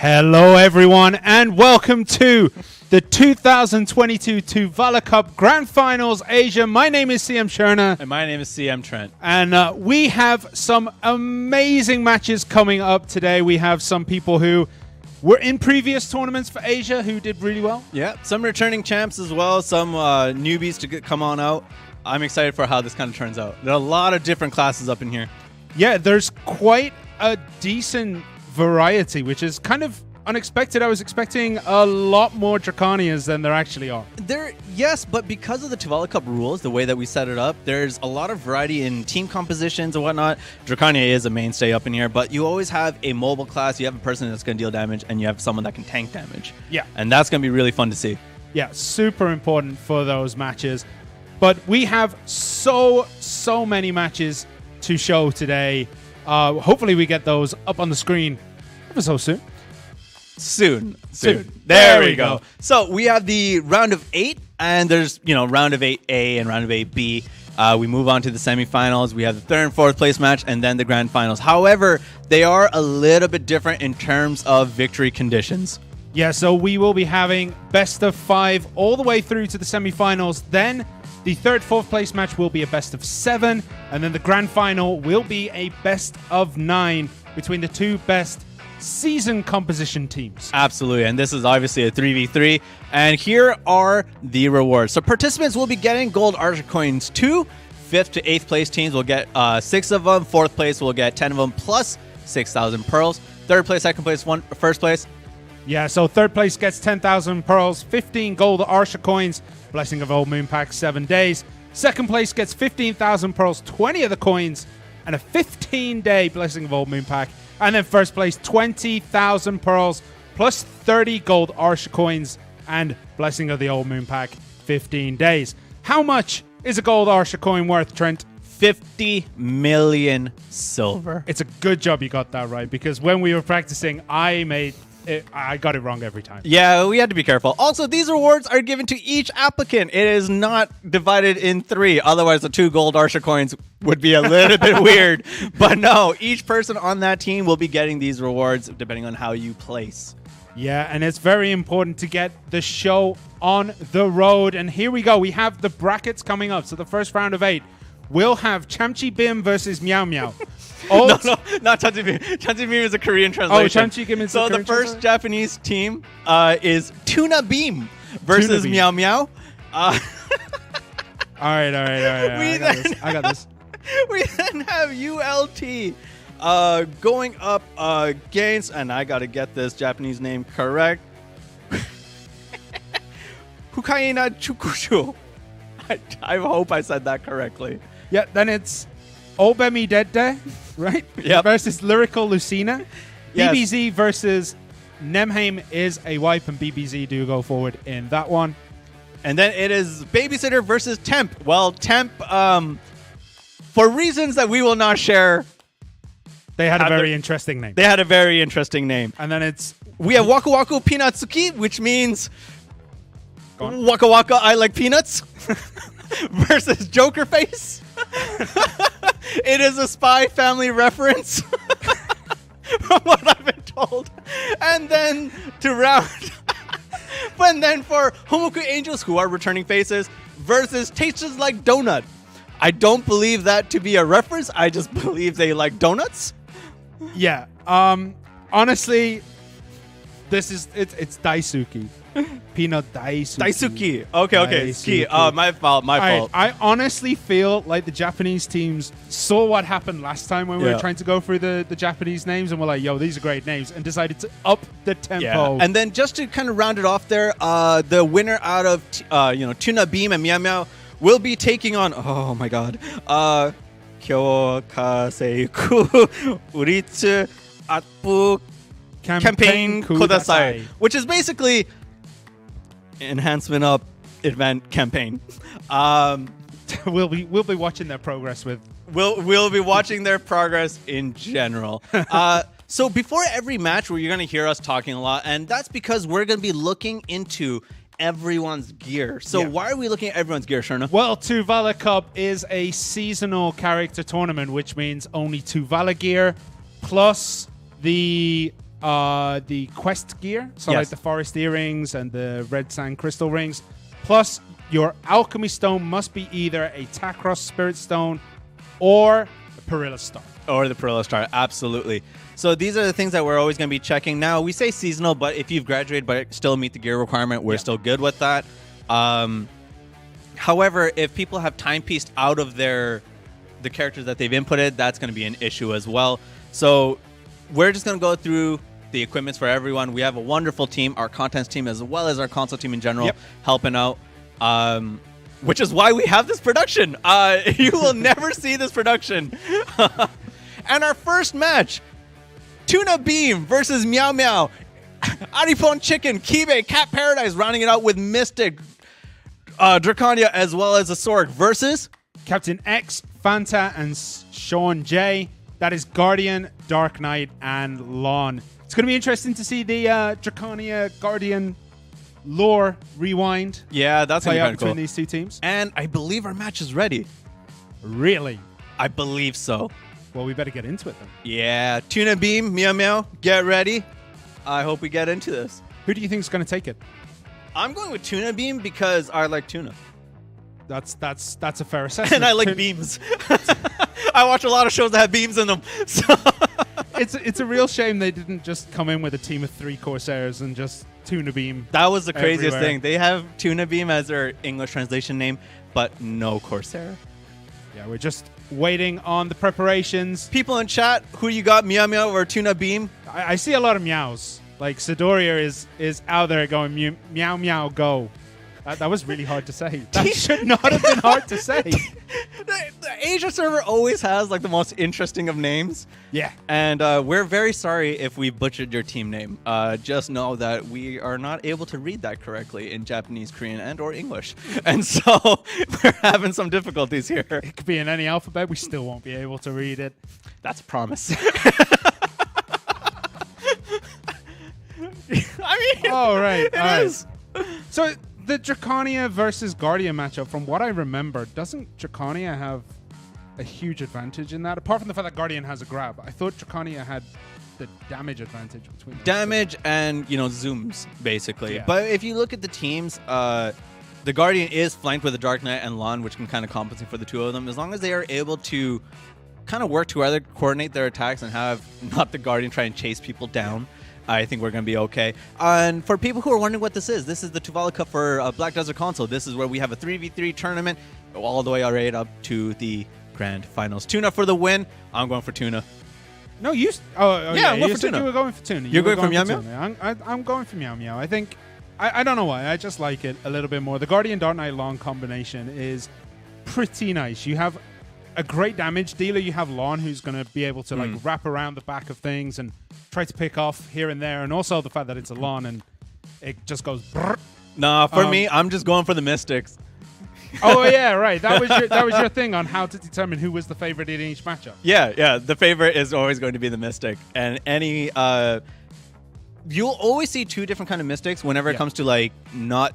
Hello, everyone, and welcome to the 2022 TUVALA Cup Grand Finals Asia. My name is CM Sherna. And my name is CM Trent. And we have some amazing matches coming up today. We have some people who were in previous tournaments for Asia who did really well. Yeah, some returning champs as well, some newbies to come on out. I'm excited for how this kind of turns out. There are a lot of different classes up in here. Yeah, there's quite a decent variety, which is kind of unexpected. I was expecting a lot more Draconias than there actually are. Yes, but because of the TUVALA Cup rules, the way that we set it up, there's a lot of variety in team compositions and whatnot. Draconia is a mainstay up in here, but you always have a mobile class. You have a person that's going to deal damage, and you have someone that can tank damage. Yeah. And that's going to be really fun to see. Yeah, super important for those matches. But we have so many matches to show today. Hopefully we get those up on the screen ever so soon. Soon. There we go. So we have the round of 8, and there's, round of 8A and round of 8B. We move on to the semifinals. We have the 3rd and 4th place match, and then the grand finals. However, they are a little bit different in terms of victory conditions. Yeah, so we will be having best of 5 all the way through to the semifinals. Then the 3rd, 4th place match will be a best of 7, and then the grand final will be a best of 9 between the two best season composition teams. Absolutely, and this is obviously a 3v3, and here are the rewards. So participants will be getting gold Archer coins 2. 5th to 8th place teams will get 6 of them. 4th place will get 10 of them plus 6,000 pearls. 3rd place, 2nd place, 1st place. Yeah, so 3rd place gets 10,000 pearls, 15 gold Archer coins, Blessing of Old Moon Pack, 7 days. 2nd place gets 15,000 pearls, 20 of the coins, and a 15-day Blessing of Old Moon Pack. And then 1st place, 20,000 pearls, plus 30 gold Archer coins, and Blessing of the Old Moon Pack, 15 days. How much is a gold Archer coin worth, Trent? 50 million silver. It's a good job you got that right, because when we were practicing, I got it wrong every time. Yeah, we had to be careful. Also, these rewards are given to each applicant. It is not divided in 3. Otherwise, the 2 gold Archer coins would be a little bit weird. But no, each person on that team will be getting these rewards depending on how you place. Yeah, and it's very important to get the show on the road. And here we go. We have the brackets coming up. So the first round of 8, we'll have Chamchi Bim versus Meow Meow. No, not Chanchi Beam. Chanchi Beam is a Korean translation. Oh, Chanchi Beam is so the first Japanese team is Tuna Beam versus Meow Meow. All right. I got this. We then have ULT going up against, and I got to get this Japanese name correct, Hukaina Chukushu. I hope I said that correctly. Yeah, then it's Obemi Dedde, right? Yep. Versus Lyrical Lucina. Yes. BBZ versus Nemheim is a wipe, and BBZ do go forward in that one. And then it is Babysitter versus Temp. Well, Temp, for reasons that we will not share, they had a very interesting name. They had a very interesting name. And then we have Waka Waka Peanutsuki, which means Waka Waka I like peanuts, versus Jokerface. It is a Spy Family reference, from what I've been told. And then to round, and then for Homoku Angels, who are returning faces, versus Tastes Like Donut. I don't believe that to be a reference. I just believe they like donuts. Yeah. Honestly, it's Daisuke. Peanut Daisuke. Okay. Ski. My fault. I honestly feel like the Japanese teams saw what happened last time when we were trying to go through the Japanese names, and were like, yo, these are great names, and decided to up the tempo. Yeah. And then just to kind of round it off there, the winner out of Tuna Beam and Meow Meow will be taking on, oh my god, Kyokaseiku Uritsu Atpu Campaign Kudasai, which is basically enhancement up event campaign. We'll be watching their progress with. We'll be watching their progress in general. So before every match, where you're going to hear us talking a lot, and that's because we're going to be looking into everyone's gear. So why are we looking at everyone's gear, Sherna? Well, TUVALA Cup is a seasonal character tournament, which means only TUVALA gear plus the the quest gear, so Yes. like the forest earrings and the red sand crystal rings. Plus, your alchemy stone must be either a Takros Spirit Stone or a Perilla Star. Or the Perilla Star, absolutely. So these are the things that we're always going to be checking. Now, we say seasonal, but if you've graduated but still meet the gear requirement, we're still good with that. However, if people have time-pieced out of the characters that they've inputted, that's going to be an issue as well. So we're just going to go through the equipments for everyone. We have a wonderful team, our contents team, as well as our console team in general, helping out. Which is why we have this production. You will never see this production. And our first match, Tuna Beam versus Meow Meow. Arifon Chicken, Kibe, Cat Paradise, rounding it out with Mystic, Draconia, as well as a Sorg versus Captain X, Fanta, and Sean J. That is Guardian, Dark Knight, and Lon. It's going to be interesting to see the Draconia Guardian lore rewind. Yeah, that's going to be kind of between cool. these two teams. And I believe our match is ready. Really? I believe so. Well, we better get into it then. Yeah, Tuna Beam, Meow Meow, get ready. I hope we get into this. Who do you think is going to take it? I'm going with Tuna Beam because I like tuna. That's a fair assessment. And I like beams. I watch a lot of shows that have beams in them. So it's a real shame they didn't just come in with a team of 3 Corsairs and just Tuna Beam. that was the craziest everywhere. thing. They have Tuna Beam as their English translation name, but no Corsair. Yeah, we're just waiting on the preparations. People in chat, who you got, Meow Meow or Tuna Beam? I see a lot of meows. Like Sidoria is out there going meow meow go. That was really hard to say. That should not have been hard to say. The Asia server always has like the most interesting of names. Yeah. And we're very sorry if we butchered your team name. Just know that we are not able to read that correctly in Japanese, Korean, and or English. And so we're having some difficulties here. It could be in any alphabet. We still won't be able to read it. That's a promise. I mean, All right. it all is. right. So the Draconia versus Guardian matchup, from what I remember, doesn't Draconia have a huge advantage in that? Apart from the fact that Guardian has a grab, I thought Draconia had the damage advantage between them. Damage and, zooms, basically. Yeah. But if you look at the teams, the Guardian is flanked with a Dark Knight and Lon, which can kind of compensate for the two of them. As long as they are able to kind of work together, coordinate their attacks, and have not the Guardian try and chase people down, I think we're going to be okay. And for people who are wondering what this is the TUVALA Cup for Black Desert Console. This is where we have a 3v3 tournament all the way right up to the Grand Finals. Tuna for the win. I'm going for Tuna. No, you. Yeah, I'm going you for said Tuna. you were going for Tuna. You're were going for Meow Tuna. I'm going for Meow Meow. I think. I don't know why. I just like it a little bit more. The Guardian Dark Knight Lon combination is pretty nice. You have a great damage dealer. You have Lon, who's going to be able to like wrap around the back of things and try to pick off here and there, and also the fact that it's a Lon and it just goes. Brrr. Nah, for me, I'm just going for the Mystics. Oh yeah, right. That was your thing on how to determine who was the favorite in each matchup. Yeah. The favorite is always going to be the Mystic, and any you'll always see two different kind of Mystics whenever it comes to like not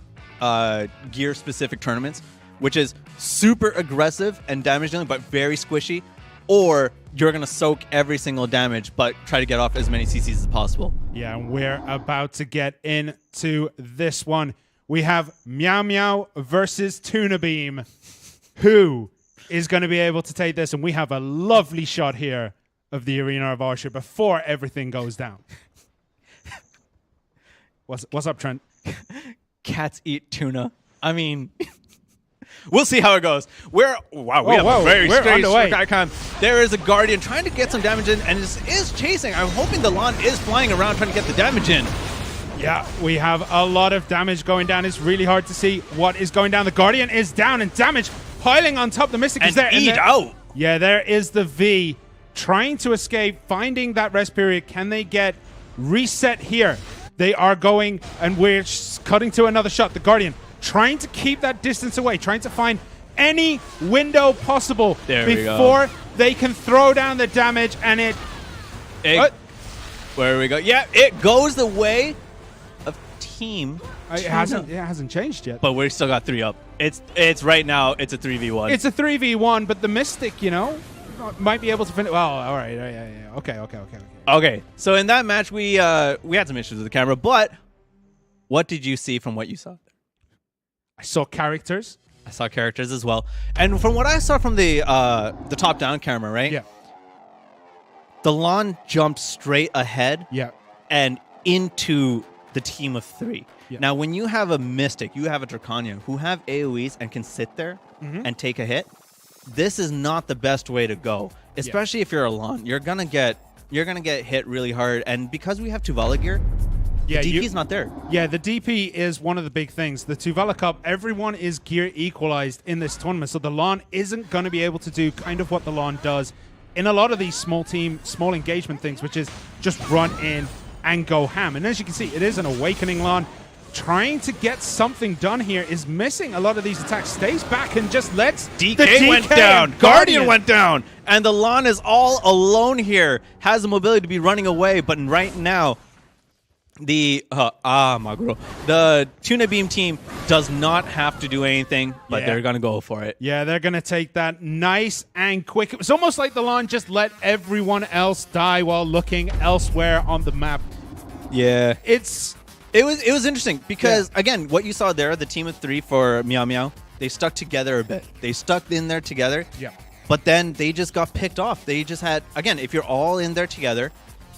gear specific tournaments, which is super aggressive and damage dealing, but very squishy, or you're gonna soak every single damage, but try to get off as many CCs as possible. Yeah, and we're about to get into this one. We have Meow Meow versus Tuna Beam. Who is going to be able to take this? And we have a lovely shot here of the Arena of Arsha before everything goes down. What's up, Trent? Cats eat tuna. I mean, we'll see how it goes. We have a very we're strange underway. icon. There is a Guardian trying to get some damage in, and is chasing. I'm hoping the Lon is flying around trying to get the damage in. Yeah, we have a lot of damage going down. It's really hard to see what is going down. The Guardian is down, and damage piling on top. The Mystic is there. Eat out. Yeah, there is the V trying to escape, finding that rest period. Can they get reset here? They are going, and we're cutting to another shot. The Guardian trying to keep that distance away, trying to find any window possible before they can throw down the damage, and where we go? Yeah, it goes the way of team. It hasn't changed yet. But we still got 3 up. It's right now. It's a 3v1. It's a 3v1, but the Mystic, might be able to finish. Well, all right. Yeah. Okay. Okay, so in that match, we had some issues with the camera, but what did you see from what you saw? I saw characters. I saw characters as well. And from what I saw from the top-down camera, right? Yeah. The lawn jumped straight ahead Yeah. and into the team of 3. Yeah. Now, when you have a Mystic, you have a Draconian who have AoEs and can sit there and take a hit, this is not the best way to go, especially if you're a lawn. You're gonna get hit really hard, and because we have TUVALA gear, the DP's not there. Yeah, the DP is one of the big things. The TUVALA Cup, everyone is gear equalized in this tournament, so the LAN isn't going to be able to do kind of what the LAN does in a lot of these small engagement things, which is just run in and go ham. And as you can see, it is an awakening LAN. Trying to get something done here is missing a lot of these attacks. Stays back and just lets DK went down. Guardian went down. And the LAN is all alone here. Has the mobility to be running away, but right now, the Tuna Beam team does not have to do anything, but they're going to go for it. Yeah, they're going to take that nice and quick. It's almost like the LAN just let everyone else die while looking elsewhere on the map. Yeah. It was interesting because, Yeah. again, what you saw there, the team of 3 for Meow, they stuck together a bit. They stuck in there together. Yeah. But then they just got picked off. They just had, again, if you're all in there together,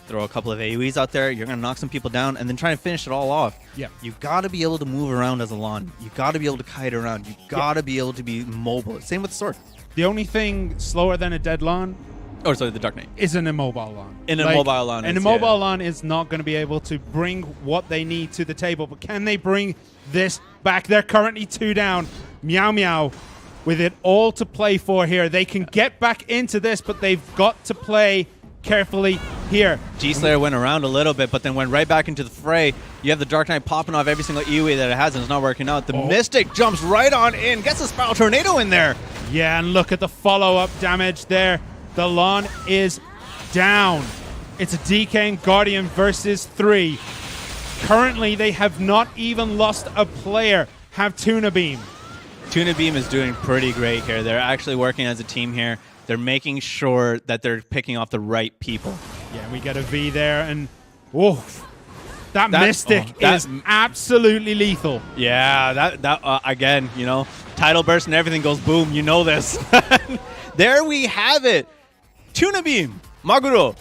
throw a couple of AoEs out there, you're going to knock some people down, and then try and finish it all off. Yeah. You got to be able to move around as a LAN. You got to be able to kite around. You got to be able to be mobile. Same with the sword. The only thing slower than a dead LAN Oh, sorry, the Dark Knight. is an immobile LAN. An immobile LAN. An immobile LAN is not going to be able to bring what they need to the table, but can they bring this back? They're currently 2 down. Meow with it all to play for here. They can get back into this, but they've got to play carefully here. G-Slayer went around a little bit, but then went right back into the fray. You have the Dark Knight popping off every single EOE that it has, and it's not working out. The Mystic jumps right on in, gets a Spiral Tornado in there. Yeah, and look at the follow-up damage there. The LAN is down. It's a DK and Guardian versus 3. Currently, they have not even lost a player. Have Tuna Beam. Tuna Beam is doing pretty great here. They're actually working as a team here. They're making sure that they're picking off the right people. Yeah, we get a V there, and that Mystic is absolutely lethal. Yeah, that again, you know, tidal burst and everything goes boom. You know this. There we have it. Tuna Beam, Maguro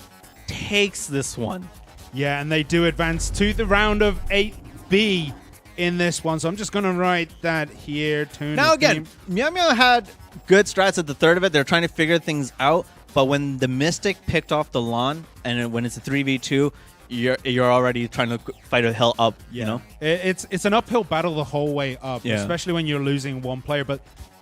takes this one. Yeah, and they do advance to the round of 8B in this one. So I'm just going to write that here. Tuna Now again, Beam. Meow had good strats at the third of it. They're trying to figure things out. But when the Mystic picked off the LAN, and when it's a 3v2, you're already trying to fight a hell up. Yeah. You know, it's an uphill battle the whole way up, especially when you're losing one player. But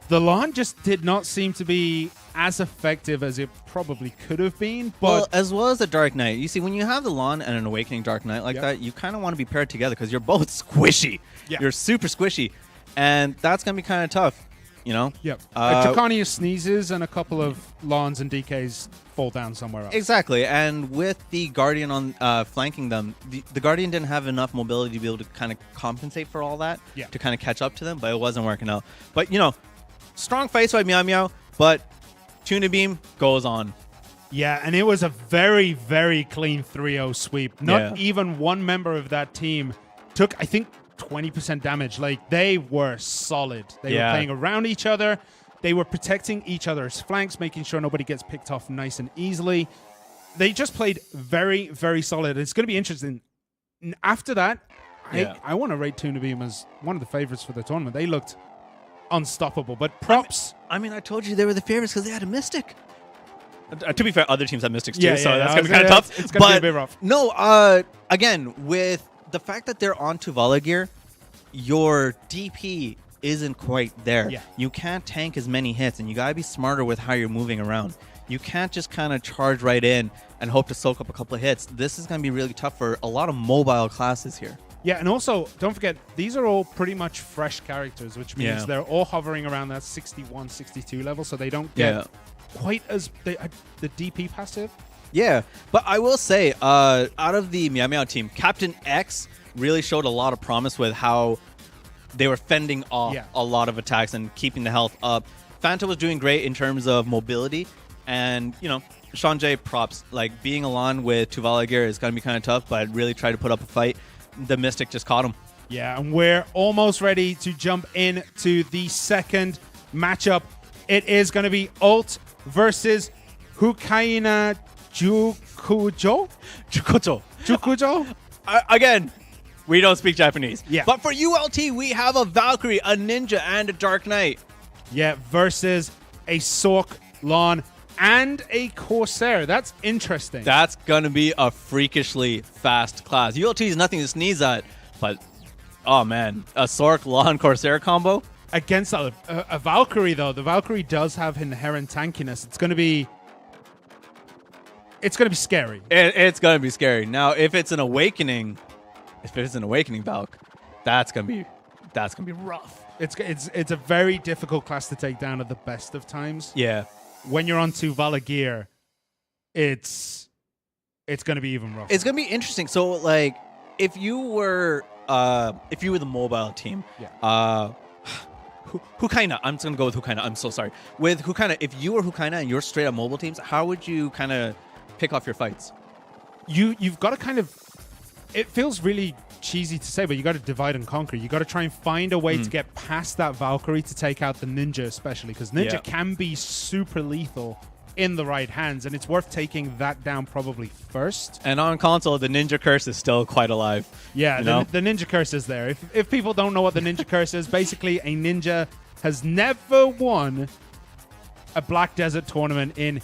the LAN just did not seem to be as effective as it probably could have been. But well, as well as the Dark Knight. You see, when you have the LAN and an Awakening Dark Knight like that, you kind of want to be paired together because you're both squishy. Yeah. You're super squishy. And that's going to be kind of tough, you know? Yep. Draconian sneezes and a couple of LANs and DKs fall down somewhere else. Exactly. And with the Guardian on flanking them, the Guardian didn't have enough mobility to be able to kind of compensate for all that, to kind of catch up to them, but it wasn't working out. But, you know, strong fights by Meow, but Tuna Beam goes on. Yeah, and it was a very, very clean 3-0 sweep. Not even one member of that team took, I think, 20% damage. Like, they were solid. They were playing around each other. They were protecting each other's flanks, making sure nobody gets picked off nice and easily. They just played very, very solid. It's going to be interesting. After that, I want to rate Tuna Beam as one of the favorites for the tournament. They looked unstoppable, but props. I mean, I told you they were the favorites because they had a Mystic. To be fair, other teams have Mystics too, so that's going to be kind of tough. It's going to be a bit rough. No, again, with the fact that they're on TUVALA gear, your DP isn't quite there. Yeah. You can't tank as many hits, and you got to be smarter with how you're moving around. You can't just kind of charge right in and hope to soak up a couple of hits. This is going to be really tough for a lot of mobile classes here. Yeah, and also, don't forget, these are all pretty much fresh characters, which means they're all hovering around that 61, 62 level, so they don't get quite as the DP passive. Yeah, but I will say, out of the Meow team, Captain X really showed a lot of promise with how they were fending off a lot of attacks and keeping the health up. Fanta was doing great in terms of mobility, And, you know, Sean J, props. Like, being alone with TUVALA gear is going to be kind of tough, but really try to put up a fight. The Mystic just caught him. Yeah, and we're almost ready to jump into the second matchup. It is going to be Ult versus Hukaina Jukio Joe? Again, we don't speak Japanese. Yeah. But for ULT, we have a Valkyrie, a Ninja, and a Dark Knight. Yeah, versus a Sork, Lon, and a Corsair. That's interesting. That's going to be a freakishly fast class. ULT is nothing to sneeze at, but, oh man, a Sork, Lon, Corsair combo? Against a Valkyrie, though, the Valkyrie does have inherent tankiness. It's going to be scary. It's going to be scary. Now, if it's an Awakening Valk, that's going to be rough. It's a very difficult class to take down at the best of times. Yeah. When you're on TUVALA gear, it's going to be even rougher. It's going to be interesting. So, like, if you were the mobile team, Hukaina, I'm just going to go with Hukaina. I'm so sorry. With Hukaina, if you were Hukaina and you're straight up mobile teams, how would you kind of pick off your fights? You've got to kind of, it feels really cheesy to say, but you got to divide and conquer. You got to try and find a way to get past that Valkyrie to take out the Ninja, especially because Ninja can be super lethal in the right hands, and it's worth taking that down probably first. And on console, the Ninja Curse is still quite alive. Yeah, the Ninja Curse is there. If people don't know what the Ninja Curse is, basically a ninja has never won a Black Desert tournament in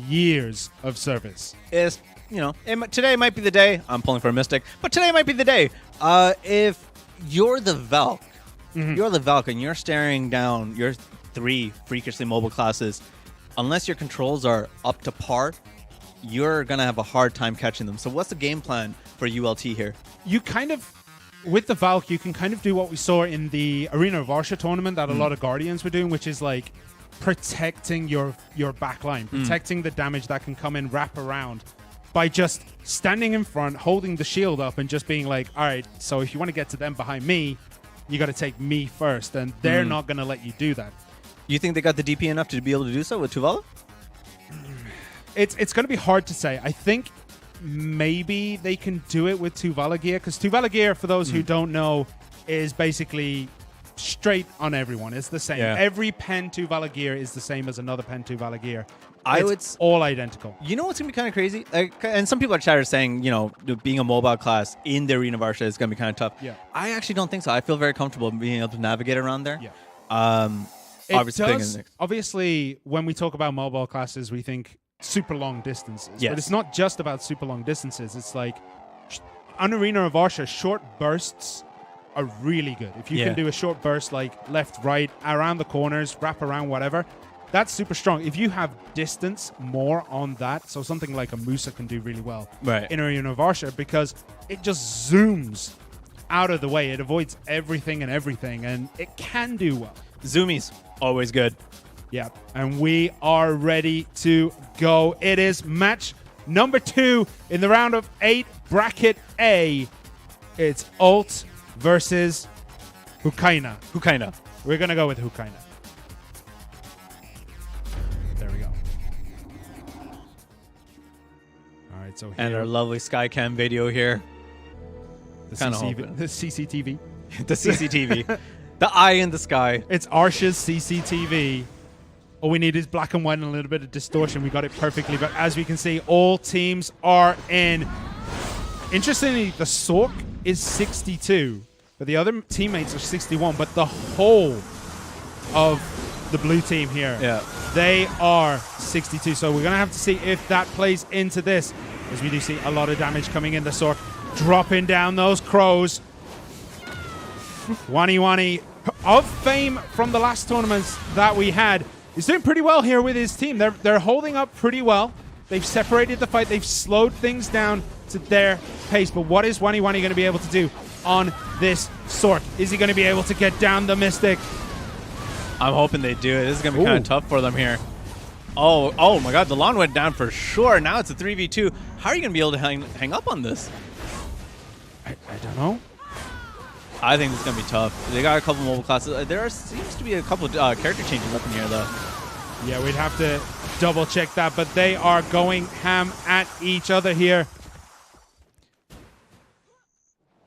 years of service. Is, you know, today might be the day. I'm pulling for a Mystic, but today might be the day. If you're the Valk, you're the Valk, and you're staring down your 3 freakishly mobile classes, unless your controls are up to par, you're going to have a hard time catching them. So what's the game plan for ULT here? You kind of, with the Valk, you can kind of do what we saw in the Arena of Arsha tournament that a lot of Guardians were doing, which is like protecting your backline, protecting the damage that can come in, wrap around, by just standing in front, holding the shield up, and just being like, all right, so if you want to get to them behind me, you got to take me first, and they're not going to let you do that. You think they got the DP enough to be able to do so with TUVALA? It's going to be hard to say. I think maybe they can do it with TUVALA gear, because TUVALA gear, for those who don't know, is basically straight on everyone. It's the same. Yeah. Every pen TUVALA gear is the same as another pen TUVALA gear. It's all identical. You know what's going to be kind of crazy? And some people are chatter saying, you know, being a mobile class in the Arena of Arsha is going to be kind of tough. Yeah. I actually don't think so. I feel very comfortable being able to navigate around there. Yeah. Obviously, obviously, when we talk about mobile classes, we think super long distances. Yes. But it's not just about super long distances. It's like on Arena of Arsha, short bursts are really good. If you can do a short burst like left, right, around the corners, wrap around, whatever, that's super strong. If you have distance more on that, so something like a Musa can do really well in Arena of Arsha, because it just zooms out of the way. It avoids everything, and it can do well. Zoomies, always good. Yeah, and we are ready to go. It is match number 2 in the round of 8, bracket A. It's Ult versus Hukaina. We're going to go with Hukaina. There we go. All right, so here. And our lovely Skycam video here. The CCTV. The CCTV. The eye in the sky. It's Arsha's CCTV. All we need is black and white and a little bit of distortion. We got it perfectly. But as we can see, all teams are in. Interestingly, the Sork is 62, but the other teammates are 61. But the whole of the blue team here, they are 62. So we're going to have to see if that plays into this, as we do see a lot of damage coming in. The Sork dropping down those crows. Wani of fame from the last tournaments that we had is doing pretty well here with his team. They're holding up pretty well. They've separated the fight. They've slowed things down to their pace. But what is Wani going to be able to do on this Sork? Is he going to be able to get down the Mystic? I'm hoping they do it. This is going to be kind of tough for them here. Oh my God. The lawn went down for sure. Now it's a 3v2. How are you going to be able to hang up on this? I don't know. I think it's going to be tough. They got a couple mobile classes. There seems to be a couple character changes up in here, though. Yeah, we'd have to double check that, but they are going ham at each other here.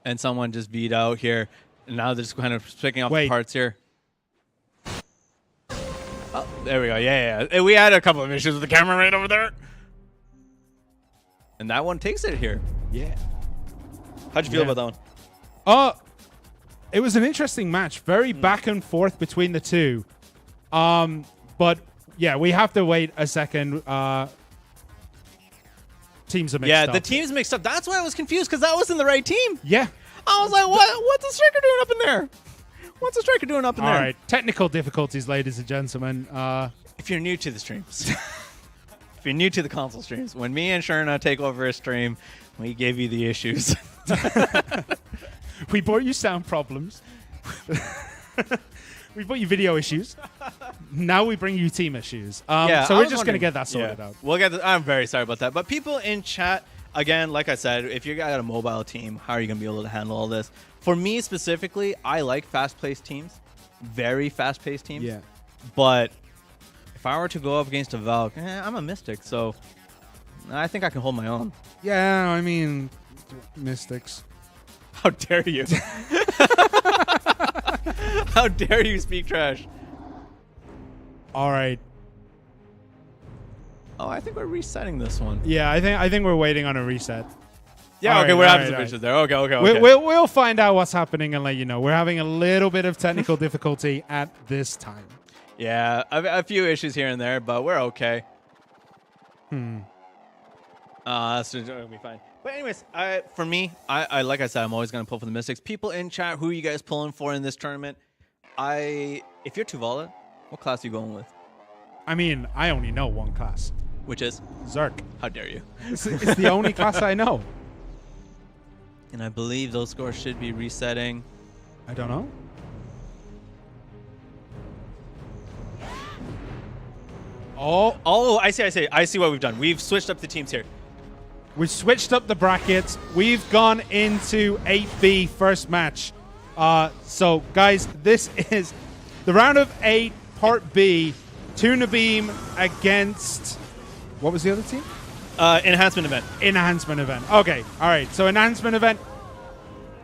And someone just beat out here. And now they're just kind of picking off the parts here. Oh, there we go. Yeah. We had a couple of issues with the camera right over there. And that one takes it here. Yeah. How'd you feel about that one? It was an interesting match. Very back and forth between the two. But yeah, we have to wait a second. Teams are mixed up. Yeah, the teams mixed up. That's why I was confused, because that wasn't the right team. Yeah. I was like, what's the striker doing up in there? What's the striker doing up in there? All right. Technical difficulties, ladies and gentlemen. If you're new to the streams, if you're new to the console streams, when me and Sherna take over a stream, we give you the issues. We brought you sound problems. We brought you video issues. Now we bring you team issues. So we're just going to get that sorted out. We'll get. I'm very sorry about that. But people in chat, again, like I said, if you got a mobile team, how are you going to be able to handle all this? For me specifically, I like fast-paced teams, very fast-paced teams. Yeah. But if I were to go up against a Valk, I'm a Mystic, so I think I can hold my own. Yeah, I mean, Mystics. How dare you? How dare you speak trash? All right. Oh, I think we're resetting this one. Yeah, I think we're waiting on a reset. Yeah, all okay, right, we're having all some right. issues there. Okay. We'll find out what's happening and let you know. We're having a little bit of technical difficulty at this time. Yeah, a few issues here and there, but we're okay. So it'll be fine. But anyways, for me, I like I said, I'm always going to pull for the Mystics. People in chat, who are you guys pulling for in this tournament? If you're TUVALA, what class are you going with? I mean, I only know one class. Which is? Zerk. How dare you? It's the only class I know. And I believe those scores should be resetting. I don't know. Oh, I see what we've done. We've switched up the teams here. We've switched up the brackets. We've gone into 8B first match. So, guys, this is the round of 8, part B. Tuna Beam against... What was the other team? Enhancement event. Enhancement event. Okay, all right. So, enhancement event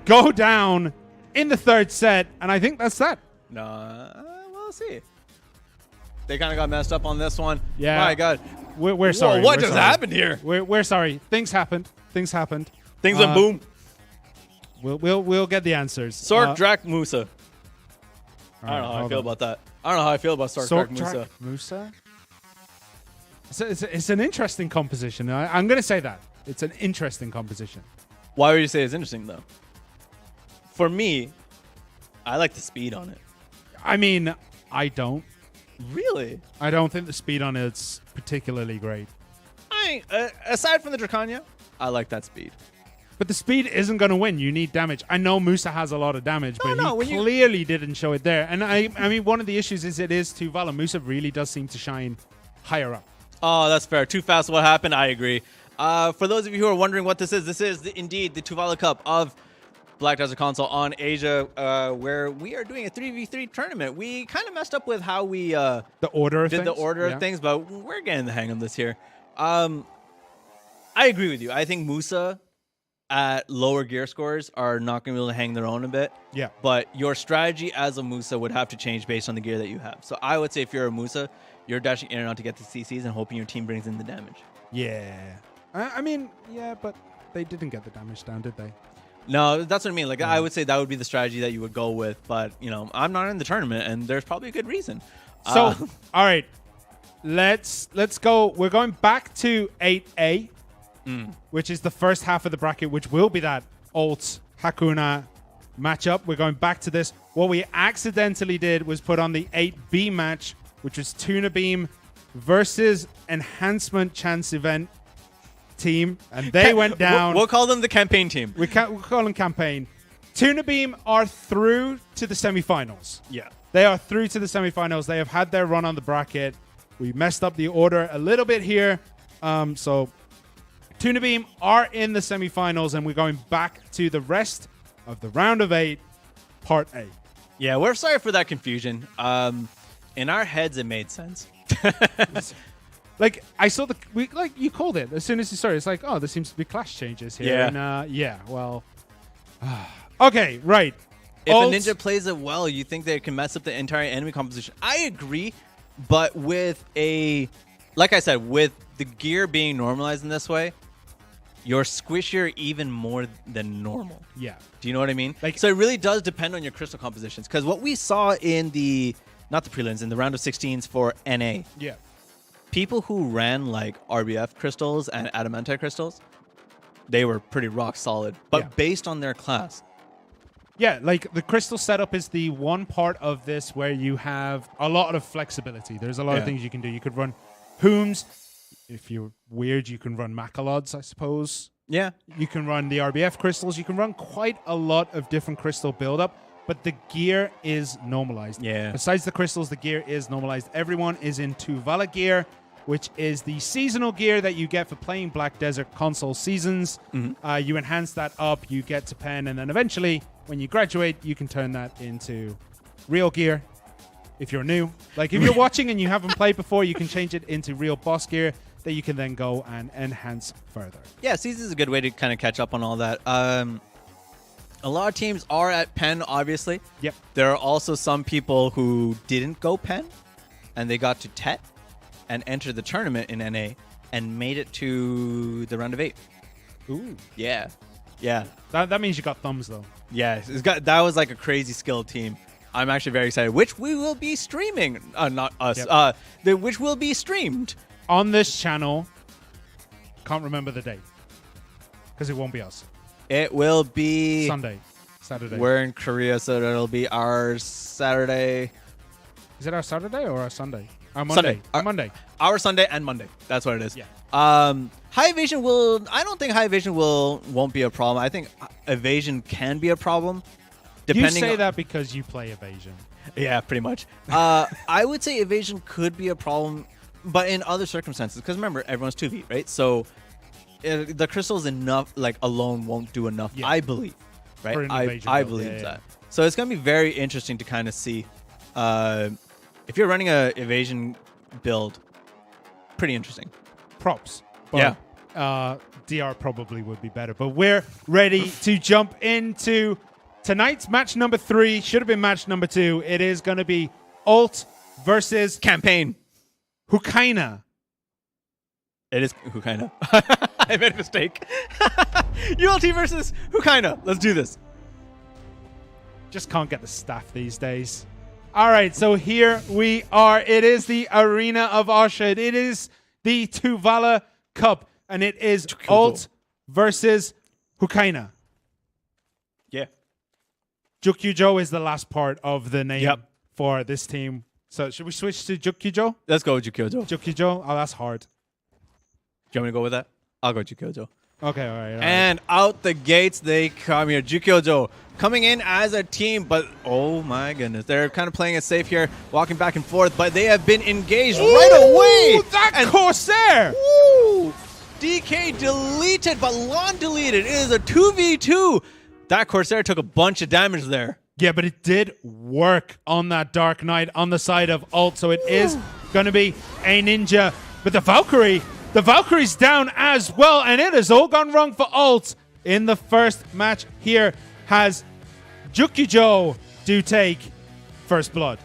go down in the third set, and I think that's that. No, we'll see. They kind of got messed up on this one. Yeah. My God. We're sorry. Whoa, what We're just sorry. happened here? We're sorry. Things happened. Things went boom. We'll get the answers. Sork Drak Musa. I don't know how I feel on. about that. I don't know how I feel about Sork Drak Musa. Musa? It's an interesting composition. I'm going to say that. It's an interesting composition. Why would you say it's interesting, though? For me, I like the speed on it. I mean, I don't. Really? I don't think the speed on it's particularly great. Aside from the Dracania, I like that speed. But the speed isn't going to win. You need damage. I know Musa has a lot of damage, but he clearly didn't show it there. And I mean, one of the issues is it is TUVALA. Musa really does seem to shine higher up. Oh, that's fair. Too fast. What happened? I agree. For those of you who are wondering what this is indeed the TUVALA Cup of Black Desert Console on Asia, where we are doing a 3v3 tournament. We kind of messed up with how we the order of did things? the order of things, but we're getting the hang of this here. I agree with you. I think Musa at lower gear scores are not going to be able to hang their own a bit. Yeah. But your strategy as a Musa would have to change based on the gear that you have. So I would say if you're a Musa, you're dashing in and out to get the CCs and hoping your team brings in the damage. Yeah. I mean, yeah, but they didn't get the damage down, did they? No, that's what I mean. Like, I would say that would be the strategy that you would go with. But, you know, I'm not in the tournament, and there's probably a good reason. So, all right. Let's go. We're going back to 8A, which is the first half of the bracket, which will be that Alt Hakuna matchup. We're going back to this. What we accidentally did was put on the 8B match, which was Tuna Beam versus Enhancement Chance Event team, and they went down. We'll call them the campaign team. We'll call them campaign. Tuna Beam are through to the semifinals. Yeah. They are through to the semifinals. They have had their run on the bracket. We messed up the order a little bit here. So Tuna Beam are in the semifinals, and we're going back to the rest of the round of 8, part A. Yeah, we're sorry for that confusion. In our heads, it made sense. Like, I saw like, you called it as soon as you started. It's like, oh, there seems to be class changes here. Yeah. And, well. Okay, right. If a ninja plays it well, you think they can mess up the entire enemy composition. I agree, but with like I said, with the gear being normalized in this way, you're squishier even more than normal. Yeah. Do you know what I mean? Like, so it really does depend on your crystal compositions. Because what we saw in not the prelims, in the round of 16s for NA. Yeah. People who ran like RBF crystals and adamantite crystals, they were pretty rock solid, but based on their class. Yeah, like the crystal setup is the one part of this where you have a lot of flexibility. There's a lot of things you can do. You could run Hooms. If you're weird, you can run Macalods, I suppose. Yeah. You can run the RBF crystals. You can run quite a lot of different crystal buildup, but the gear is normalized. Yeah. Besides the crystals, the gear is normalized. Everyone is in TUVALA gear, which is the seasonal gear that you get for playing Black Desert console seasons. You enhance that up, you get to pen, and then eventually, when you graduate, you can turn that into real gear. If you're new, like if you're watching and you haven't played before, you can change it into real boss gear that you can then go and enhance further. Yeah, seasons is a good way to kind of catch up on all that. A lot of teams are at pen, obviously. Yep. There are also some people who didn't go pen, and they got to TET and entered the tournament in NA and made it to the round of 8. Ooh. Yeah. Yeah. That means you got thumbs, though. Yeah. That was like a crazy skilled team. I'm actually very excited, which we will be streaming. Not us. Yep. Which will be streamed. On this channel. Can't remember the date. Because it won't be us. It will be... Saturday. We're in Korea, so it'll be our Saturday. Is it our Saturday or our Sunday? Our Monday. Monday. Our Sunday and Monday. That's what it is. Yeah. High evasion will... I don't think high evasion won't be a problem. I think evasion can be a problem. You say that because you play evasion. Yeah, pretty much. I would say evasion could be a problem, but in other circumstances. Because remember, everyone's 2v, right? So the crystals alone won't do enough, I believe. Right? I believe that. So it's going to be very interesting to kind of see. If you're running a evasion build, pretty interesting. Props. But, DR probably would be better. But we're ready to jump into tonight's match number 3. Should have been match number 2. It is going to be Ult versus Campaign. Hukaina. It is Hukaina. I made a mistake. ULT versus Hukaina. Let's do this. Just can't get the staff these days. All right, so here we are. It is the Arena of Oshad. It is the TUVALA Cup, and it is Ult versus Hukaina. Yeah. Jukio Joe is the last part of the name for this team. So should we switch to Jukio Joe? Let's go with Jukio Joe. Jukio Joe? Oh, that's hard. Do you want me to go with that? I'll go Jukio Joe. Okay, all right. And out the gates they come here. Jukio Joe coming in as a team, but oh my goodness. They're kind of playing it safe here, walking back and forth, but they have been engaged right away. That Corsair! Woo! DK deleted, but long deleted. It is a 2v2. That Corsair took a bunch of damage there. Yeah, but it did work on that Dark Knight on the side of Ult, so it is going to be a ninja. But the Valkyrie's down as well, and it has all gone wrong for Ult in the first match here. Has Jukio Joe do take first blood?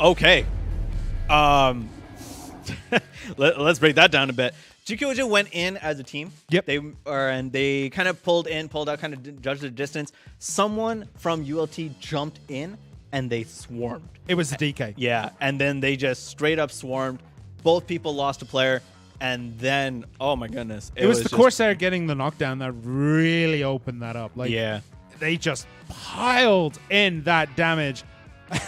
Okay. Let's break that down a bit. Jukio Joe went in as a team. Yep. They kind of pulled out, kind of judged the distance. Someone from ULT jumped in, and they swarmed. It was the DK. Yeah, and then they just straight up swarmed. Both people lost a player, and then, oh my goodness. It was the Corsair getting the knockdown that really opened that up. Like, yeah. They just piled in that damage.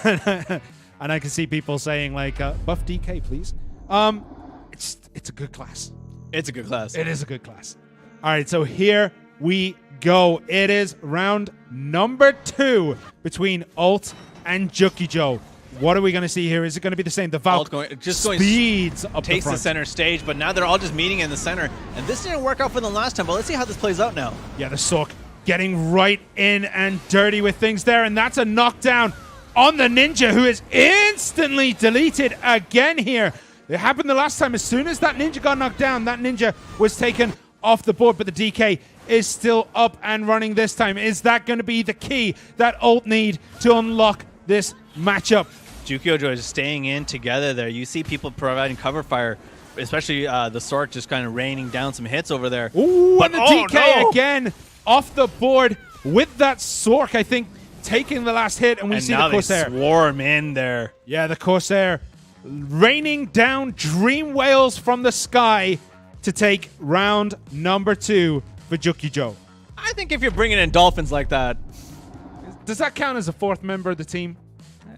And I can see people saying, like, buff DK, please. It's a good class. It's a good class. It is a good class. All right, so here we go. It is round number 2 between Ult and Jukio Joe. What are we going to see here? Is it going to be the same? The Valk speeds up takes the front. The center stage, but now they're all just meeting in the center. And this didn't work out for them last time, but let's see how this plays out now. Yeah, the Sook getting right in and dirty with things there, and that's a knockdown on the Ninja, who is instantly deleted again here. It happened the last time. As soon as that Ninja got knocked down, that Ninja was taken off the board, but the DK is still up and running this time. Is that going to be the key that ult need to unlock this matchup? Jukio Joe is staying in together there. You see people providing cover fire, especially the Sork just kind of raining down some hits over there. Ooh, and the DK again off the board with that Sork, I think, taking the last hit, and we see the Corsair. They swarm in there. Yeah, the Corsair raining down dream whales from the sky to take round number 2 for Jukio Joe. I think if you're bringing in dolphins like that, does that count as a 4th member of the team?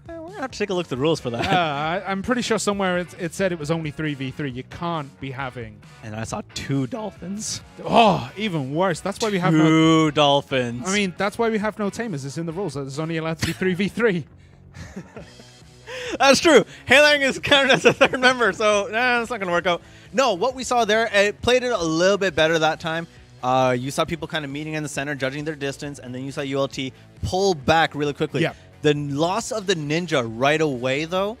We're going to have to take a look at the rules for that. I'm pretty sure somewhere it said it was only 3v3. You can't be having... And I saw 2 dolphins. Oh, even worse. That's why we have no... 2 dolphins. I mean, that's why we have no tamers. It's in the rules. There's only allowed to be 3v3. That's true. Hailing is counted as a 3rd member, so it's not going to work out. No, what we saw there, it played it a little bit better that time. You saw people kind of meeting in the center, judging their distance, and then you saw ULT pull back really quickly. Yeah. The loss of the Ninja right away, though,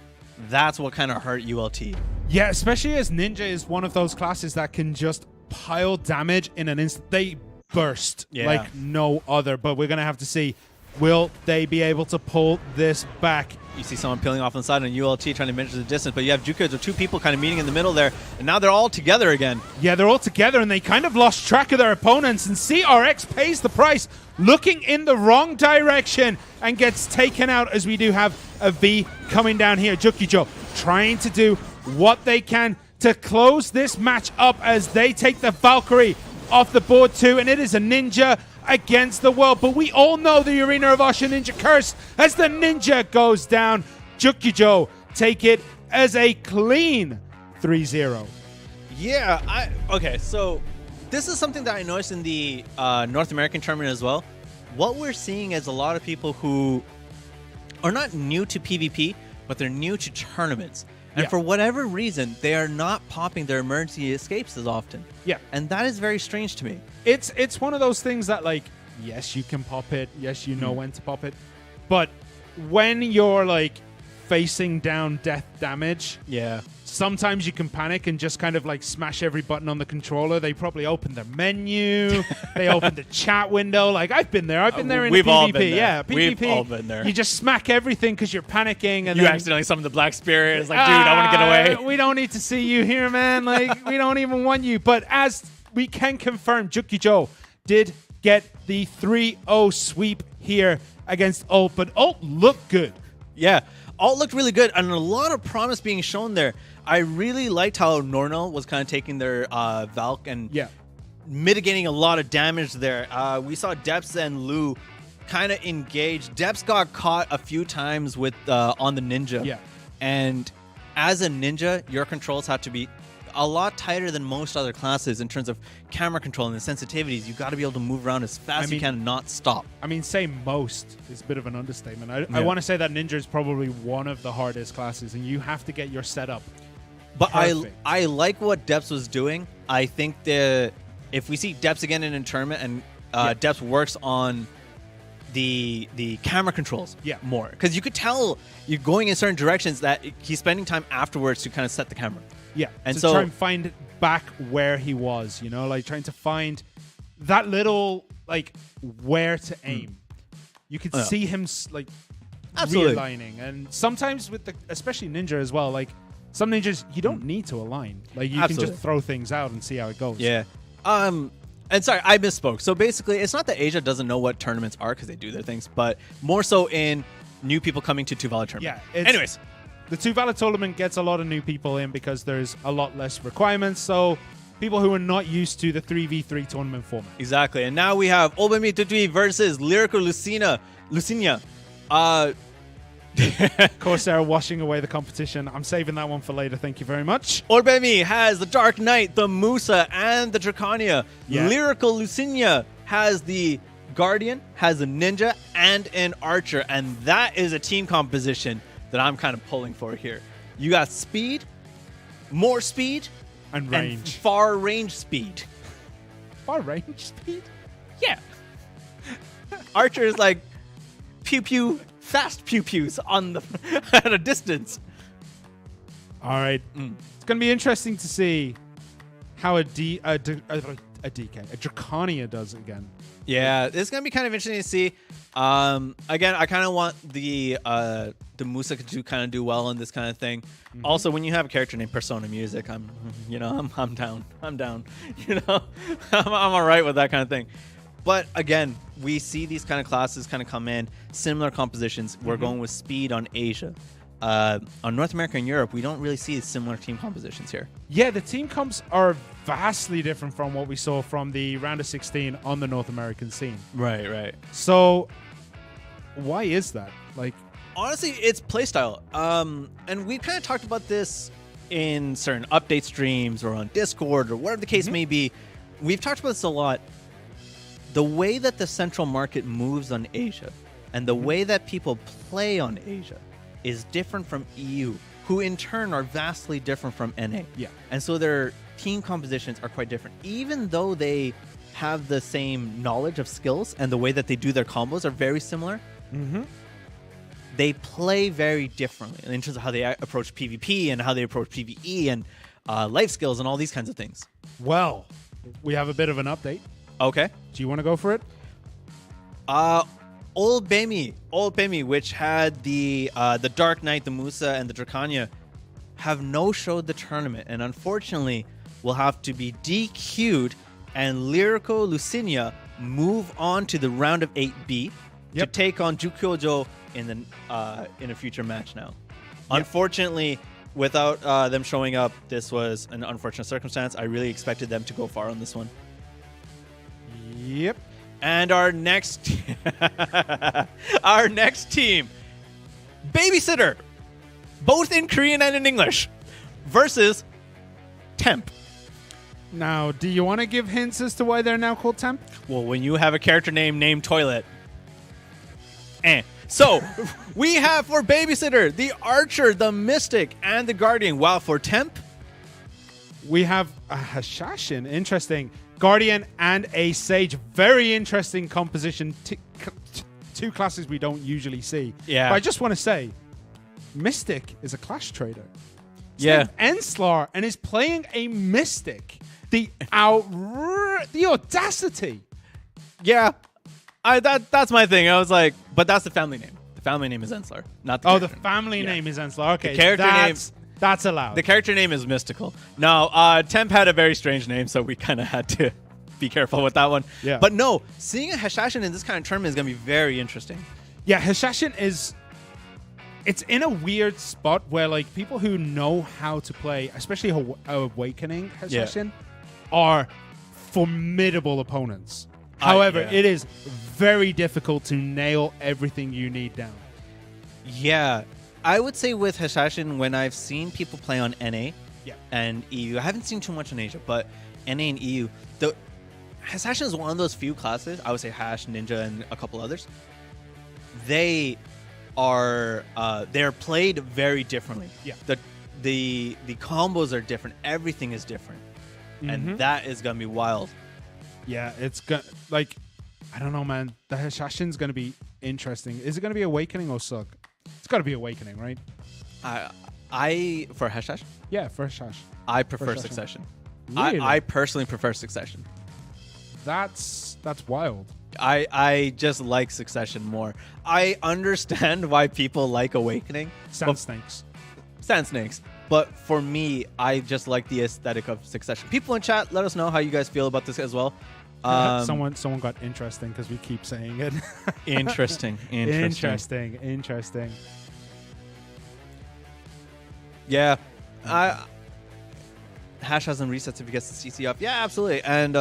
that's what kind of hurt ULT. Yeah, especially as Ninja is one of those classes that can just pile damage in an instant. They burst like no other, but we're going to have to see, will they be able to pull this back? You see someone peeling off on the side and ULT trying to measure the distance, but you have Jukio, so 2 people kind of meeting in the middle there, and now they're all together again. Yeah, they're all together, and they kind of lost track of their opponents, and CRX pays the price, looking in the wrong direction, and gets taken out as we do have a V coming down here. Jukio Joe trying to do what they can to close this match up as they take the Valkyrie off the board too, and it is a Ninja against the world, but we all know the Arena of Usher Ninja curse as the Ninja goes down. Jukio Joe take it as a clean 3-0. Yeah, okay, so this is something that I noticed in the North American tournament as well. What we're seeing is a lot of people who are not new to PvP, but they're new to tournaments. And for whatever reason, they are not popping their emergency escapes as often. Yeah. And that is very strange to me. It's one of those things that, like, yes, you can pop it. Yes, you know when to pop it. But when you're, like, facing down death damage, sometimes you can panic and just kind of, like, smash every button on the controller. They probably open their menu. They open the chat window. Like, I've been there. I've been there in We've PvP. All been there. Yeah, PvP. We've all been there. You just smack everything because you're panicking. And you then accidentally summon the Black Spirit. It's like, dude, I want to get away. We don't need to see you here, man. Like, we don't even want you. But as we can confirm, Jukio Joe did get the 3-0 sweep here against Ult, but Ult looked good. Yeah, Ult looked really good, and a lot of promise being shown there. I really liked how Nornal was kind of taking their Valk and mitigating a lot of damage there. We saw Deps and Lu kind of engage. Deps got caught a few times with on the Ninja. Yeah. And as a Ninja, your controls have to be a lot tighter than most other classes in terms of camera control and the sensitivities. You got to be able to move around as fast as you can and not stop. I mean, say most is a bit of an understatement. I want to say that Ninja is probably one of the hardest classes, and you have to get your setup But perfect. I like what Deps was doing. I think if we see Deps again in a tournament and Deps works on the camera controls more, because you could tell you're going in certain directions that he's spending time afterwards to kind of set the camera. Yeah, and so try and find it back where he was, you know, like trying to find that little, like, where to aim. You could see him, like, realigning. And sometimes with especially Ninja as well, like, some Ninjas, you don't need to align. Like, you can just throw things out and see how it goes. Yeah. And sorry, I misspoke. So basically, it's not that Asia doesn't know what tournaments are because they do their things, but more so in new people coming to TUVALA tournament. Yeah. Anyways. The TUVALA tournament gets a lot of new people in because there's a lot less requirements. So people who are not used to the 3v3 tournament format. Exactly. And now we have Obemi Tutui versus Lyrical Lucina. Corsair washing away the competition. I'm saving that one for later. Thank you very much. Orbemi has the Dark Knight, the Musa, and the Draconia. Yeah. Lyrical Lucina has the Guardian, has a Ninja, and an Archer. And that is a team composition that I'm kind of pulling for here. You got speed, more speed, and range. And far range speed. Far range speed? Yeah. Archer is like pew pew, fast pew pews on the at a distance. All right. It's going to be interesting to see how a Dracania does again. Yeah, it's gonna be kind of interesting to see. Again, I kind of want the Musa to kind of do well in this kind of thing. Also, when you have a character named Persona Music, I'm down. I'm down. I'm all right with that kind of thing. But again, we see these kind of classes kind of come in similar compositions. We're going with speed on Asia. On North America and Europe, we don't really see similar team compositions here. Yeah, the team comps are vastly different from what we saw from the round of 16 on the North American scene. Right. So, why is that? Like, honestly, it's playstyle. And we've kind of talked about this in certain update streams or on Discord or whatever the case may be. We've talked about this a lot. The way that the central market moves on Asia and the way that people play on Asia is different from EU, who in turn are vastly different from NA. Yeah. And so their team compositions are quite different. Even though they have the same knowledge of skills and the way that they do their combos are very similar, they play very differently in terms of how they approach PvP and how they approach PvE and life skills and all these kinds of things. Well, we have a bit of an update. Okay. Do you want to go for it? Old Bemi, which had the Dark Knight, the Musa, and the Dracania, have no-showed the tournament, and unfortunately will have to be DQ'd, and Lyrical Lucina move on to the round of 8B to take on Jukio Joe in a future match now. Unfortunately, without them showing up, this was an unfortunate circumstance. I really expected them to go far on this one. Yep. And our next team, Babysitter, both in Korean and in English, versus Temp. Now, do you want to give hints as to why they're now called Temp? Well, when you have a character name named Toilet. So, we have for Babysitter, the Archer, the Mystic, and the Guardian. While for Temp, we have a Hashashin. Interesting. Guardian and a Sage. Very interesting composition. Two classes we don't usually see. Yeah. But I just want to say, Mystic is a Clash trader. His Yeah. name's Enslar and is playing a Mystic. The audacity. yeah, that's my thing. I was like, but that's the family name. The family name is Enslar, not the Oh, the character name. family name is Enslar. Okay, The character name. That's allowed. The character name is Mystical. No, Temp had a very strange name, so we kind of had to be careful with that one. Yeah. But no, seeing a Hashashin in this kind of tournament is going to be very interesting. Yeah, Hashashin is... It's in a weird spot where, like, people who know how to play, especially Awakening Hashashin, are formidable opponents. However, it is very difficult to nail everything you need down. Yeah. I would say with Hashashin, when I've seen people play on NA and EU, I haven't seen too much in Asia, but NA and EU, the Hashashin is one of those few classes, I would say Hash, Ninja, and a couple others. They're played very differently. Yeah. The combos are different. Everything is different. And that is going to be wild. Yeah, it's like, I don't know, man. The Hashashin's going to be interesting. Is it going to be Awakening or Suck? It's got to be Awakening, right? I for Hashash? Yeah, for Hashash. I prefer Hashashin. Succession. Really? I personally prefer Succession. That's wild. I just like Succession more. I understand why people like Awakening. Sand Snakes. Sand Snakes. But for me, I just like the aesthetic of Succession. People in chat, let us know how you guys feel about this as well. Someone got interesting because we keep saying it. Interesting. Yeah. Hash has some resets if he gets the CC up. Yeah, absolutely. And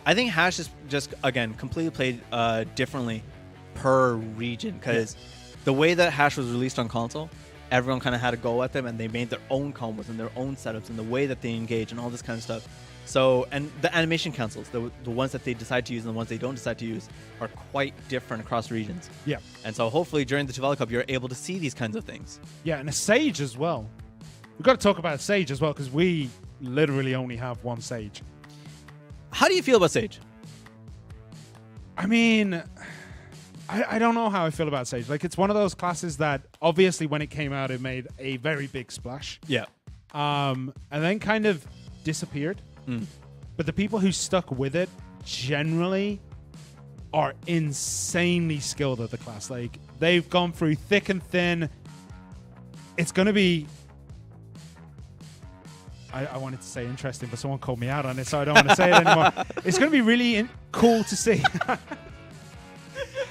I think Hash is just, again, completely played differently per region because the way that Hash was released on console, everyone kind of had to go at them and they made their own combos and their own setups and the way that they engage and all this kind of stuff. So, and the animation cancels, the ones that they decide to use and the ones they don't decide to use are quite different across regions. Yeah. And so hopefully during the TUVALA Cup, you're able to see these kinds of things. Yeah, and a Sage as well. We've got to talk about Sage as well because we literally only have one Sage. How do you feel about Sage? I mean, I don't know how I feel about Sage. Like, it's one of those classes that obviously when it came out, it made a very big splash. Yeah. And then kind of disappeared. But the people who stuck with it generally are insanely skilled at the class. Like, they've gone through thick and thin. It's going to be... I wanted to say interesting, but someone called me out on it, so I don't want to say it anymore. It's going to be really cool to see.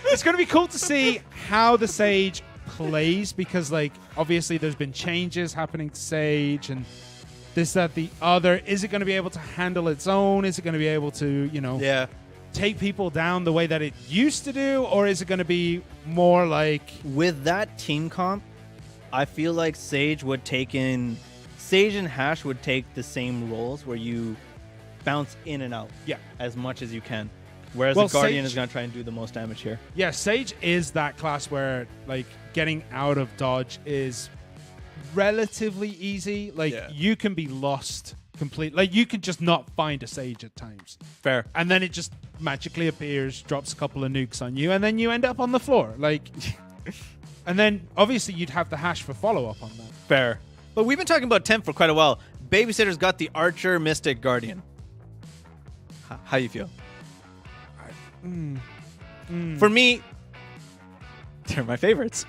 It's going to be cool to see how the Sage plays, because, like, obviously there's been changes happening to Sage and this, that, the other. Is it going to be able to handle its own? Is it going to be able to, take people down the way that it used to do? Or is it going to be more like... With that team comp, I feel like Sage and Hash would take the same roles where you bounce in and out as much as you can. Whereas the Guardian is going to try and do the most damage here. Yeah, Sage is that class where, like, getting out of dodge is relatively easy. Like, you can be lost completely. Like, you can just not find a Sage at times. Fair. And then it just magically appears, drops a couple of nukes on you, and then you end up on the floor. Like, and then, obviously, you'd have the Hash for follow-up on that. Fair. But we've been talking about Temp for quite a while. Babysitter's got the Archer, Mystic, Guardian. How you feel? For me, they're my favorites.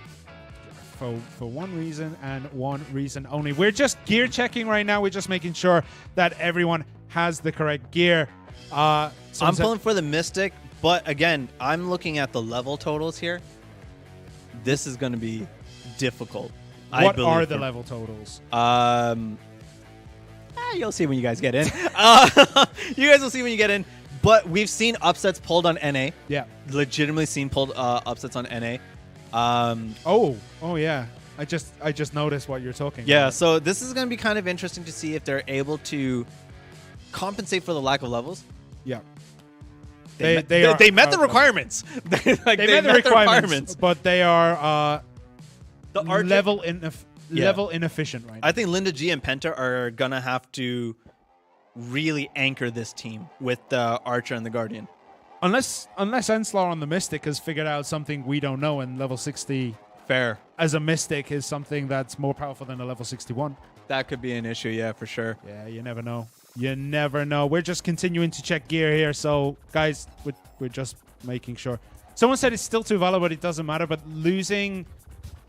For one reason and one reason only. We're just gear checking right now. We're just making sure that everyone has the correct gear. I'm pulling for the Mystic, but again, I'm looking at the level totals here. This is going to be difficult. What are the level totals? You'll see when you guys get in. You guys will see when you get in. But we've seen upsets pulled on NA. Yeah. Legitimately seen pulled upsets on NA. Oh yeah. I just noticed what you're talking about. Yeah, so this is going to be kind of interesting to see if they're able to compensate for the lack of levels. Yeah. They met the requirements. They met the requirements. But they are the level inefficient right now. I think Linda G and Penta are going to have to really anchor this team with the Archer and the Guardian. Unless Enslar on the Mystic has figured out something we don't know, and level 60 fair as a Mystic is something that's more powerful than a level 61. That could be an issue, yeah, for sure. Yeah, you never know. You never know. We're just continuing to check gear here, so guys, we're just making sure. Someone said it's still TUVALA, but it doesn't matter. But losing,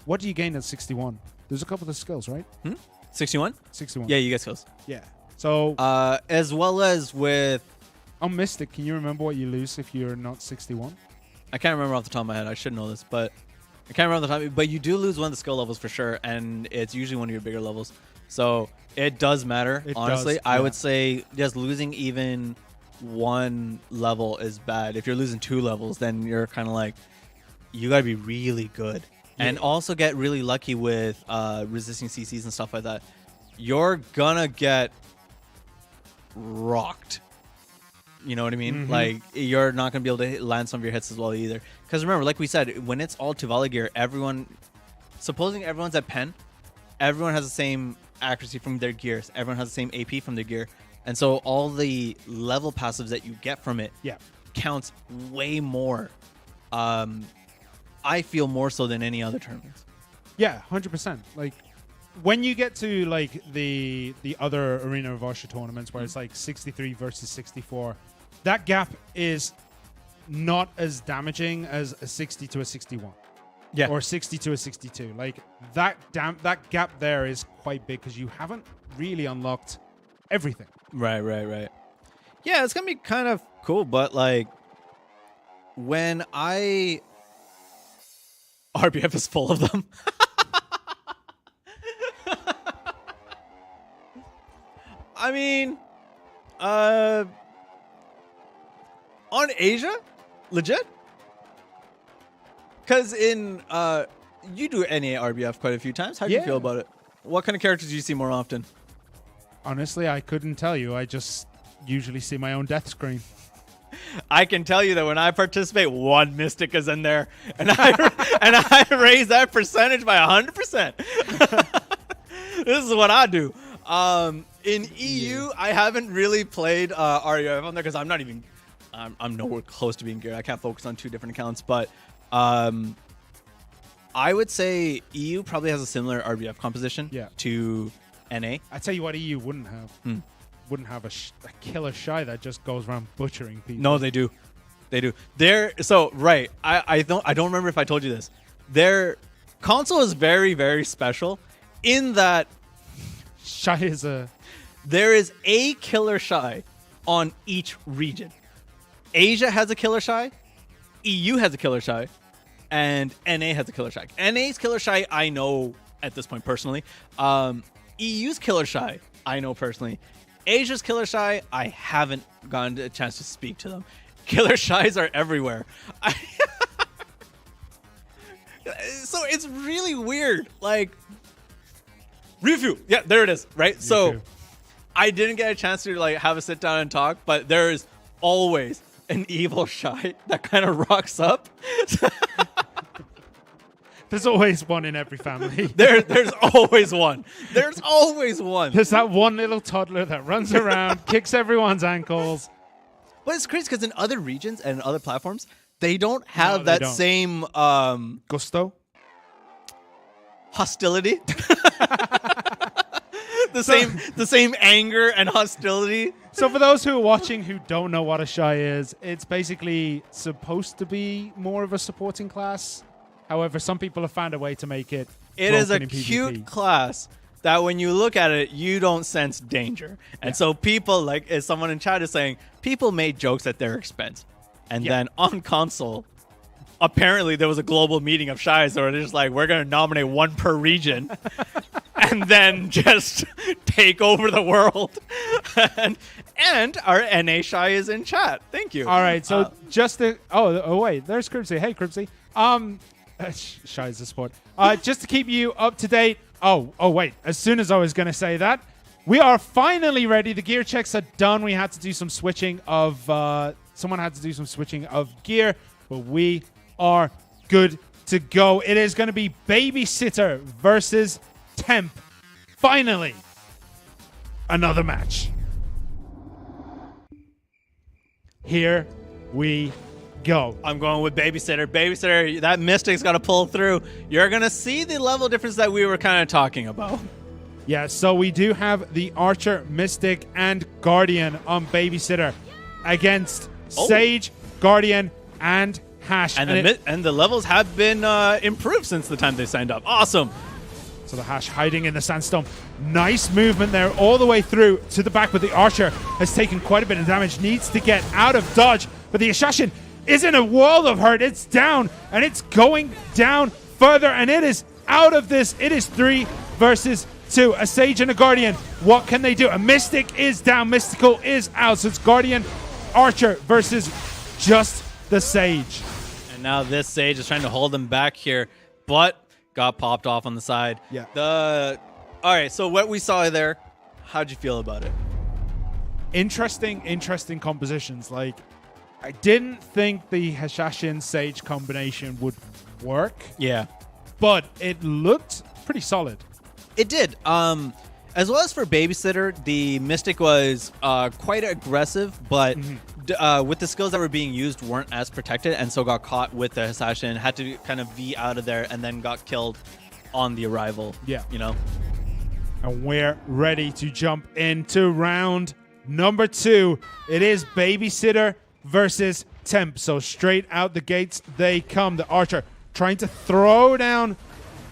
what do you gain at 61? There's a couple of skills, right? 61? 61. Yeah, you get skills. Yeah. So as well as with on Mystic, can you remember what you lose if you're not 61? I can't remember off the top of my head. I should know this, but I can't remember off the top. But you do lose one of the skill levels for sure, and it's usually one of your bigger levels. So it does matter. Honestly, I would say just losing even one level is bad. If you're losing 2 levels, then you're kind of like, you gotta be really good, and also get really lucky with resisting CCs and stuff like that. You're gonna get rocked. You know what I mean? Like, you're not going to be able to land some of your hits as well either. Because remember, like we said, when it's all TUVALA gear, supposing everyone's at pen, everyone has the same accuracy from their gears. Everyone has the same AP from their gear. And so all the level passives that you get from it counts way more. I feel more so than any other tournaments. Yeah, 100%. Like, when you get to like the other Arena of Usher tournaments where it's like 63 versus 64, that gap is not as damaging as a 60 to a 61. Yeah. Or 60 to a 62. Like, that gap there is quite big because you haven't really unlocked everything. Right. Yeah, it's going to be kind of cool, but like when RBF is full of them. I mean, on Asia, legit. Because in you do NA RBF quite a few times. How do you feel about it? What kind of characters do you see more often? Honestly, I couldn't tell you. I just usually see my own death screen. I can tell you that when I participate, one Mystic is in there, and I raise that percentage by 100%. This is what I do. In EU, I haven't really played RUF on there because I'm nowhere close to being geared. I can't focus on 2 different accounts, but I would say EU probably has a similar RBF composition to NA. I tell you what, EU wouldn't have. Wouldn't have a killer shy that just goes around butchering people. No, they do. They do. Right. I don't remember if I told you this. Their console is very, very special in that shy is there is a killer shy on each region. Asia has a killer shy, EU has a killer shy, and NA has a killer shy. NA's killer shy I know at this point personally. EU's killer shy I know personally. Asia's killer shy, I haven't gotten a chance to speak to them. Killer shies are everywhere. So it's really weird. Like, review. Yeah, there it is. Right. So I didn't get a chance to like have a sit down and talk, but there is always an evil shy that kind of rocks up. There's always one in every family. There's always one. There's always one. There's that one little toddler that runs around, kicks everyone's ankles. But it's crazy because in other regions and other platforms, they don't have same gusto, hostility, the same anger and hostility. So for those who are watching who don't know what a shy is, it's basically supposed to be more of a supporting class. However, some people have found a way to make it. It is a cute class that when you look at it, you don't sense danger. And so people, like as someone in chat is saying, people made jokes at their expense. And then on console, apparently there was a global meeting of shies where they're just like, we're going to nominate one per region and then just take over the world. and our NA shy is in chat. Thank you. All right. So just to, oh wait, there's Cribsy. Hey, Cribsy. Shy is the sport. Just to keep you up to date. Oh, wait. As soon as I was going to say that, we are finally ready. The gear checks are done. We had to do some switching of, someone had to do some switching of gear, but we are good to go. It is going to be Babysitter versus Temp. Finally, another match. Here we go. I'm going with Babysitter. Babysitter, that Mystic's got to pull through. You're going to see the level difference that we were kind of talking about. Yeah, so we do have the Archer, Mystic, and Guardian on Babysitter against Sage, Guardian, and Hash. And the levels have been improved since the time they signed up. Awesome. So the Hash hiding in the Sandstorm. Nice movement there all the way through to the back, but the Archer has taken quite a bit of damage. Needs to get out of dodge, but the Assassin is in a world of hurt. It's down, and it's going down further, and it is out of this. It is 3 versus 2. A Sage and a Guardian. What can they do? A Mystic is down. Mystical is out. So it's Guardian, Archer versus just the Sage. And now this Sage is trying to hold them back here, but got popped off on the side. Yeah. All right, so what we saw there, how'd you feel about it? Interesting compositions. Like, I didn't think the Hashashin Sage combination would work. Yeah. But it looked pretty solid. It did. As well as for Babysitter, the Mystic was quite aggressive, but with the skills that were being used weren't as protected, and so got caught with the Assassin, had to kind of V out of there, and then got killed on the arrival. Yeah. You know? And we're ready to jump into round number 2. It is Babysitter versus Temp. So straight out the gates they come. The Archer trying to throw down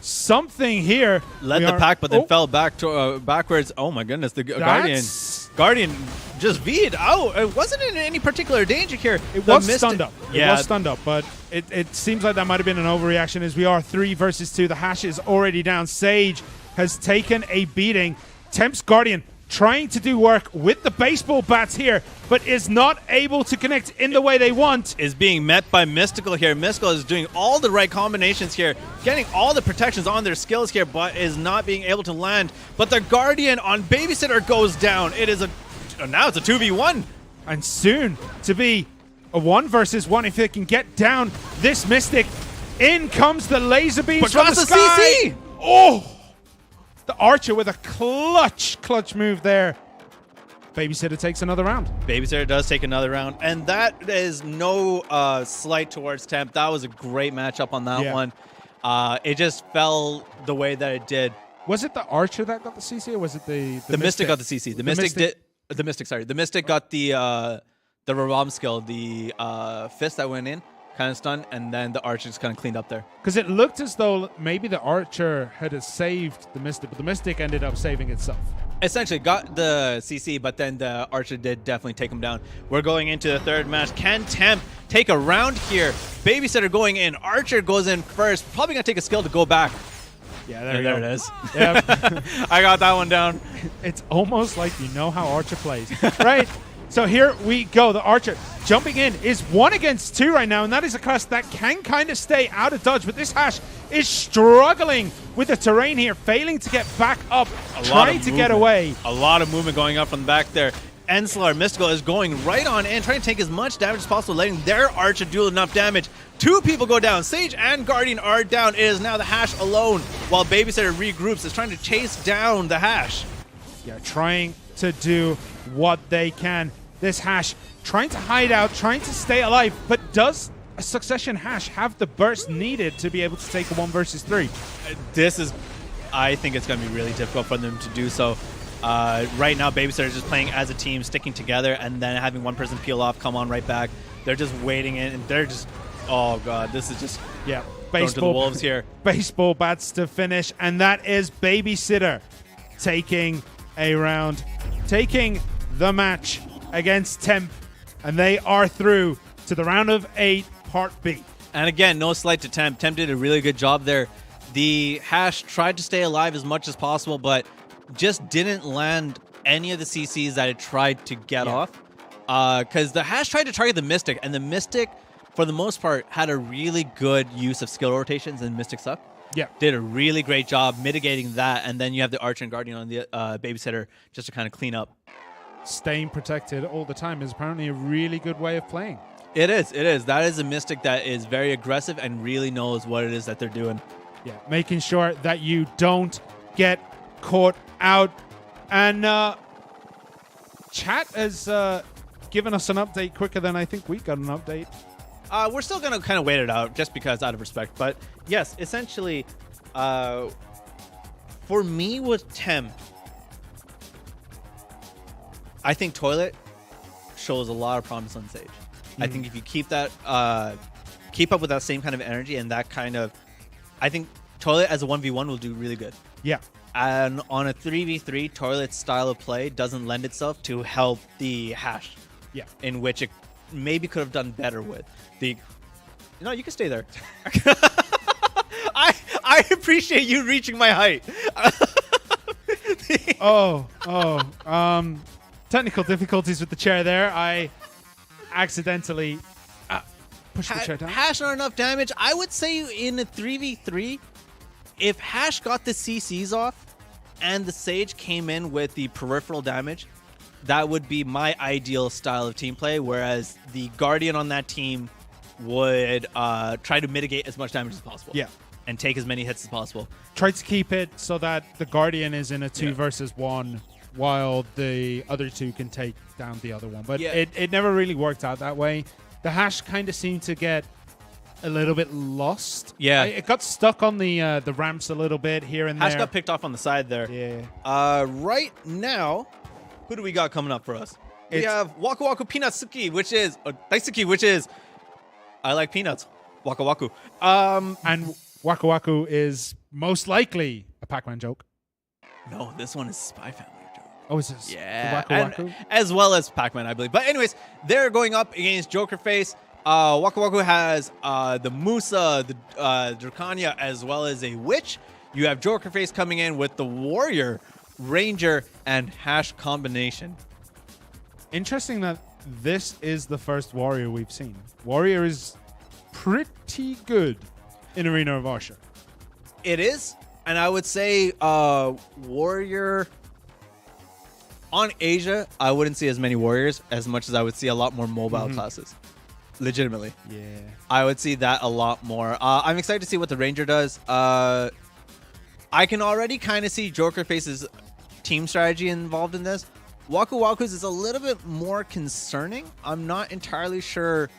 something here. Led the pack, but then fell back to backwards. Oh my goodness, the Guardian just V'd out. It wasn't in any particular danger here. It was stunned up. It was stunned up, but it seems like that might have been an overreaction as we are 3 versus 2. The Hash is already down. Sage has taken a beating. Temp's Guardian trying to do work with the baseball bats here, but is not able to connect in the way they want. Is being met by Mystical here. Mystical is doing all the right combinations here, getting all the protections on their skills here, but is not being able to land. But the Guardian on Babysitter goes down. It is now it's a 2v1. And soon to be a 1 versus 1 if they can get down this Mystic. In comes the laser beams from the sky. Oh! The Archer with a clutch move there. Babysitter takes another round. Babysitter does take another round, and that is no slight towards Temp. That was a great matchup on that one. It just fell the way that it did. Was it the Archer that got the CC, or was it the Mystic got the CC? The Mystic got the Raram skill, the fist that went in, kind of stunned, and then the Archer just kind of cleaned up there. Because it looked as though maybe the Archer had saved the Mystic, but the Mystic ended up saving itself. Essentially got the CC, but then the Archer did definitely take him down. We're going into the third match. Can Temp take a round here? Babysitter going in. Archer goes in first. Probably going to take a skill to go back. Yeah, there it is. Yep. I got that one down. It's almost like you know how Archer plays, right? So here we go. The Archer jumping in is 1 against 2 right now, and that is a class that can kind of stay out of dodge, but this Hash is struggling with the terrain here, failing to get back up, trying to get away. A lot of movement going up from the back there. Enslar Mystical is going right on in, trying to take as much damage as possible, letting their Archer do enough damage. 2 people go down. Sage and Guardian are down. It is now the Hash alone, while Babysitter regroups, is trying to chase down the Hash. Yeah, trying to do what they can. This Hash trying to hide out, trying to stay alive, but does a Succession Hash have the burst needed to be able to take a 1 versus 3? I think it's going to be really difficult for them to do so. Right now, Babysitter is just playing as a team, sticking together, and then having one person peel off, come on right back. They're just waiting in, and they're just, oh god, this is just baseball to the wolves here. Baseball bats to finish, and that is Babysitter taking a round, taking the match against Temp, and they are through to the round of 8, Part B. And again, no slight to Temp. Temp did a really good job there. The Hash tried to stay alive as much as possible, but just didn't land any of the CCs that it tried to get off. Because the Hash tried to target the Mystic, and the Mystic, for the most part, had a really good use of skill rotations, and Mystic suck. Yeah. Did a really great job mitigating that, and then you have the Archer and Guardian on the Babysitter just to kind of clean up. Staying protected all the time is apparently a really good way of playing. It is. That is a Mystic that is very aggressive and really knows what it is that they're doing. Yeah, making sure that you don't get caught out. And chat has given us an update quicker than I think we got an update. We're still going to kind of wait it out just because out of respect. But yes, essentially, for me with Temp, I think Toilet shows a lot of promise on Sage. I think if you keep that, keep up with that same kind of energy and that kind of, I think Toilet as a 1v1 will do really good. Yeah. And on a 3v3, Toilet's style of play doesn't lend itself to help the Hash. Yeah. In which it maybe could have done better with. No, you can stay there. I appreciate you reaching my height. Technical difficulties with the chair there. I accidentally pushed the chair down. Hash not enough damage. I would say in a 3v3, if Hash got the CCs off and the Sage came in with the peripheral damage, that would be my ideal style of team play, whereas the Guardian on that team would try to mitigate as much damage as possible. Yeah. And take as many hits as possible. Try to keep it so that the Guardian is in a 2 versus 1 while the other 2 can take down the other one. But it never really worked out that way. The Hash kind of seemed to get a little bit lost. Yeah. It got stuck on the ramps a little bit here and there. Hash got picked off on the side there. Yeah. Right now, who do we got coming up for us? We have Waku Waku Peanutsuki, which is Daisuki, which is I like peanuts. Waka Waku. And Waku Waku is most likely a Pac-Man joke. No, this one is Spy Family joke. Oh, is this Waku Waku? As well as Pac-Man, I believe. But anyways, they're going up against Jokerface. Waku Waku has the Musa, the Dracania, as well as a Witch. You have Jokerface coming in with the Warrior, Ranger, and Hash combination. Interesting that this is the first Warrior we've seen. Warrior is pretty good in Arena of Archer. It is, and I would say Warrior on Asia, I wouldn't see as many Warriors as much as I would see a lot more mobile classes. Legitimately. Yeah. I would see that a lot more. I'm excited to see what the Ranger does. I can already kind of see Jokerface's team strategy involved in this. Waku Waku's is a little bit more concerning. I'm not entirely sure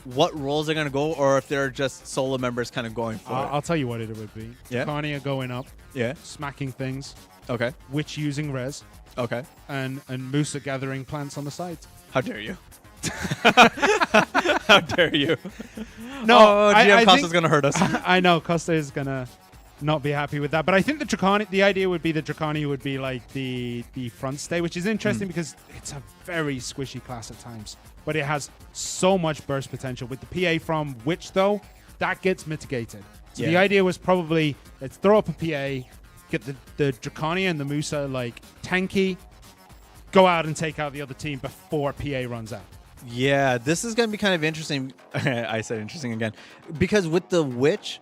what roles they're going to go or if they're just solo members kind of going for it. I'll tell you what it would be. Yeah. Dracania going up, Yeah. smacking things, Okay. Witch using res, Okay. and Musa gathering plants on the sides. How dare you? How dare you? No, GM I Costa's think- going to hurt us. I know Costa is gonna not be happy with that, but I think the idea would be the Dracania would be like the front stay, which is interesting because it's a very squishy class at times, but it has so much burst potential. With the PA from Witch though, that gets mitigated. So the Yeah. idea was probably let's throw up a PA, get the Dracania and the Musa like tanky, go out and take out the other team before PA runs out. Yeah, this is going to be kind of interesting. I said interesting again. Because with the Witch,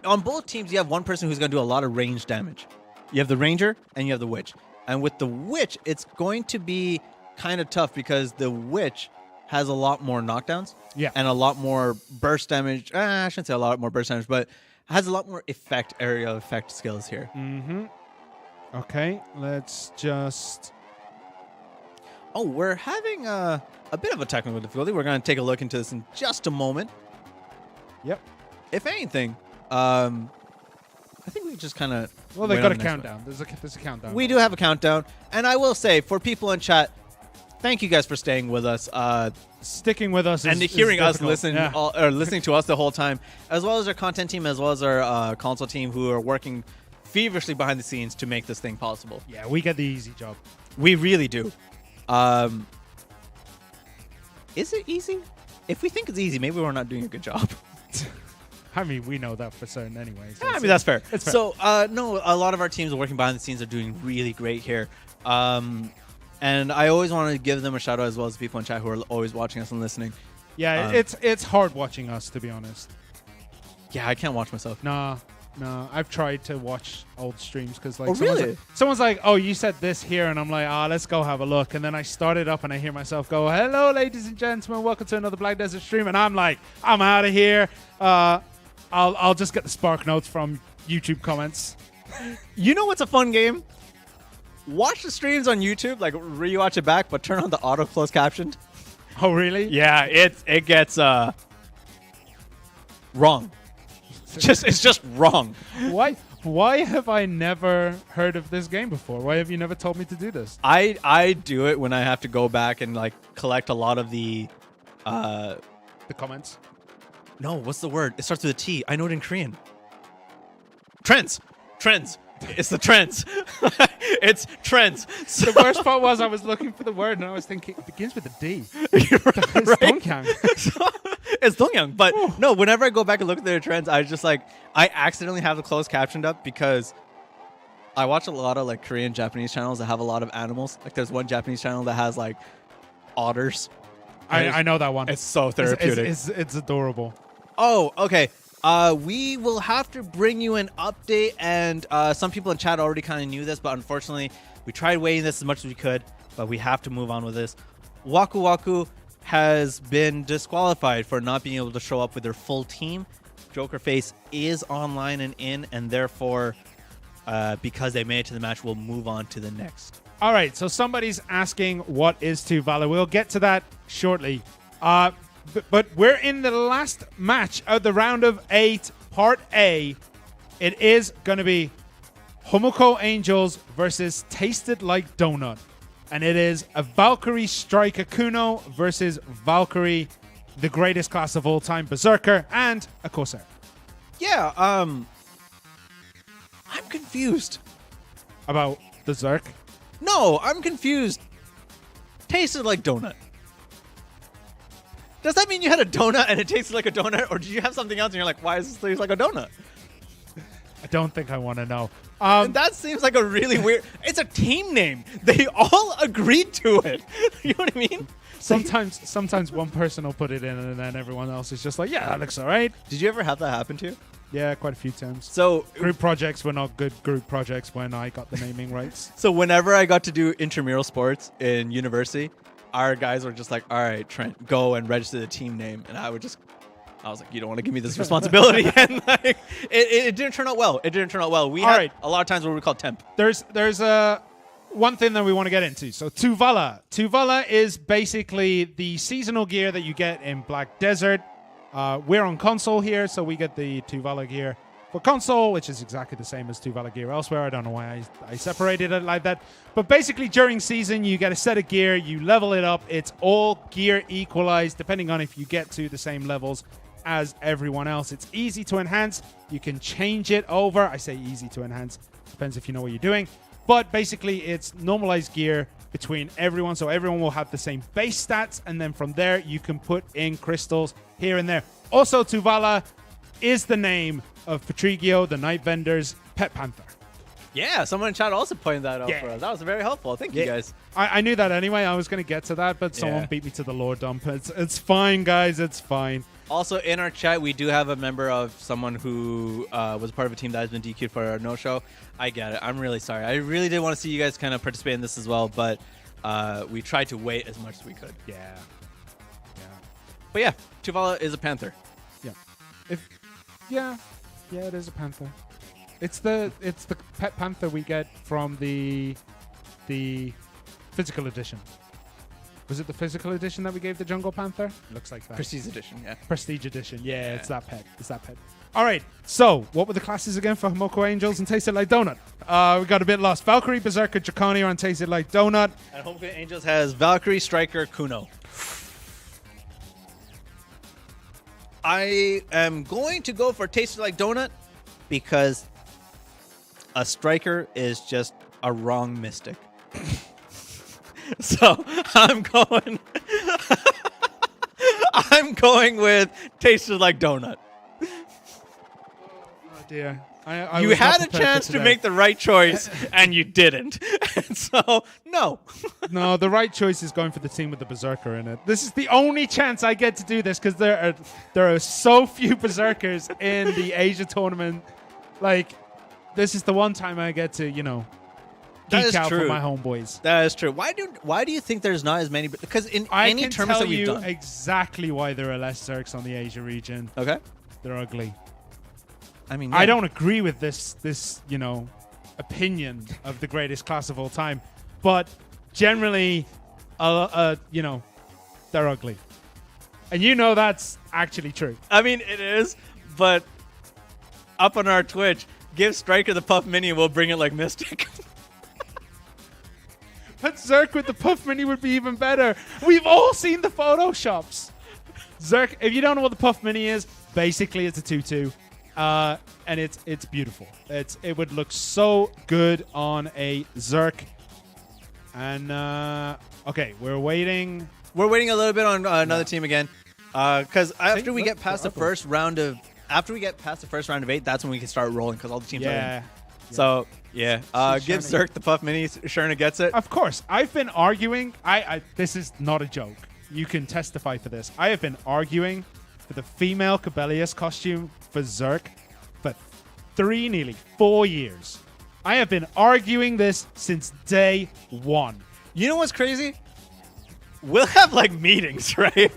on both teams, you have one person who's going to do a lot of range damage. You have the Ranger and you have the Witch. And with the Witch, it's going to be kind of tough because the Witch has a lot more knockdowns. Yeah. And a lot more burst damage. I shouldn't say a lot more burst damage, but has a lot more area effect skills here. Okay, let's just... Oh, we're having a bit of a technical difficulty. We're going to take a look into this in just a moment. Yep. If anything, I think we just kind of... Well, they've got a countdown. There's a countdown. We do have a countdown. And I will say, for people in chat, thank you guys for staying with us. Sticking with us And is hearing us difficult. listen, Yeah. or listening to us the whole time, as well as our content team, as well as our console team who are working feverishly behind the scenes to make this thing possible. Yeah, we get the easy job. We really do. Is it easy? If we think it's easy, maybe we're not doing a good job. I mean, we know that for certain anyway. So I mean, that's fair. It's fair. So, no, a lot of our teams are working behind the scenes are doing really great here. And I always want to give them a shout out as well as people in chat who are always watching us and listening. Yeah, it's hard watching us, to be honest. Yeah, I can't watch myself. No, I've tried to watch old streams because like Oh, really? someone's like, oh, you said this here, and I'm like, let's go have a look. And then I start it up and I hear myself go, hello, ladies and gentlemen, welcome to another Black Desert stream. And I'm like, I'm out of here. I'll just get the spark notes from YouTube comments. You know what's a fun game? Watch the streams on YouTube, like rewatch it back, but turn on the auto closed captioned. Oh, really? Yeah, it gets wrong. It's just wrong. Why have I never heard of this game before? Why have you never told me to do this? I do it when I have to go back and like collect a lot of the The comments. no, what's the word? It starts with a T. I know it in Korean. Trends. It's the trends. It's trends. So The worst part was I was looking for the word and I was thinking it begins with a D. It's right? Dongyang. It's Dongyang. But no, whenever I go back and look at their trends, I just like I accidentally have the closed captioned up because I watch a lot of like Korean, Japanese channels that have a lot of animals. Like there's one Japanese channel that has like otters. I know that one. It's so therapeutic. It's adorable. Oh, okay. We will have to bring you an update, and some people in chat already kind of knew this, but unfortunately, we tried waiting this as much as we could, but we have to move on with this. Waku Waku has been disqualified for not being able to show up with their full team. Jokerface is online and in, and therefore, because they made it to the match, we'll move on to the next. All right, so somebody's asking what is TUVALA. We'll get to that shortly. But we're in the last match of the round of 8, part A. It is going to be Homoko Angels versus Tasted Like Donut. And it is a Valkyrie Striker Kuno versus Valkyrie, the greatest class of all time, Berserker, and a Corsair. Yeah, I'm confused. About the Zerk. No, I'm confused. Tasted like donut. Does that mean you had a donut and it tasted like a donut, or did you have something else and you're like, why does this taste like a donut? I don't think I want to know. And that seems like a really weird... It's a team name. They all agreed to it. You know what I mean? Sometimes one person will put it in and then everyone else is just like, yeah, that looks all right. Did you ever have that happen to you? Yeah, quite a few times. So Group projects were not good group projects when I got the naming rights. So whenever I got to do intramural sports in university, our guys were just like, all right, Trent, go and register the team name. And I was like, you don't want to give me this responsibility. And like, it didn't turn out well. We had a lot of times where we called Temp. There's a one thing that we want to get into. So TUVALA. TUVALA is basically the seasonal gear that you get in Black Desert. We're on console here, so we get the TUVALA gear for console, which is exactly the same as TUVALA gear elsewhere. I don't know why I separated it like that. But basically, during season, you get a set of gear, you level it up. It's all gear equalized, depending on if you get to the same levels as everyone else. It's easy to enhance. You can change it over. I say easy to enhance. Depends if you know what you're doing. But basically, it's normalized gear between everyone, so everyone will have the same base stats, and then from there, you can put in crystals here and there. Also, TUVALA is the name of Patrigio, the Night Vendor's pet panther. Yeah, someone in chat also pointed that out Yeah. for us. That was very helpful. Thank you, guys. I knew that anyway. I was going to get to that, but someone beat me to the lore dump. It's fine, guys. It's fine. Also, in our chat, we do have a member of someone who was part of a team that has been DQ'd for our no-show. I get it. I'm really sorry. I really did want to see you guys kind of participate in this as well, but we tried to wait as much as we could. Yeah. But yeah, TUVALA is a panther. Yeah. Yeah, it is a panther. It's the pet panther we get from the physical edition. Was it the physical edition that we gave the Jungle Panther? Looks like that. Prestige edition, yeah. Prestige edition. Yeah, it's that pet. It's that pet. All right. So, what were the classes again for Homoko Angels and Tasted Like Donut? We got a bit lost. Valkyrie, Berserker, Draconia, and Tasted Like Donut. And Homoko Angels has Valkyrie, Striker, Kuno. I am going to go for Tasted Like Donut because a Striker is just a wrong mystic. So I'm going with Tasted Like Donut. Oh dear. I You was not had a prepared for chance to today. make the right choice and you didn't. And so no. No, the right choice is going for the team with the Berserker in it. This is the only chance I get to do this because there are so few Berserkers in the Asia tournament. Like, this is the one time I get to, That geek is out true. for my homeboys. That is true. Why do you think there's not as many? Because in any I can tournaments tell that we've you done, exactly why there are less Zerks on the Asia region. okay. They're ugly. I mean, I don't agree with this opinion of the greatest class of all time, but generally, they're ugly, and that's actually true. I mean, it is, but up on our Twitch, give Striker the Puff Mini and we'll bring it like Mystic. But Zerk with the Puff Mini would be even better. We've all seen the Photoshops. Zerk, if you don't know what the Puff Mini is, basically it's a 2-2. And it's beautiful. It would look so good on a Zerk. And okay, we're waiting. We're waiting a little bit on another team again, because after we get past the first round of 8, that's when we can start rolling because all the teams are in. So yeah, give Zerk the Puff Mini. Sherna gets it. Of course, I've been arguing. This is not a joke. You can testify for this. I have been arguing for the female Cabellius costume for Zerk for 3, nearly 4 years. I have been arguing this since day one. You know what's crazy? We'll have like meetings, right?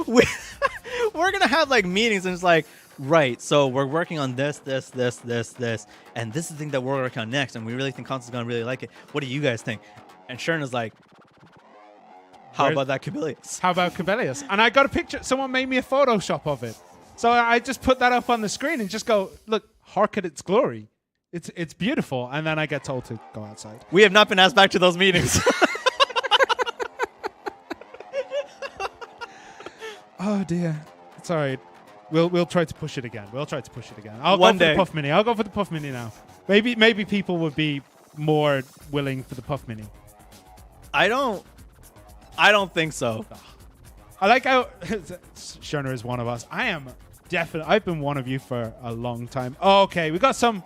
We're gonna have like meetings, and it's like, right, so we're working on this, and this is the thing that we're working on next, and we really think Constant's gonna really like it. What do you guys think? And Sherna's like, how about that Cabellius? How about Cabellius? And I got a picture. Someone made me a Photoshop of it. So I just put that up on the screen and just go, look, hark at its glory. It's beautiful. And then I get told to go outside. We have not been asked back to those meetings. Oh, dear. It's all right. We'll try to push it again. I'll One go for day. the Puff Mini. I'll go for the Puff Mini now. Maybe people would be more willing for the Puff Mini. I don't think so. I like how Sherna is one of us. I've been one of you for a long time. Oh, okay, we got some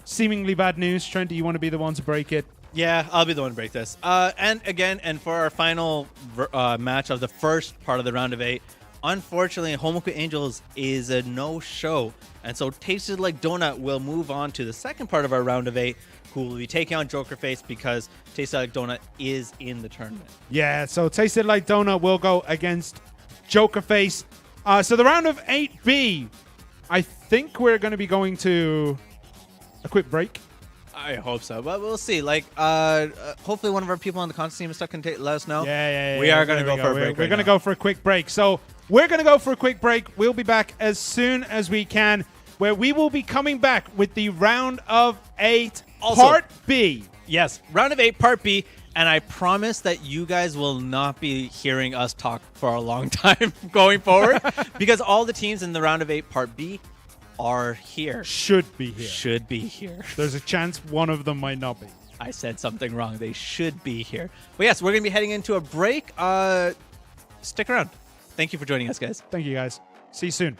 seemingly bad news. Trent, do you want to be the one to break it? Yeah, I'll be the one to break this. And for our final match of the first part of the round of 8, unfortunately, Homoko Angels is a no-show. And so Tasted Like Donut will move on to the second part of our round of 8, who will be taking on Jokerface because Tasted Like Donut is in the tournament. Yeah, so Tasted Like Donut will go against Jokerface. So the round of 8B, I think we're going to be going to a quick break. I hope so, but we'll see. Like, hopefully one of our people on the content team and stuff can let us know. Yeah. We are going to go for a break. We're going to go for a quick break. So we're going to go for a quick break. We'll be back as soon as we can, where we will be coming back with the round of 8 part B. Yes, round of 8 part B. And I promise that you guys will not be hearing us talk for a long time going forward, because all the teams in the round of 8 part B are here. Should be here. Should be here. There's a chance one of them might not be. I said something wrong. They should be here. But yes, we're going to be heading into a break. Stick around. Thank you for joining us, guys. Thank you, guys. See you soon.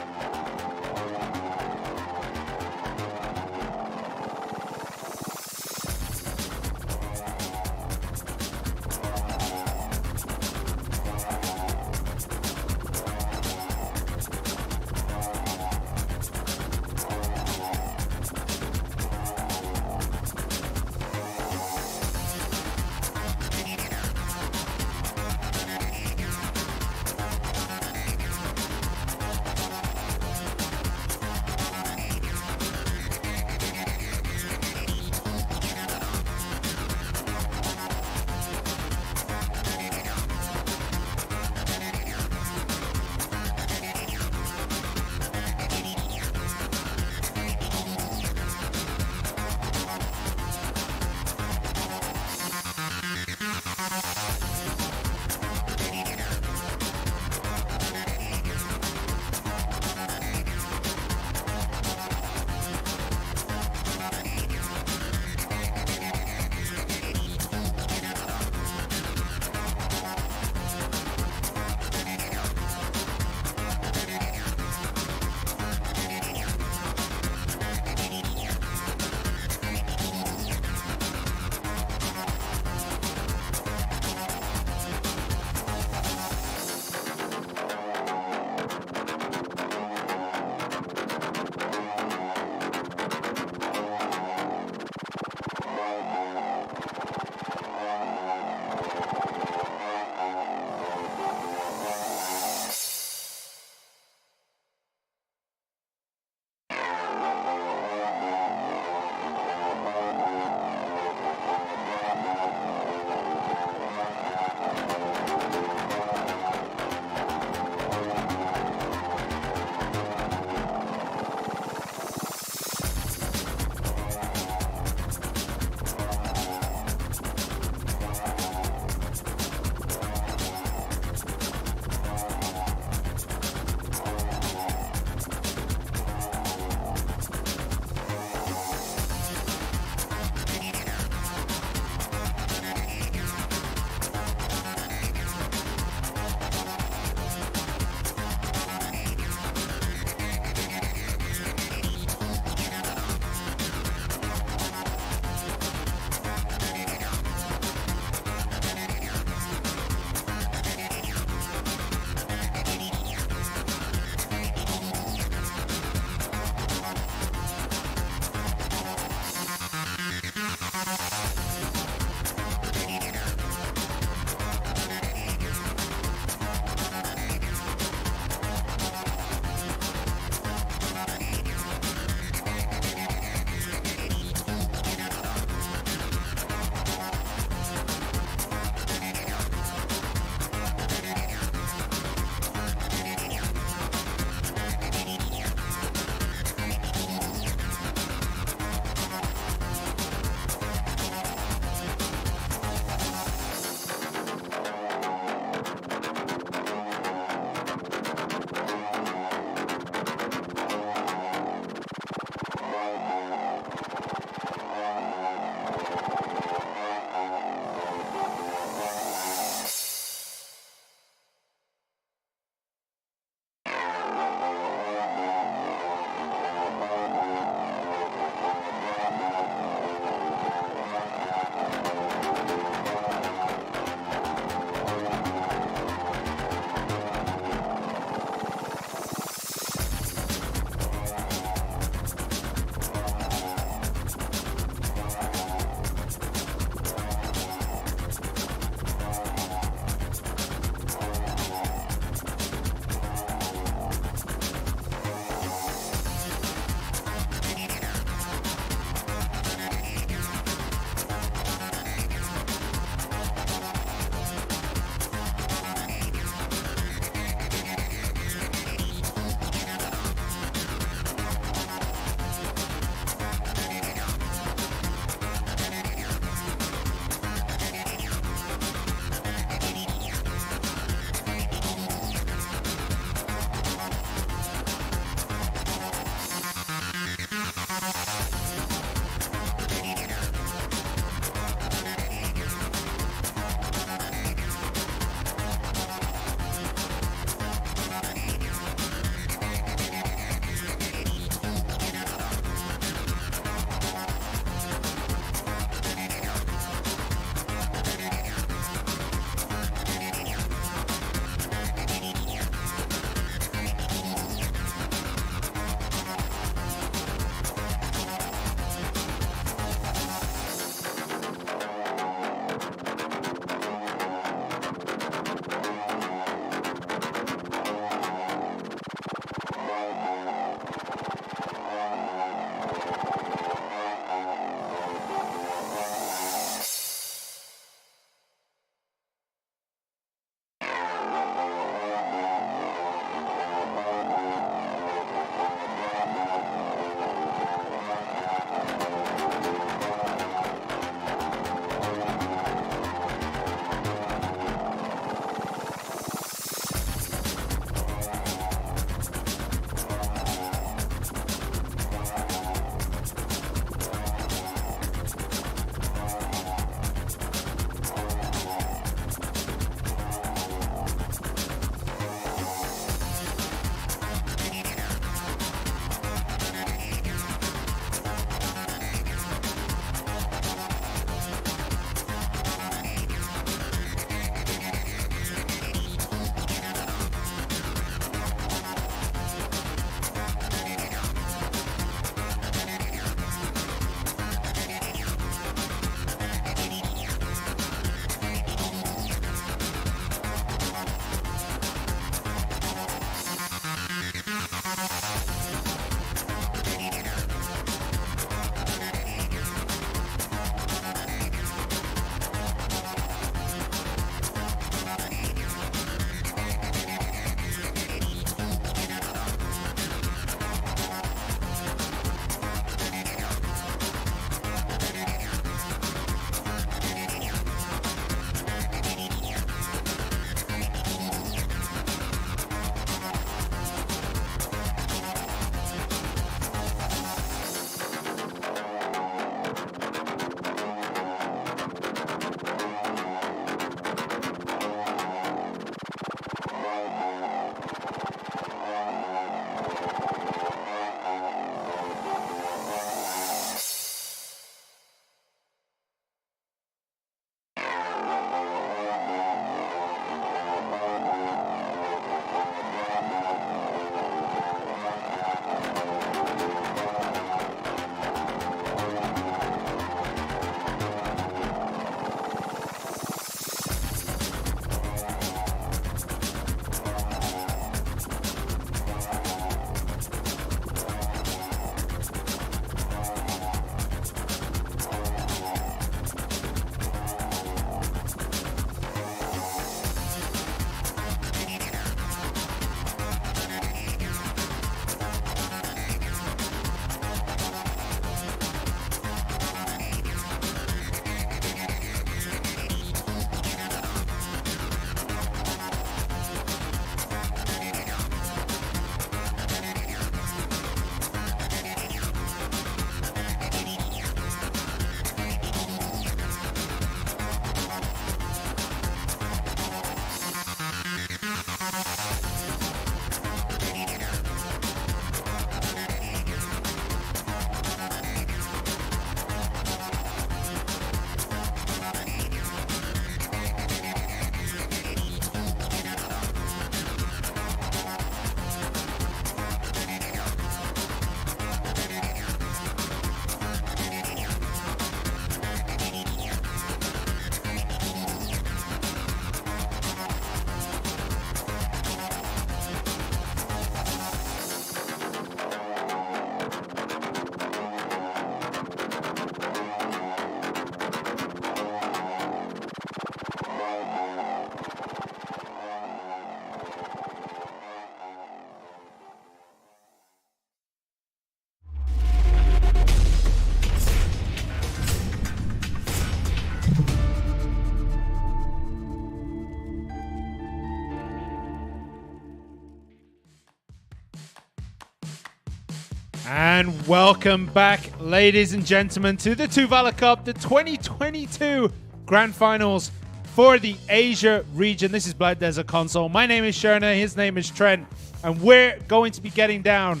And welcome back, ladies and gentlemen, to the TUVALA Cup, the 2022 Grand Finals for the Asia region. This is Black Desert Console. My name is Sherna, his name is Trent, and we're going to be getting down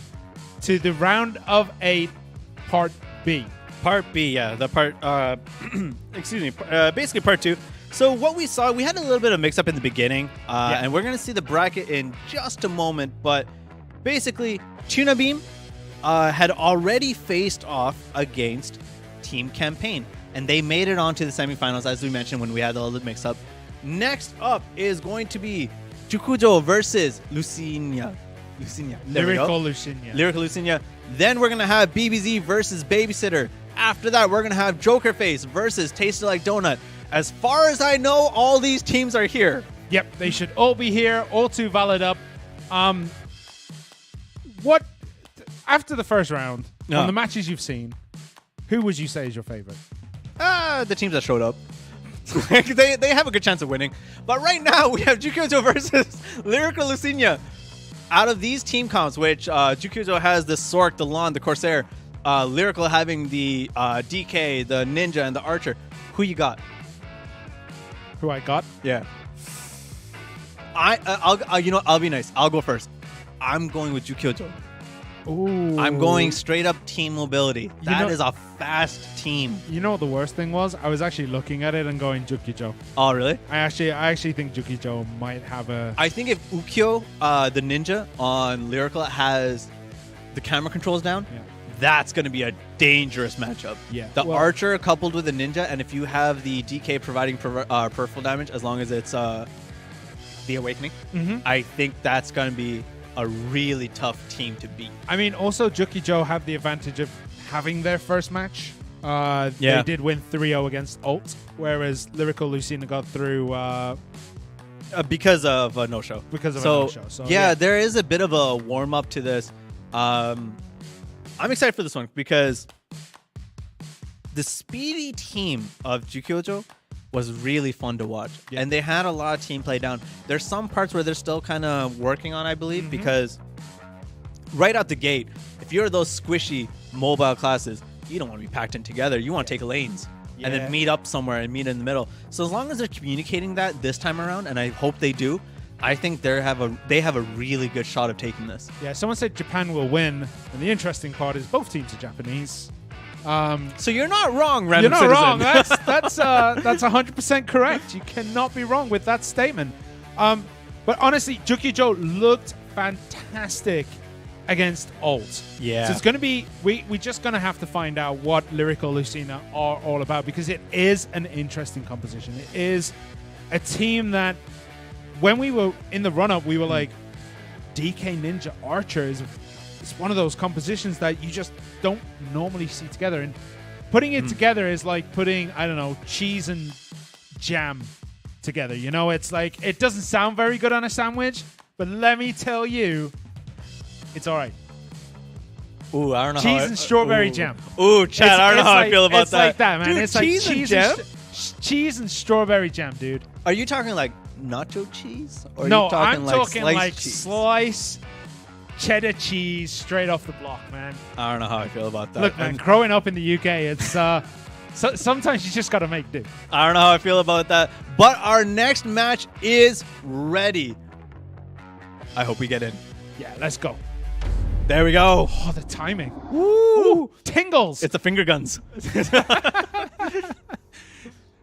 to the round of 8, Part B. Part B, yeah, the part, excuse me, basically Part 2. So what we saw, we had a little bit of mix-up in the beginning, and we're going to see the bracket in just a moment, but basically, Tuna Beam had already faced off against Team Campaign, and they made it onto the semifinals, as we mentioned when we had a little mix-up. Next up is going to be Jukio Joe versus Lucina. Lyrical Lucina. Lyrical Lucina. Then we're going to have BBZ versus Babysitter. After that, we're going to have Jokerface versus Tasted Like Donut. As far as I know, all these teams are here. Yep, they should all be here, all too valid up. What after the first round, on the matches you've seen, who would you say is your favorite? The teams that showed up. they have a good chance of winning. But right now, we have Jukio Joe versus Lyrical Lucina. Out of these team comps, which Jukio Joe has the Sork, the Lawn, the Corsair, Lyrical having the DK, the Ninja, and the Archer. Who you got? Who I got? Yeah. I'll be nice. I'll go first. I'm going with Jukio Joe. Ooh. I'm going straight up team mobility. That is a fast team. You know what the worst thing was? I was actually looking at it and going Jukio Joe. Oh, really? I actually think Jukio Joe might have a... I think if Ukyo, the ninja on Lyrical, has the camera controls down, that's going to be a dangerous matchup. Yeah. The Archer coupled with the ninja, and if you have the DK providing peripheral damage, as long as it's the Awakening, I think that's going to be a really tough team to beat. I mean, also Jukio Joe have the advantage of having their first match. They did win 3-0 against Alt, whereas Lyrical Lucina got through because of a no-show. Because of a no-show. So yeah, there is a bit of a warm-up to this. I'm excited for this one because the speedy team of Jukio Joe was really fun to watch. Yep. And they had a lot of team play down. There's some parts where they're still kind of working on, I believe, because right out the gate, if you're those squishy mobile classes, you don't want to be packed in together. You want to take lanes and then meet up somewhere and meet in the middle. So as long as they're communicating that this time around, and I hope they do, I think they have a really good shot of taking this. Yeah, someone said Japan will win, and the interesting part is both teams are Japanese. So you're not wrong, You're not citizen. wrong. That's 100% correct. You cannot be wrong with that statement. But honestly, Jukio Joe looked fantastic against Alt. Yeah. So it's going to be we're just going to have to find out what Lyrical Lucina are all about, because it is an interesting composition. It is a team that when we were in the run-up, we were like, DK Ninja Archer is it's one of those compositions that you just don't normally see together. And putting it together is like putting, I don't know, cheese and jam together. You know, it's like, it doesn't sound very good on a sandwich, but let me tell you, it's all right. Ooh, I don't know. Cheese and strawberry jam. Ooh, Chad, I don't know how I feel about that. It's like that, man. Dude, it's like cheese and strawberry jam, dude. Are you talking like nacho cheese? Or No, are you talking I'm like talking like cheese? slice cheddar cheese straight off the block, man. I don't know how I feel about that. Look, man, growing up in the UK, it's sometimes you just got to make do. I don't know how I feel about that. But our next match is ready. I hope we get in. Yeah, let's go. There we go. Oh, the timing. Woo! Tingles. It's the finger guns.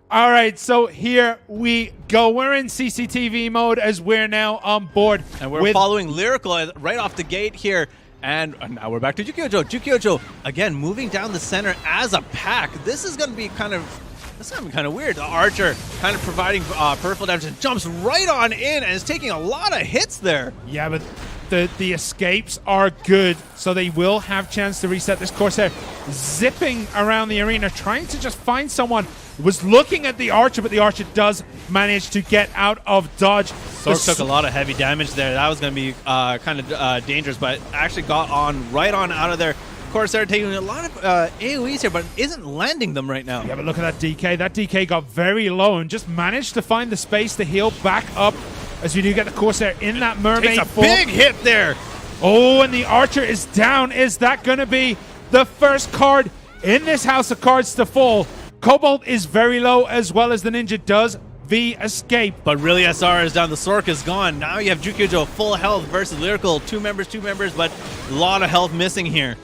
All right, so here we go. We're in CCTV mode as we're now on board. And we're following Lyrical right off the gate here. And now we're back to Jukio Joe. Jukio Joe, again, moving down the center as a pack. This is going to be kind of weird. The Archer kind of providing peripheral damage and jumps right on in and is taking a lot of hits there. Yeah, but the escapes are good, so they will have chance to reset this Corsair. Zipping around the arena, trying to just find someone. Was looking at the Archer, but the Archer does manage to get out of dodge. Sork took a lot of heavy damage there. That was going to be kind of dangerous, but actually got right on out of there. Corsair taking a lot of AoEs here, but isn't landing them right now. Yeah, but look at that DK. That DK got very low and just managed to find the space to heal back up as we do get the Corsair in that mermaid Takes a form. big hit there. Oh, and the Archer is down. Is that going to be the first card in this house of cards to fall? Cobalt is very low, as well as the Ninja does V escape. But really, SR is down. The Sork is gone. Now you have Jukio Joe full health versus Lyrical. Two members, but a lot of health missing here.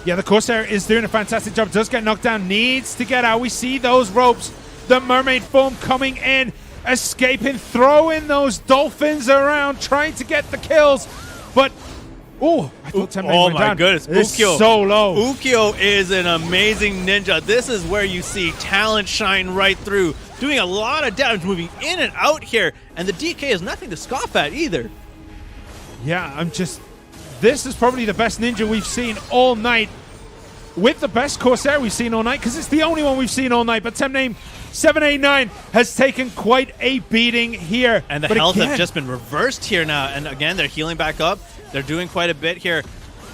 Yeah, the Corsair is doing a fantastic job. Does get knocked down. Needs to get out. We see those ropes. The mermaid form coming in. Escaping. Throwing those dolphins around. Trying to get the kills. But... oh, I thought Temp oh went my down. goodness. It's Ukyo. so low. Ukyo is an amazing ninja. This is where you see talent shine right through. Doing a lot of damage, moving in and out here. And the DK is nothing to scoff at either. Yeah, this is probably the best ninja we've seen all night. With the best Corsair we've seen all night, because it's the only one we've seen all night. But Temp name 789 has taken quite a beating here. And the health has just been reversed here now. And again, they're healing back up. They're doing quite a bit here.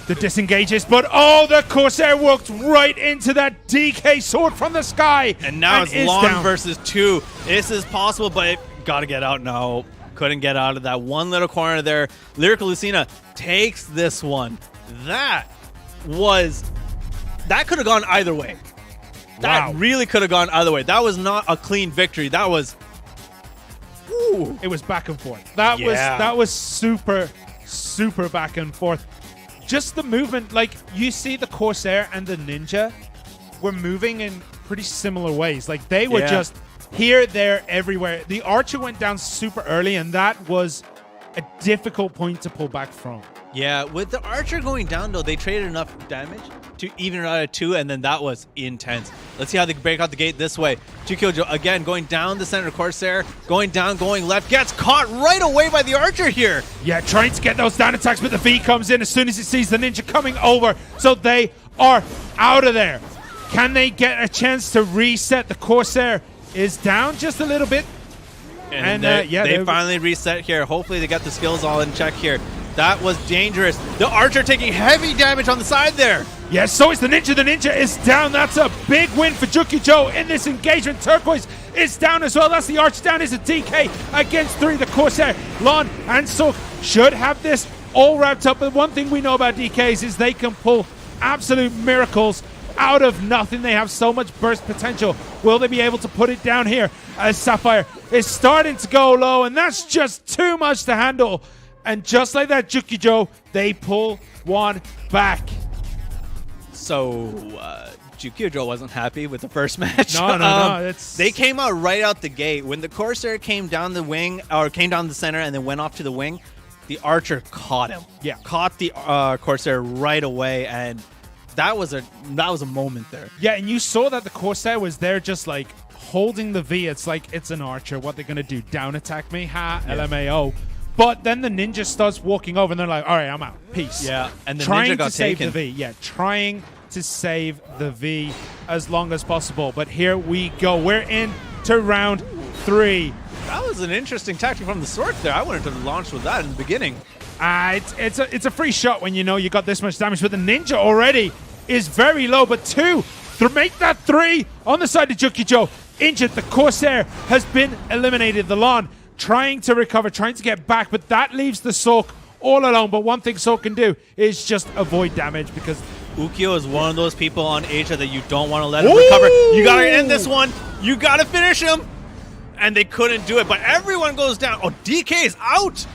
The disengages, but oh, the Corsair walked right into that DK sword from the sky. And now it's Lon versus 2. This is possible, but it gotta get out now. Couldn't get out of that one little corner there. Lyrical Lucina takes this one. That could have gone either way. That really could have gone either way. That was not a clean victory. That was... ooh. It was back and forth. That was super back and forth. Just the movement, like you see the Corsair and the Ninja were moving in pretty similar ways. Like they were just here, there, everywhere. The Archer went down super early, and that was a difficult point to pull back from. Yeah, with the Archer going down, though, they traded enough damage to even it out at 2, and then that was intense. Let's see how they break out the gate this way. Jukio Joe, again, going down the center. Corsair, going down, going left. Gets caught right away by the Archer here. Yeah, trying to get those down attacks, but the V comes in as soon as it sees the Ninja coming over. So they are out of there. Can they get a chance to reset? The Corsair is down just a little bit. And they finally reset here. Hopefully they got the skills all in check here. That was dangerous. The Archer taking heavy damage on the side there. Yes, so is the Ninja. The Ninja is down. That's a big win for Jukio Joe in this engagement. Turquoise is down as well. That's the Archer down. Is a DK against 3. The Corsair, Lon, and Sook should have this all wrapped up. But one thing we know about DKs is they can pull absolute miracles out of nothing. They have so much burst potential. Will they be able to put it down here as Sapphire is starting to go low, and that's just too much to handle. And just like that, Jukio Joe, they pull one back. So, Jukio Joe wasn't happy with the first match. No. They came out right out the gate. When the Corsair came down the wing, or came down the center and then went off to the wing, the Archer caught him. Yeah, caught the Corsair right away, and that was a moment there. Yeah, and you saw that the Corsair was there just like holding the V. It's like, it's an Archer. What they're going to do? Down attack me? Ha, LMAO. But then the Ninja starts walking over, and they're like, all right, I'm out. Peace. Yeah, and the Ninja got taken. The V. Yeah, trying to save the V as long as possible. But here we go. We're into round 3. That was an interesting tactic from the Sork there. I wanted to launch with that in the beginning. It's a free shot when you know you got this much damage. But the Ninja already is very low. But 2, make that 3 on the side of Jukio Joe. Injured. The Corsair has been eliminated. The Lon trying to recover, trying to get back, but that leaves the Sork all alone. But one thing Sork can do is just avoid damage, because Ukyo is one of those people on Asia that you don't want to let him recover. You got to end this one. You got to finish him. And they couldn't do it, but everyone goes down. Oh, DK's out.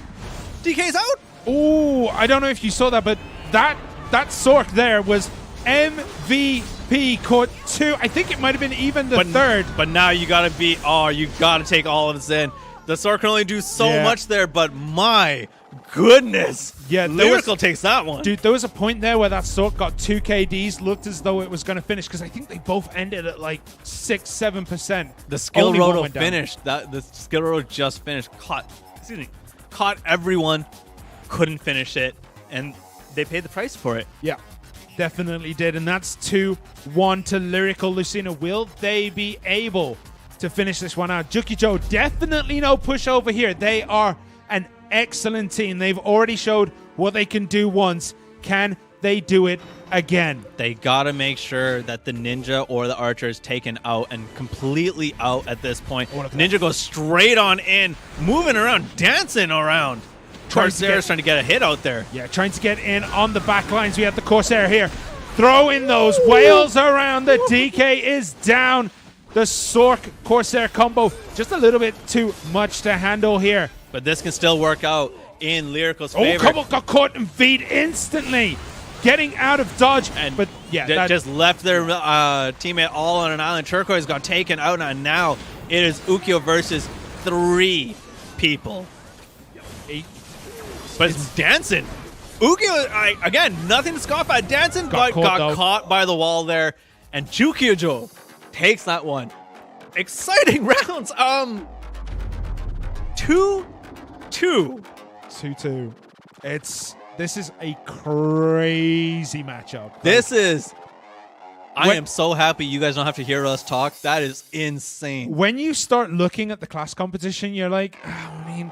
DK's out. Oh, I don't know if you saw that, but that Sork there was MVP, caught 2. I think it might have been even the 3rd. But now you got to take all of this in. The Sork can only do so much there, but my goodness. Yeah, Lyrical takes that one. Dude, there was a point there where that Sork got 2 KDs, looked as though it was going to finish, because I think they both ended at like 6-7%. The skill roto finished. The skill roto just finished. Caught everyone, couldn't finish it, and they paid the price for it. Yeah, definitely did, and that's 2-1 to Lyrical Lucina. Will they be able to finish this one out? Jukio Joe, definitely no pushover here. They are an excellent team. They've already showed what they can do once. Can they do it again? They gotta make sure that the Ninja or the Archer is taken out and completely out at this point. Ninja goes straight on in, moving around, dancing around. Corsair's trying to get a hit out there. Yeah, trying to get in on the back lines. We have the Corsair here. Throwing those whales around. The DK is down. The Sork Corsair combo just a little bit too much to handle here. But this can still work out in Lyrical's favor. Oh, got caught in feed instantly. Getting out of dodge. But yeah, that just left their teammate all on an island. Turquoise got taken out, and now it is Jukio versus 3 people. But it's Dancing. Jukio, again, nothing to scoff at. Dancing got caught by the wall there, and Jukio Joe takes that one. Exciting rounds. 2-2. 2-2. This is a crazy matchup. I am so happy you guys don't have to hear us talk. That is insane. When you start looking at the class competition, you're like,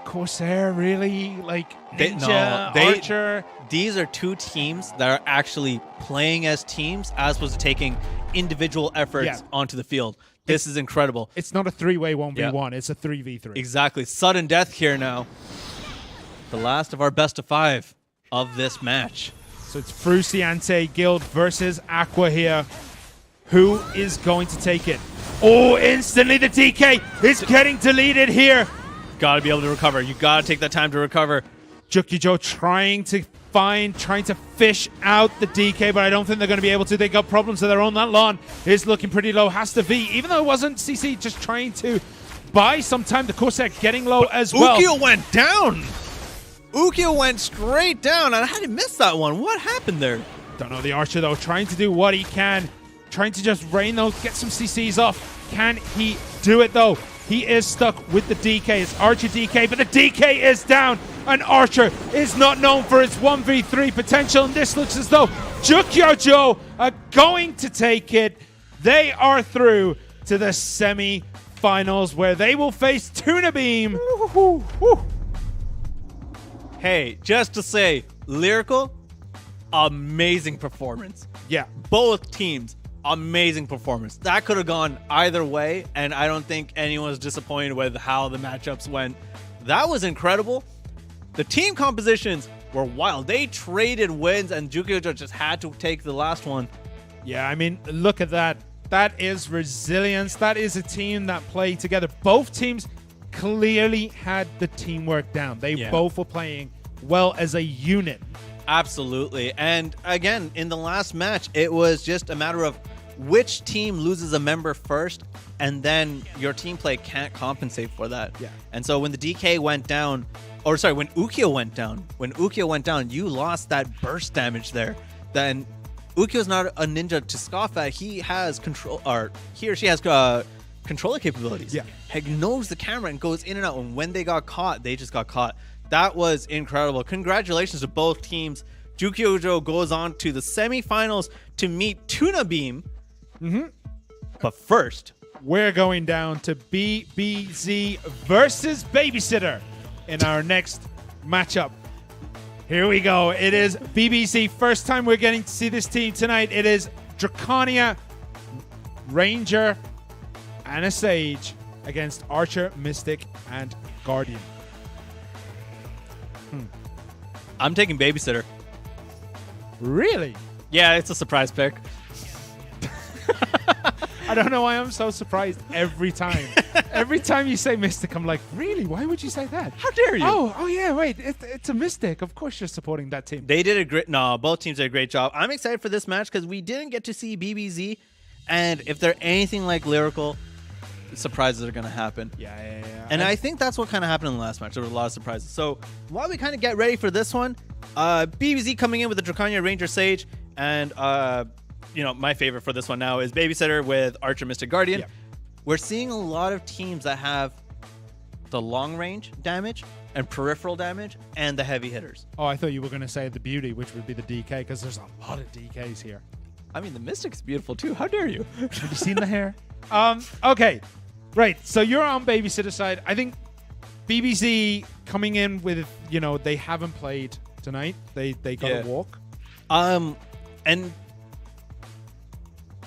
Corsair, really? Like, Ninja, Archer? These are 2 teams that are actually playing as teams as opposed to taking individual efforts onto the field. This is incredible. It's not a 3-way 1v1. It's a 3v3. Exactly. Sudden death here now. The last of our best of 5 of this match. So it's Fruciante Guild versus Aqua here. Who is going to take it? Oh, instantly the DK is getting deleted here. Got to be able to recover. You got to take that time to recover. Jukio Joe trying to fish out the DK, but I don't think they're going to be able to. They got problems of their own. That lawn is looking pretty low. Has to be, even though it wasn't CC, just trying to buy some time. The Corsair getting low as well. Jukio went down. Jukio went straight down, and I had to miss that one. What happened there? Don't know. The Archer, though, trying to do what he can. Trying to just rain those, get some CCs off. Can he do it, though? He is stuck with the DK. It's Archer DK, but the DK is down. And Archer is not known for its 1v3 potential. And this looks as though Jukio Joe are going to take it. They are through to the semi-finals where they will face Tuna Beam. Hey, just to say, Lyrical, amazing performance. Yeah. Both teams, amazing performance. That could have gone either way, and I don't think anyone was disappointed with how the matchups went. That was incredible. The team compositions were wild. They traded wins, and Jukio Joe just had to take the last one. Yeah, I mean, look at that. That is resilience. That is a team that played together. Both teams clearly had the teamwork down. They both were playing well as a unit. Absolutely. And again, in the last match, it was just a matter of which team loses a member first, and then your team play can't compensate for that. Yeah. And so when the DK went down, or sorry, when Jukio went down, you lost that burst damage there. Then Ukio's not a ninja to scoff at. He has control, or he or she has controller capabilities. Yeah. He knows the camera and goes in and out. And when they got caught, they just got caught. That was incredible. Congratulations to both teams. Jukio Joe goes on to the semifinals to meet Tuna Beam. But first, we're going down to BBZ versus Babysitter in our next matchup. Here we go. It is BBC. First time we're getting to see this team tonight. It is Draconia, Ranger, and a Sage against Archer, Mystic, and Guardian. I'm taking Babysitter. Really? Yeah, it's a surprise pick. I don't know why I'm so surprised every time. Every time you say Mystic, I'm like, really? Why would you say that? How dare you? Oh yeah, wait. It's a Mystic. Of course you're supporting that team. They did a great... No, both teams did a great job. I'm excited for this match because we didn't get to see BBZ. And if they're anything like Lyrical, surprises are going to happen. Yeah. And I think that's what kind of happened in the last match. There were a lot of surprises. So while we kind of get ready for this one, BBZ coming in with the Draconia Ranger Sage. And, my favorite for this one now is Babysitter with Archer, Mystic, Guardian. Yeah. We're seeing a lot of teams that have the long range damage and peripheral damage and the heavy hitters. Oh, I thought you were going to say the beauty, which would be the DK, because there's a lot of DKs here. I mean, the Mystic's beautiful too. How dare you? Have you seen the hair? Okay. Right. So you're on Babysitter side. I think BBZ coming in with, they haven't played tonight. They got to walk. And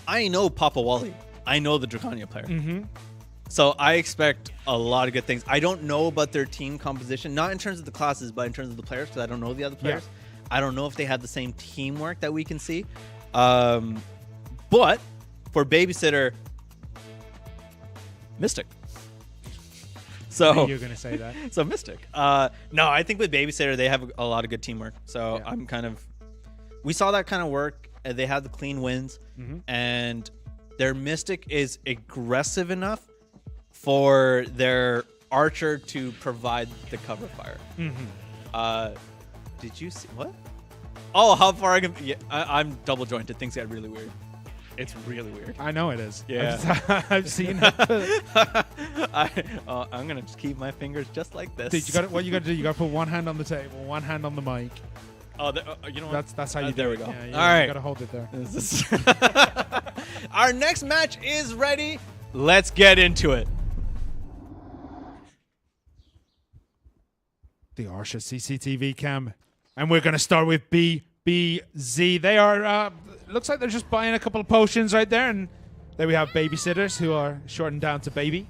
I know Papa Wally. I know the Draconia player. Mm-hmm. So I expect a lot of good things. I don't know about their team composition, not in terms of the classes, but in terms of the players, because I don't know the other players. I don't know if they have the same teamwork that we can see. But for Babysitter, Mystic. So you're gonna say that. So Mystic. No, I think with Babysitter they have a lot of good teamwork. So I'm kind of. We saw that kind of work. They have the clean wins, and their Mystic is aggressive enough for their Archer to provide the cover fire. Did you see what? Oh, how far I can? Yeah, I'm double jointed. Things get really weird. It's really weird. I know it is. Yeah, I've seen it. I'm gonna just keep my fingers just like this. Dude, what you gotta do? You gotta put one hand on the table, one hand on the mic. Oh, you know what? That's how you do there it. we go. Yeah, all right, you gotta hold it there. Our next match is ready. Let's get into it. The Archer CCTV cam, and we're gonna start with BBZ. They are. Looks like they're just buying a couple of potions right there, and there we have Babysitters, who are shortened down to Baby.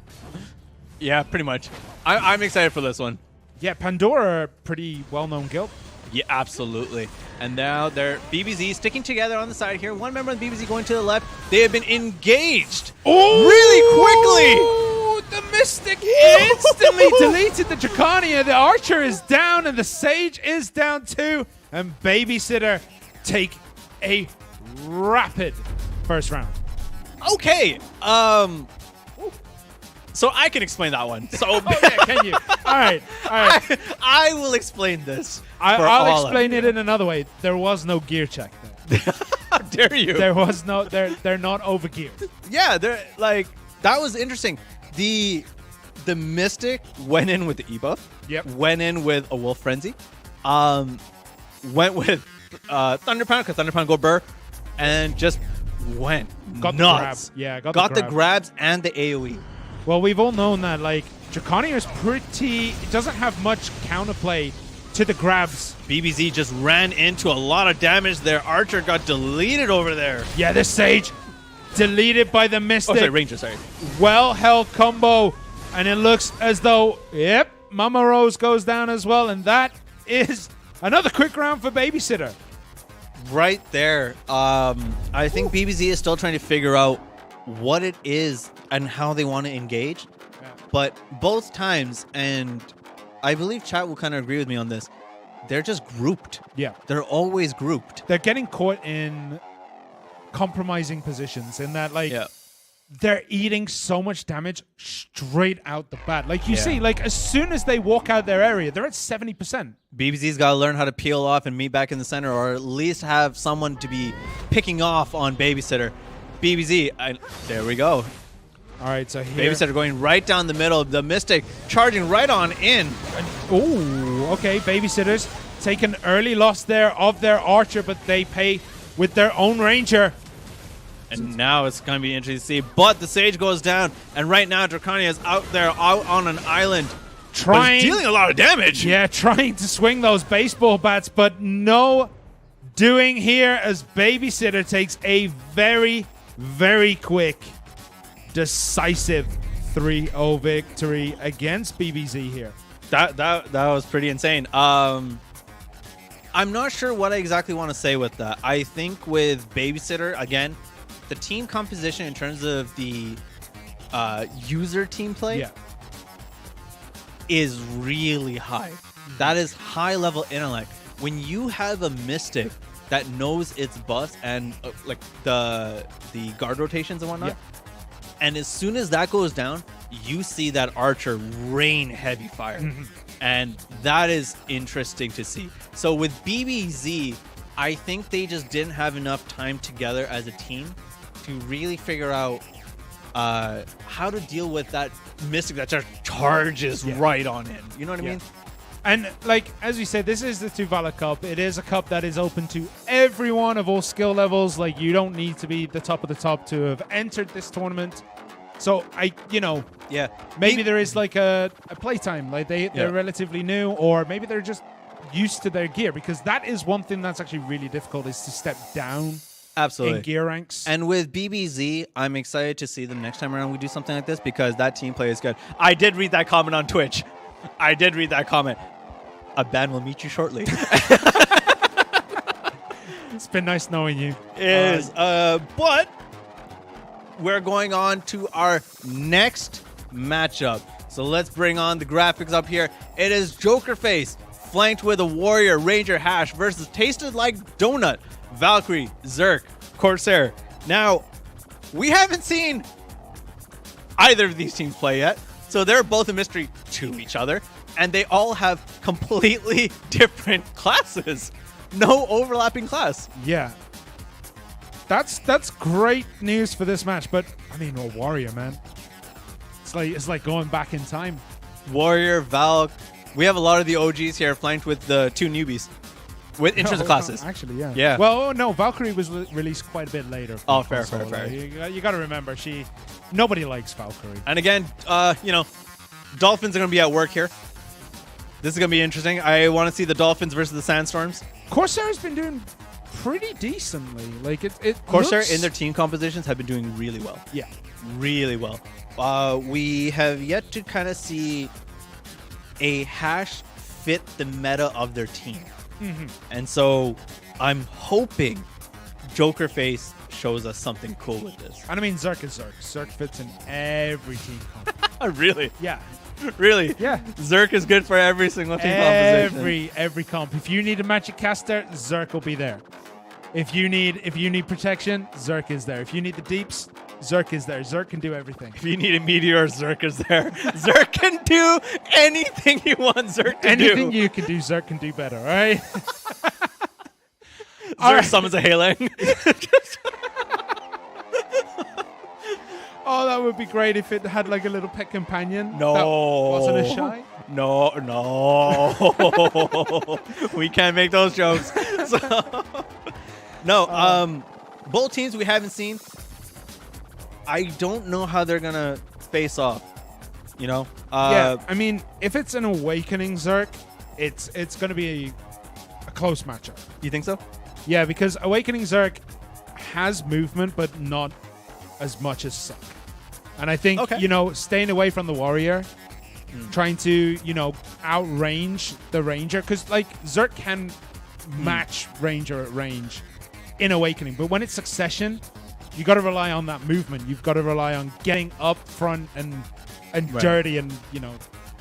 Yeah, pretty much. I'm excited for this one. Yeah, Pandora are a pretty well-known guild. Yeah, absolutely. And now they're BBZ sticking together on the side here. One member of the BBZ going to the left. They have been engaged really quickly. The Mystic instantly deleted the Dracania. The Archer is down, and the Sage is down too. And Babysitter take a rapid first round. Okay. So I can explain that one. So can you? All right. I will explain this. I'll explain it in another way. There was no gear check there. How dare you? There was no. They're not over geared. Yeah, they're like that was interesting. The Mystic went in with the e-buff. Yep. Went in with a Wolf Frenzy. Went with Thunder Pound because Thunder Pound go burr, and just went got nuts. The grab. Yeah, got the grabs and the AOE. Well, we've all known that like Dracania is it doesn't have much counterplay to the grabs. BBZ just ran into a lot of damage there. Archer got deleted over there. Yeah, the Sage deleted by the Mystic. Oh, sorry, Ranger, sorry. Well-held combo, and it looks as though, yep, Mama Rose goes down as well, and that is another quick round for Babysitter. Right there. I think BBZ is still trying to figure out what it is and how they want to engage. Yeah. But both times, and I believe chat will kind of agree with me on this, they're just grouped. Yeah. They're always grouped. They're getting caught in compromising positions in that, like, they're eating so much damage straight out the bat. Like, you see, like, as soon as they walk out their area, they're at 70%. BBZ's got to learn how to peel off and meet back in the center, or at least have someone to be picking off on Babysitter. BBZ, there we go. All right, so here. Babysitter going right down the middle. The Mystic charging right on in. Oh, okay. Babysitters take an early loss there of their Archer, but they pay with their own Ranger. And now it's going to be interesting to see. But the Sage goes down, and right now Dracania is out there, out on an island. Dealing a lot of damage. Yeah, trying to swing those baseball bats, but no doing here as Babysitter takes a very, very quick, decisive 3-0 victory against BBZ here. That was pretty insane. I'm not sure what I exactly want to say with that. I think with Babysitter, again, the team composition in terms of the user team play is really high. That is high level intellect. When you have a Mystic that knows its buffs and like the guard rotations and whatnot, and as soon as that goes down, you see that Archer rain heavy fire. And that is interesting to see. So with BBZ, I think they just didn't have enough time together as a team to really figure out how to deal with that Mystic that just charges right on in. You know what I mean? And like, as we said, this is the TUVALA Cup. It is a cup that is open to everyone of all skill levels. Like, you don't need to be the top of the top to have entered this tournament. So maybe there is like a playtime. Like they're relatively new, or maybe they're just used to their gear, because that is one thing that's actually really difficult, is to step down Absolutely. in gear ranks. And with BBZ, I'm excited to see them next time around we do something like this because that team play is good. I did read that comment on Twitch. I did read that comment. A ban will meet you shortly. It's been nice knowing you. It is. But we're going on to our next matchup. So let's bring on the graphics up here. It is Jokerface flanked with a Warrior, Ranger, Hash versus Tasted Like Donut, Valkyrie, Zerk, Corsair. Now, we haven't seen either of these teams play yet, so they're both a mystery to each other, and they all have completely different classes. No overlapping class. Yeah. That's great news for this match, but I mean, a Warrior, man. It's like going back in time. Warrior, Valk. We have a lot of the OGs here flanked with the two newbies. With in terms of classes. Actually, yeah. Yeah. Well, no, Valkyrie was released quite a bit later. Oh, fair. You got to remember, nobody likes Valkyrie. And again, Dolphins are going to be at work here. This is going to be interesting. I want to see the Dolphins versus the Sandstorms. Corsair's been doing pretty decently. Like it Corsair looks... in their team compositions have been doing really well. Yeah. Really well. We have yet to kind of see a Hash fit the meta of their team. Mm-hmm. And so I'm hoping Jokerface shows us something cool with this. And I mean, Zerk is Zerk. Zerk fits in every team comp. Really? Yeah. Really? Yeah. Zerk is good for every single team composition. Every comp. If you need a magic caster, Zerk will be there. If you need protection, Zerk is there. If you need the deeps, Zerk is there. Zerk can do everything. If you need a meteor, Zerk is there. Zerk can do anything you want Zerk to do. Anything you can do, Zerk can do better, all right? Zerk summons a Halang. Oh, that would be great if it had like a little pet companion. No. That wasn't a shy. No. We can't make those jokes. Both teams we haven't seen. I don't know how they're going to face off. Yeah, I mean, if it's an Awakening Zerk, it's going to be a close matchup. You think so? Yeah, because Awakening Zerk has movement, but not as much as Suck. And I think, staying away from the Warrior, trying to, outrange the Ranger, because, like, Zerk can match Ranger at range in Awakening, but when it's Succession, you got to rely on that movement. You've got to rely on getting up front and dirty and,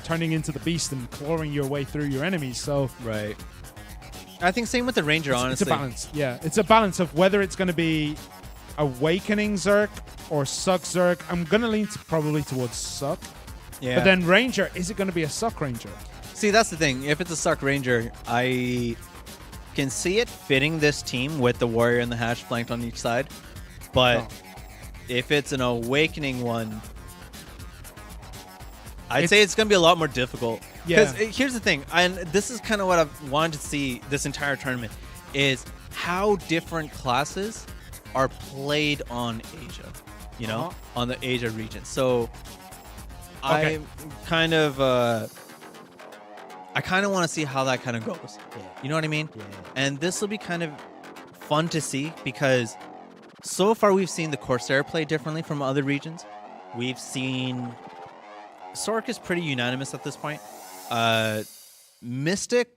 turning into the beast and clawing your way through your enemies. So right. I think same with the Ranger, honestly. It's a balance. Yeah, it's a balance of whether it's going to be Awakening Zerk or Suck Zerk. I'm going to lean probably towards Suck. Yeah. But then Ranger, is it going to be a Suck Ranger? See, that's the thing. If it's a Suck Ranger, I can see it fitting this team with the Warrior and the Hash flanked on each side. But if it's an Awakening one, I'd say it's going to be a lot more difficult. Because here's the thing, and this is kind of what I've wanted to see this entire tournament, is how different classes are played on Asia, on the Asia region. So I kind of want to see how that kind of goes. Yeah. You know what I mean? Yeah. And this will be kind of fun to see because so far we've seen the Corsair play differently from other regions. We've seen Sork is pretty unanimous at this point. Asia Mystic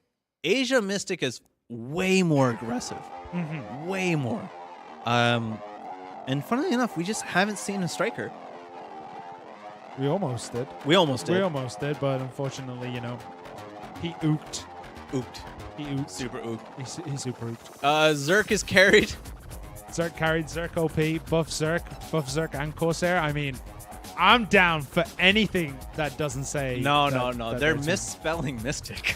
is way more aggressive. Mm-hmm. Way more. And funnily enough, we just haven't seen a striker. We almost did. But unfortunately, he ooked. He ooked. Super ooked. He super ooked. Zerk is carried. Zerk carried, Zerk OP, buff Zerk and Corsair. I mean, I'm down for anything that doesn't say... No. They're misspelling Mystic.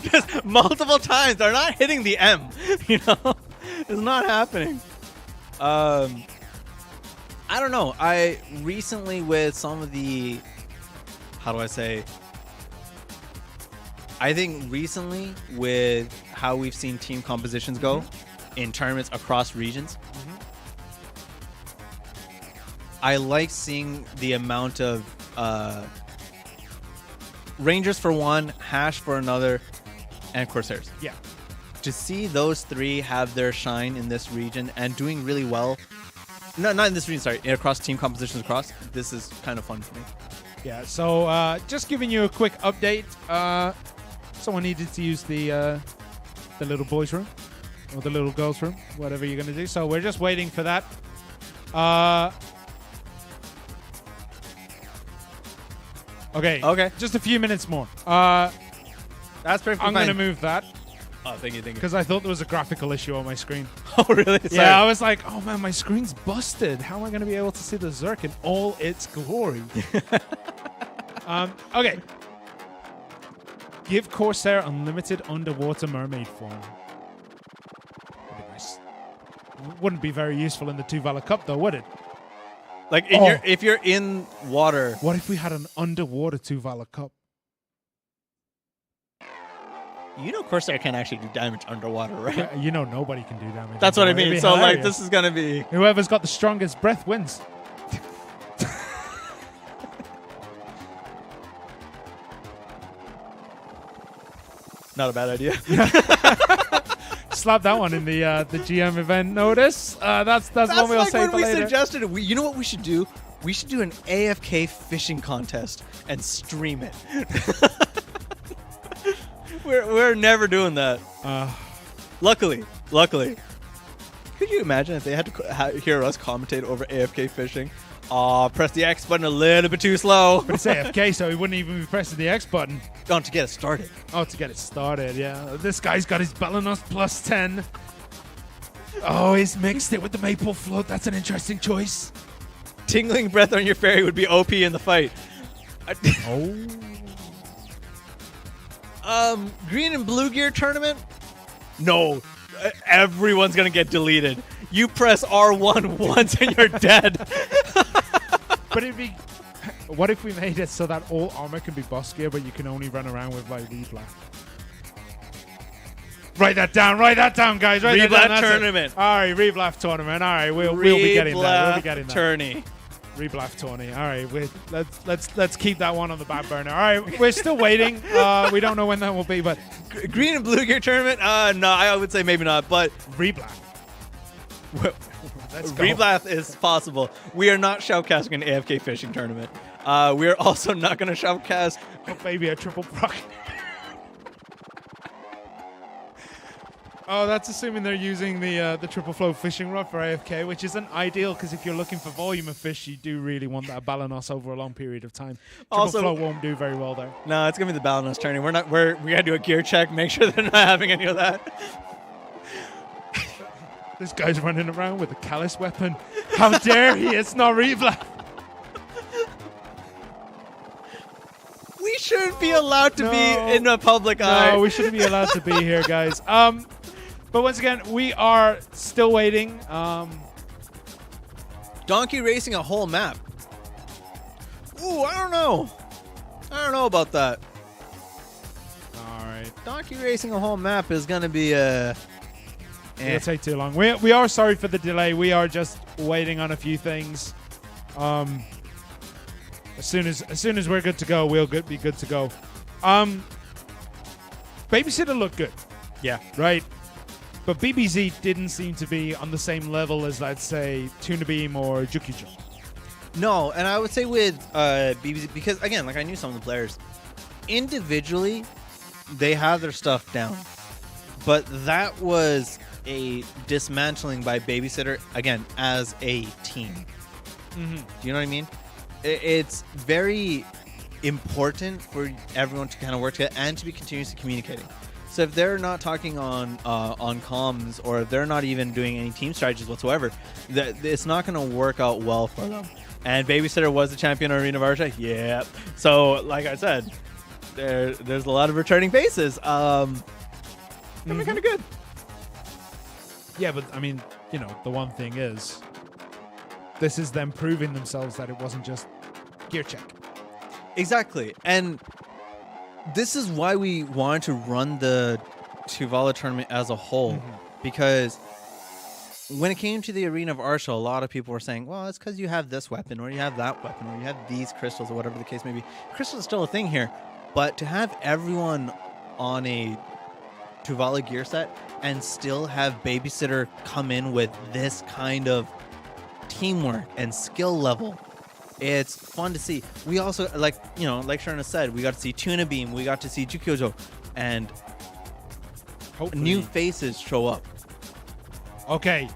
Just multiple times. They're not hitting the M. It's not happening. I don't know. I recently with some of the... How do I say... I think recently with how we've seen team compositions go in tournaments across regions, I like seeing the amount of Rangers for one, Hash for another, and Corsairs. Yeah. to see those three have their shine in this region and doing really well. No, not in this region, sorry. Across team compositions across. This is kind of fun for me. Yeah, so just giving you a quick update. Someone needed to use the little boys' room or the little girls' room, whatever you're going to do. So we're just waiting for that. Okay. Just a few minutes more. That's perfectly I'm fine. going to move that. Oh, thank you. Because I thought there was a graphical issue on my screen. Oh, really? Sorry. Yeah, I was like, oh man, my screen's busted. How am I going to be able to see the Zerk in all its glory? Okay. Give Corsair unlimited underwater mermaid form. That'd be nice. Wouldn't be very useful in the TUVALA Cup, though, would it? Like, if you're in water. What if we had an underwater TUVALA Cup? You know Corsair can't actually do damage underwater, right? Yeah, you know nobody can do damage. That's what I underwater. mean. It'd be So, like, hilarious. this is going to be... Whoever's got the strongest breath wins. Not a bad idea. Slap that one in the GM event notice. That's one we'll like say when for we later. suggested it. You know what we should do? We should do an AFK fishing contest and stream it. We're never doing that. Luckily. Could you imagine if they had to hear us commentate over AFK fishing? Press the X button a little bit too slow. But it's AFK, so he wouldn't even be pressing the X button. To get it started. Oh, to get it started, yeah. This guy's got his Balanos plus 10. Oh, he's mixed it with the maple float. That's an interesting choice. Tingling breath on your fairy would be OP in the fight. Green and blue gear tournament? No. Everyone's going to get deleted. You press R1 once and you're dead. But it'd be... What if we made it so that all armor can be boss gear, but you can only run around with, like, Reblath? Write that down, guys. Write that down. Reblath tournament. All right, Reblath tournament. All right, we'll be getting that. We'll be getting that. Tourney. Reblath tourney. All right, let's keep that one on the back burner. All right, we're still waiting. We don't know when that will be, but Green and blue gear tournament? No, I would say maybe not, but Reblath. Let's go. Reblath is possible. We are not shoutcasting an AFK fishing tournament. We are also not going to shoutcast. Oh, baby, a triple proc. Oh, that's assuming they're using the triple flow fishing rod for AFK, which isn't ideal because if you're looking for volume of fish, you do really want that Balanos over a long period of time. Triple Also, flow won't do very well there. No, it's gonna be the Balanos tourney. We gotta do a gear check, make sure they're not having any of that. This guy's running around with a callous weapon. How dare he? It's not Reblath. We shouldn't be allowed to be in the public eye. No, we shouldn't be allowed to be here, guys. But once again, we are still waiting. Donkey racing a whole map. Ooh, I don't know about that. All right. Donkey racing a whole map is gonna be It'll take too long. We are sorry for the delay. We are just waiting on a few things. As soon as we're good to go, we'll be good to go. Babysitter looked good. Yeah. Right. But BBZ didn't seem to be on the same level as, let's say, Tuna Beam or Jukio Joe. No, and I would say with BBZ, because again, like I knew some of the players individually, they have their stuff down, but that was a dismantling by Babysitter again as a team. Mm-hmm. Do you know what I mean? It's very important for everyone to kind of work together and to be continuously communicating. So if they're not talking on comms, or if they're not even doing any team strategies whatsoever, it's not going to work out well for them. And Babysitter was the champion of Arena Varsha. Yeah. So like I said, there's a lot of returning faces. Kind of good. Yeah, but I mean, you know, the one thing is, this is them proving themselves that it wasn't just gear check. Exactly. And this is why we wanted to run the TUVALA tournament as a whole, because when it came to the Arena of Arsha, a lot of people were saying, well, it's because you have this weapon, or you have that weapon, or you have these crystals, or whatever the case may be. Crystals is still a thing here, but to have everyone on a TUVALA gear set and still have Babysitter come in with this kind of teamwork and skill level. It's fun to see. We also, like Sharna said, we got to see Tuna Beam, we got to see Jukio Joe, and Hopefully. new faces show up. Okay,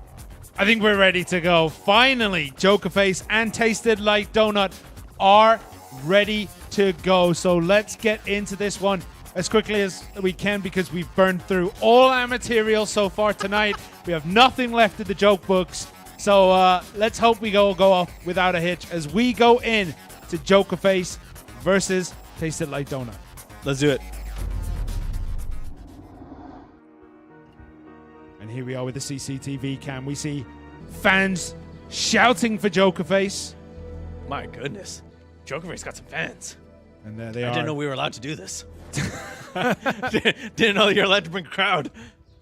I think we're ready to go. Finally, Jokerface and Tasted Like Donut are ready to go. So let's get into this one as quickly as we can because we've burned through all our material so far tonight. We have nothing left of the joke books. So let's hope we go off without a hitch as we go in to Jokerface versus Tasted Like Donut. Let's do it. And here we are with the CCTV cam. We see fans shouting for Jokerface. My goodness. Jokerface got some fans. And there they are. I didn't know we were allowed to do this. Didn't know you're allowed to bring a crowd.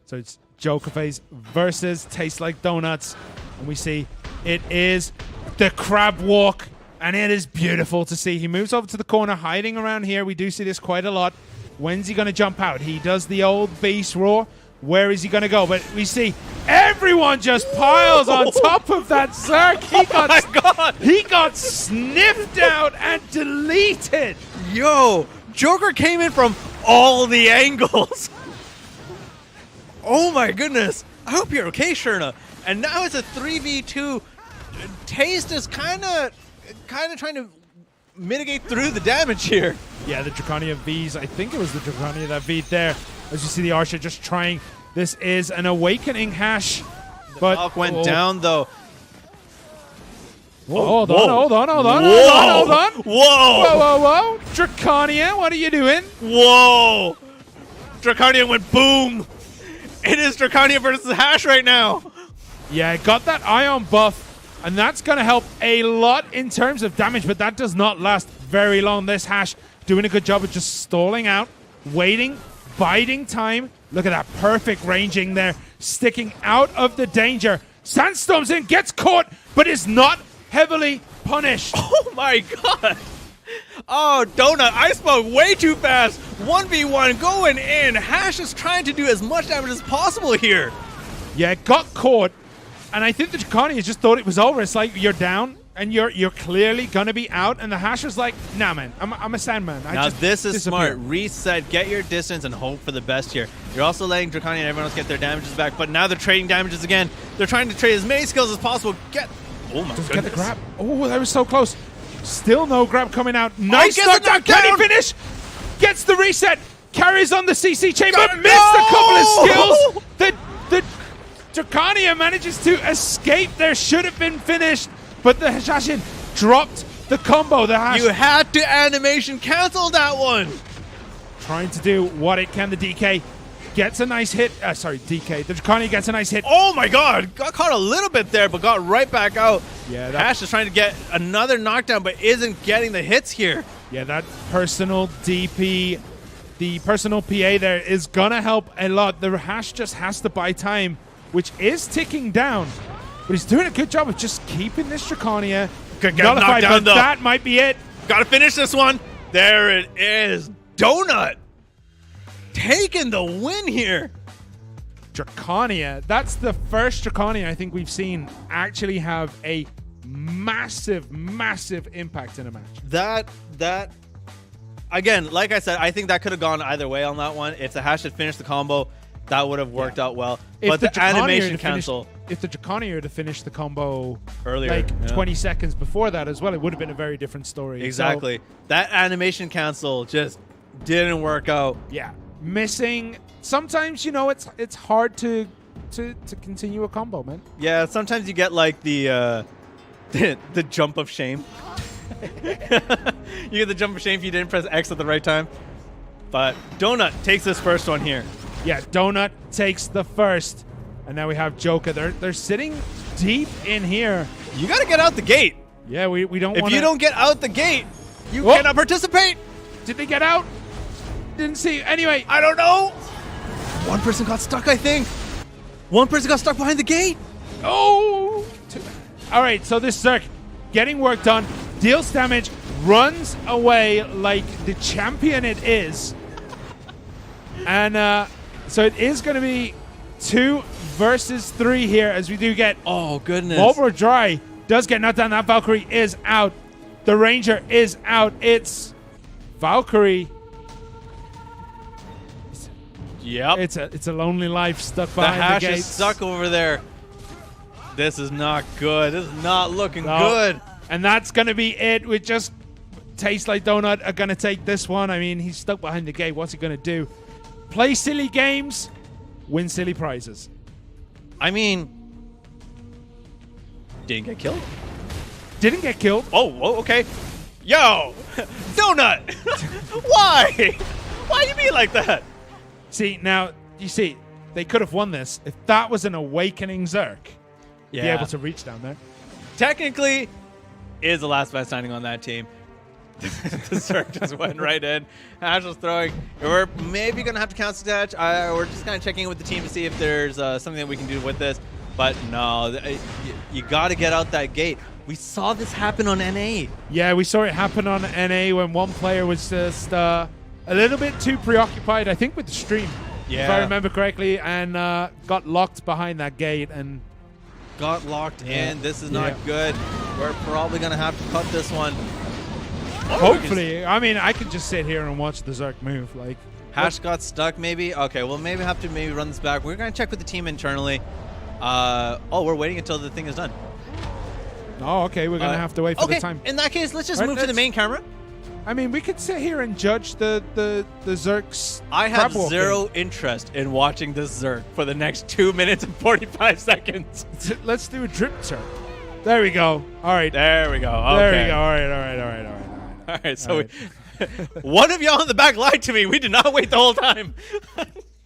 So it's Jokerface versus Taste Like Donuts. And we see it is the crab walk. And it is beautiful to see. He moves over to the corner, hiding around here. We do see this quite a lot. When's he going to jump out? He does the old beast roar. Where is he going to go? But we see everyone just piles on top of that Zerk. He got sniffed out and deleted. Yo, Joker came in from all the angles. Oh my goodness. I hope you're okay, Sharna. And now it's a 3v2. Taste is kind of trying to mitigate through the damage here. Yeah, the Draconian Vs. I think it was the Draconian that beat there. As you see the Archer just trying. This is an awakening hash. But Valk went down though. Hold on. Whoa. Draconia, what are you doing? Whoa. Draconia went boom. It is Draconia versus Hash right now. Yeah, it got that Ion buff. And that's going to help a lot in terms of damage. But that does not last very long. This Hash doing a good job of just stalling out. Waiting. Biding time. Look at that perfect ranging there. Sticking out of the danger. Sandstorms in, gets caught, but is not heavily punished. Oh my god. Oh, Donut, I spoke way too fast. 1v1 going in. Hash is trying to do as much damage as possible here. Yeah, it got caught. And I think the Draconians just thought it was over. It's like, you're down. And you're clearly going to be out. And the Hash was like, nah, man, I'm a Sandman. Now this is smart. Reset, get your distance, and hope for the best here. You're also letting Draconia and everyone else get their damages back. But now they're trading damages again. They're trying to trade as many skills as possible. Oh, my goodness. Get the grab. Oh, that was so close. Still no grab coming out. Nice knockdown. Can he finish? Gets the reset. Carries on the CC chamber. Missed a couple of skills. The Draconia manages to escape. There should have been finished. But the Hashashin dropped the combo. The Hash. You had to animation cancel that one. Trying to do what it can. The DK gets a nice hit. DK. The Draconia gets a nice hit. Oh my god. Got caught a little bit there, but got right back out. Yeah, Hash is trying to get another knockdown, but isn't getting the hits here. Yeah, that personal DP, the personal PA there is going to help a lot. The Hash just has to buy time, which is ticking down. But he's doing a good job of just keeping this Draconia nullified, but that might be it. Gotta finish this one. There it is. Donut taking the win here. Draconia, that's the first Draconia I think we've seen actually have a massive, massive impact in a match. That again, like I said, I think that could have gone either way on that one. If the Hash had finished the combo, that would have worked out well. But the animation cancel. If the Draconia had finished the combo earlier, like 20 seconds before that as well, it would have been a very different story. Exactly. So, that animation cancel just didn't work out. Yeah. Missing. Sometimes, you know, it's hard to continue a combo, man. Yeah, sometimes you get like the jump of shame. You get the jump of shame if you didn't press X at the right time. But Donut takes this first one here. Yeah, Donut takes the first. And now we have Joker. They're sitting deep in here. You got to get out the gate. Yeah, we don't want to. If you don't get out the gate, you cannot participate. Did they get out? Didn't see. Anyway. I don't know. One person got stuck, I think. One person got stuck behind the gate. Oh. All right, so this Zerk getting work done, deals damage, runs away like the champion it is. And So it is going to be 2 versus 3 here as we do get Oh, goodness. Marlboro Dry does get knocked down. That Valkyrie is out. The Ranger is out. It's Valkyrie. Yep. It's a lonely life stuck The behind the hash gates. is stuck over there. This is not good. This is not looking No. good. And that's going to be it. We just Taste Like Donut are going to take this one. I mean, he's stuck behind the gate. What's he going to do? Play silly games, win silly prizes. I mean, didn't get killed. Didn't get killed. Oh, okay. Yo, Donut. Why? Why you be like that? See, now, you see, they could have won this if that was an awakening Zerk. Be able to reach down there. Technically, is the last man standing on that team. The Zerk just went right in. Ash was throwing. We're maybe going to have to cancel that. We're just kind of checking in with the team to see if there's something that we can do with this. But no, you got to get out that gate. We saw this happen on NA. Yeah, we saw it happen on NA when one player was just a little bit too preoccupied, I think, with the stream, if I remember correctly, and got locked behind that gate and got locked in. This is not good. We're probably going to have to cut this one. Hopefully. I mean, I could just sit here and watch the Zerk move. Like, Hash got stuck, maybe. Okay, we'll maybe have to run this back. We're going to check with the team internally. We're waiting until the thing is done. Oh, okay. We're going to have to wait for the time. In that case, let's just move to the main camera. I mean, we could sit here and judge the Zerk's I have crab walking. zero interest in watching this Zerk for the next 2 minutes and 45 seconds. Let's do a drip turn. There we go. All right. There we go. Okay. There we go. All right. All right, so one of y'all in the back lied to me. We did not wait the whole time.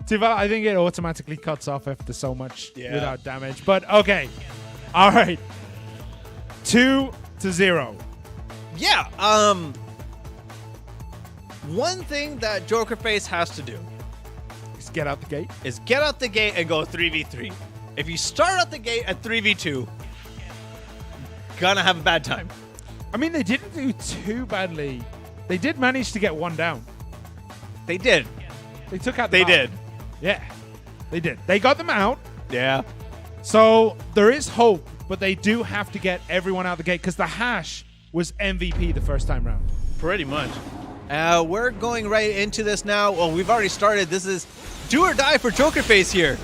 TUVALA, I think it automatically cuts off after so much without damage. But okay. All right. 2-0. Yeah. One thing that Jokerface has to do is get out the gate and go 3v3. If you start out the gate at 3v2, gonna have a bad time. I mean, they didn't do too badly. They did manage to get one down. They did. They took out They the did. Yeah, they did. They got them out. Yeah. So there is hope, but they do have to get everyone out the gate because the Hash was MVP the first time round. Pretty much. We're going right into this now. Well, we've already started. This is do or die for Jokerface here.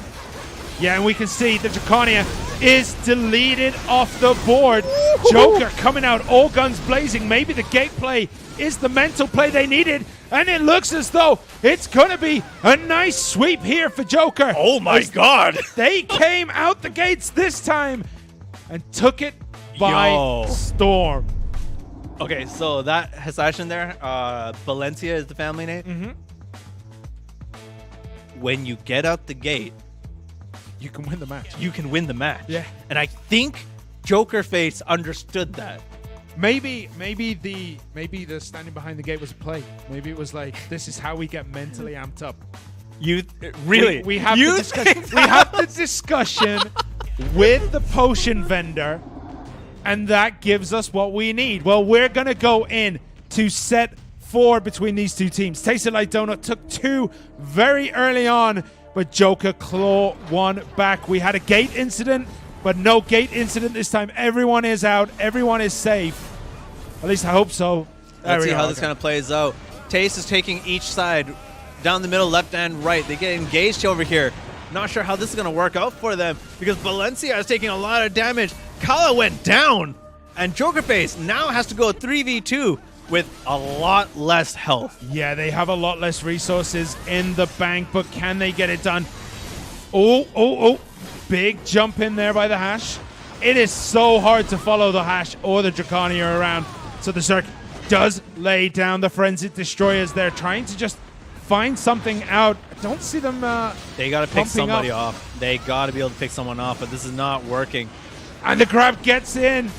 Yeah, and we can see the Draconia is deleted off the board. Joker coming out all guns blazing. Maybe the gate play is the mental play they needed. And it looks as though it's going to be a nice sweep here for Joker. Oh my God. They came out the gates this time and took it by storm. Okay, so that Hissashin there, Valencia is the family name. Mm-hmm. When you get out the gate, you can win the match. You can win the match. Yeah. And I think Jokerface understood that. Maybe the standing behind the gate was a play. Maybe it was like, this is how we get mentally amped up. You really? We have the discussion. We have the discussion with the potion vendor, and that gives us what we need. Well, we're gonna go in to set 4 between these two teams. Taste It Like Donut took 2 very early on, but Joker claw 1 back. We had a gate incident, but no gate incident this time. Everyone is out. Everyone is safe. At least I hope so. Let's see how this kind of plays out. Taste is taking each side down the middle, left and right. They get engaged over here. Not sure how this is going to work out for them because Valencia is taking a lot of damage. Kala went down, and Jokerface now has to go 3v2 with a lot less health. Yeah, they have a lot less resources in the bank, but can they get it done? Oh. Big jump in there by the Hash. It is so hard to follow the Hash or the Draconia around. So the Zerk does lay down the Frenzied Destroyers. They're trying to just find something out. I don't see them They got to pick somebody off. They got to be able to pick someone off, but this is not working. And the grab gets in.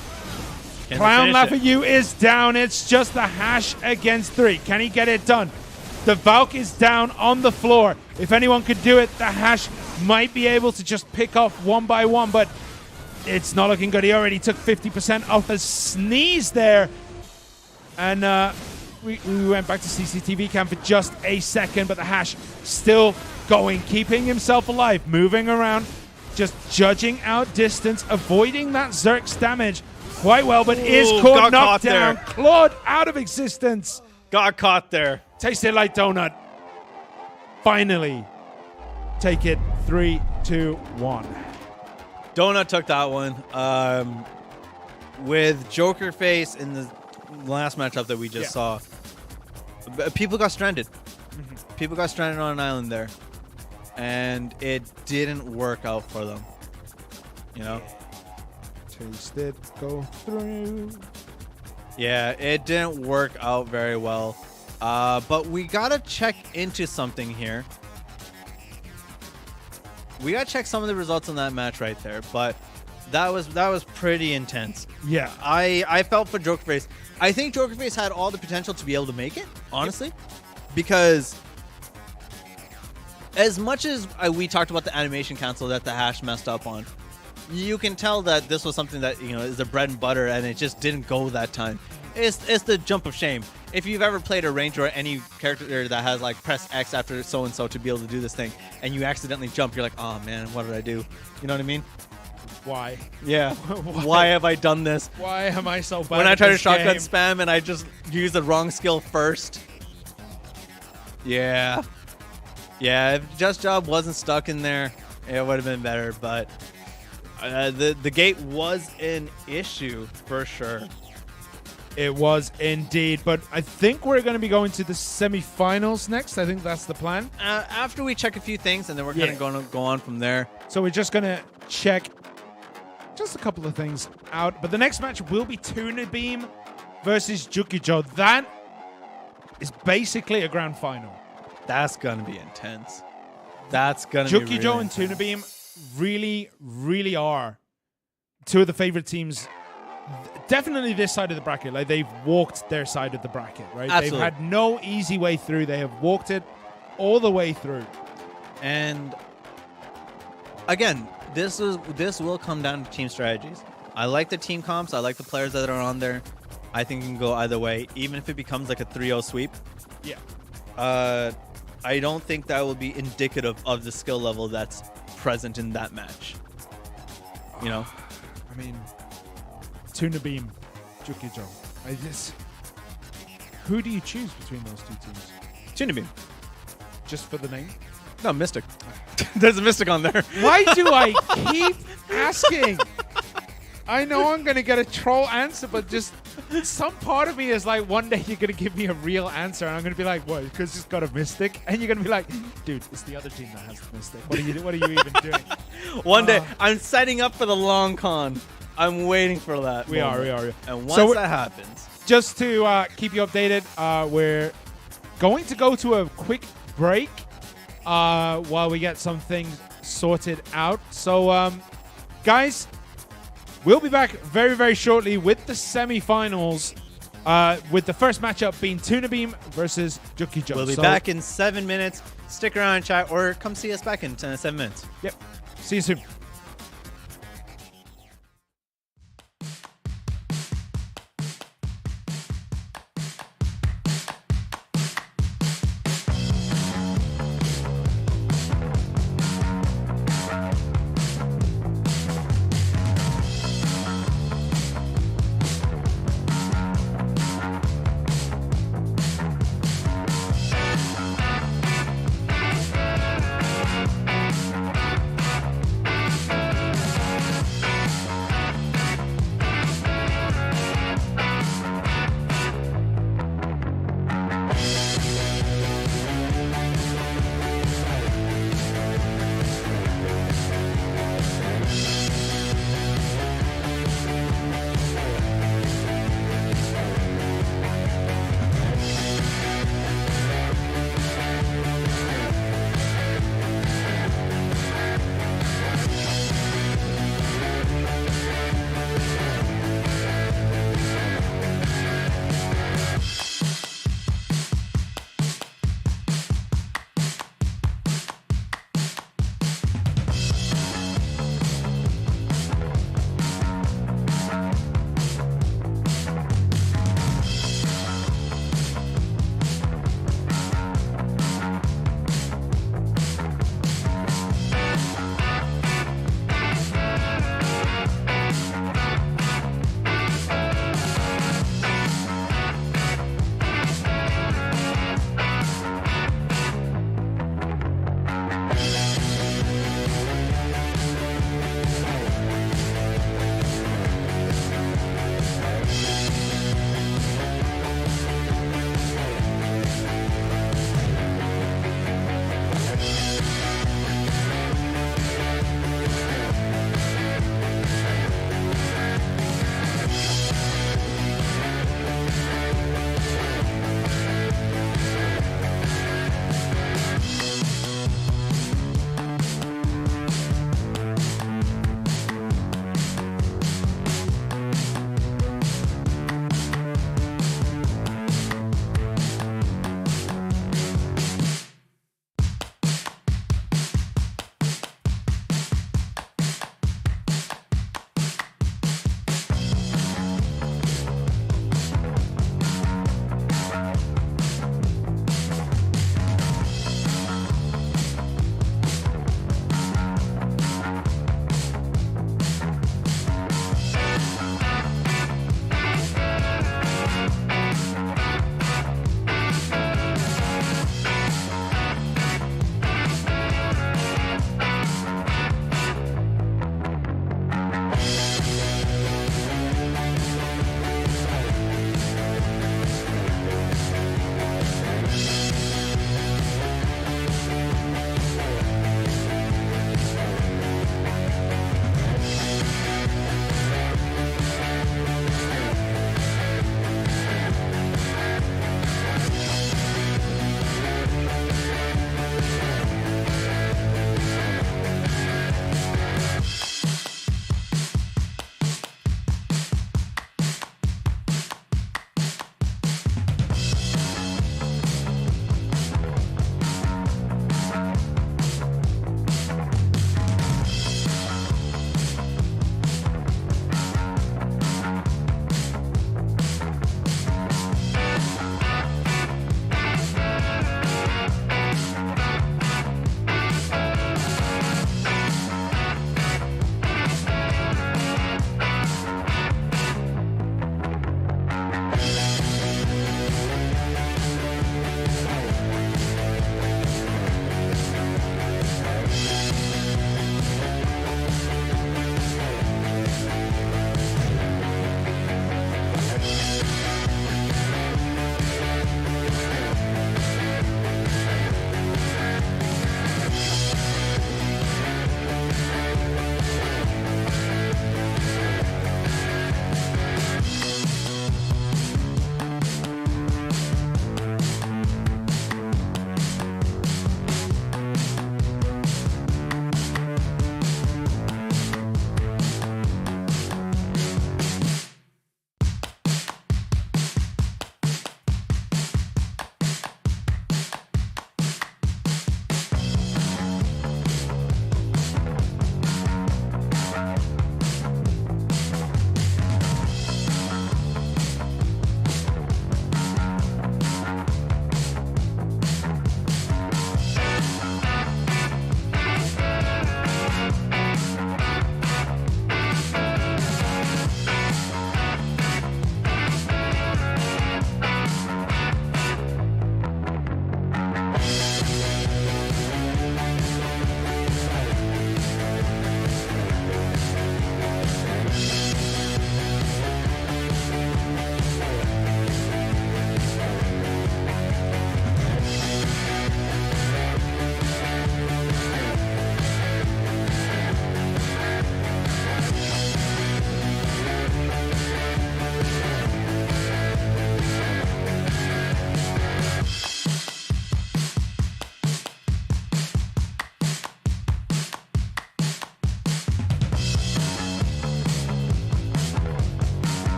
Clown Laugh at You is down. It's just the Hash against 3. Can he get it done? The Valk is down on the floor. If anyone could do it, the Hash might be able to just pick off one by one, but it's not looking good. He already took 50% off a sneeze there. And we went back to CCTV cam for just a second, but the Hash still going, keeping himself alive, moving around, just judging out distance, avoiding that Zerk's damage quite well, but is caught, knocked down, clawed out of existence. Got caught there. Tasted like donut. Finally, take it 3, 2, 1. Donut took that one. With Jokerface in the last matchup that we just saw, people got stranded. People got stranded on an island there, and it didn't work out for them. You know? Taste it, go through. Yeah, it didn't work out very well. But we gotta check into something here. We gotta check some of the results on that match right there, but that was pretty intense. Yeah. I felt for Jokerface. I think Jokerface had all the potential to be able to make it, honestly, because as much as we talked about the animation cancel that the hash messed up on, you can tell that this was something that, you know, is the bread and butter, and it just didn't go that time. It's the jump of shame. If you've ever played a ranger or any character that has like press X after so-and-so to be able to do this thing, and you accidentally jump, you're like, oh man, what did I do? You know what I mean? Why? Yeah. Why have I done this? Why am I so bad when I at try to this shotgun game? spam and I just use the wrong skill first. Yeah. Yeah, if Just Job wasn't stuck in there, it would have been better, but the gate was an issue for sure. It was indeed, but I think we're going to be going to the semifinals next. I think that's the plan. After we check a few things, and then we're kind of going to go on from there. So we're just going to check just a couple of things out. But the next match will be Tuna Beam versus Jukio Joe. That is basically a grand final. That's going to be intense. That's going to be Jukio Joe and Tuna Beam really, really are two of the favorite teams. Definitely this side of the bracket. Like, they've walked their side of the bracket, right? Absolutely. They've had no easy way through. They have walked it all the way through. And again, this will come down to team strategies. I like the team comps. I like the players that are on there. I think it can go either way, even if it becomes like a 3-0 sweep. Yeah. I don't think that will be indicative of the skill level that's present in that match. You know? I mean, Tuna Beam, Jukio Joe. Who do you choose between those two teams? Tuna Beam. Just for the name? No, Mystic. There's a Mystic on there. Why do I keep asking? I know I'm going to get a troll answer, but just some part of me is like, one day you're going to give me a real answer, and I'm going to be like, what, because it's got a Mystic? And you're going to be like, dude, it's the other team that has the Mystic. What are you even doing? One day, I'm setting up for the long con. I'm waiting for that. We are. And once that happens. Just to keep you updated, we're going to go to a quick break while we get some things sorted out. So, guys, we'll be back very, very shortly with the semifinals, with the first matchup being Tuna Beam versus Jukio Joe. We'll be back in 7 minutes. Stick around, chat, or come see us back in 7 minutes. Yep. See you soon.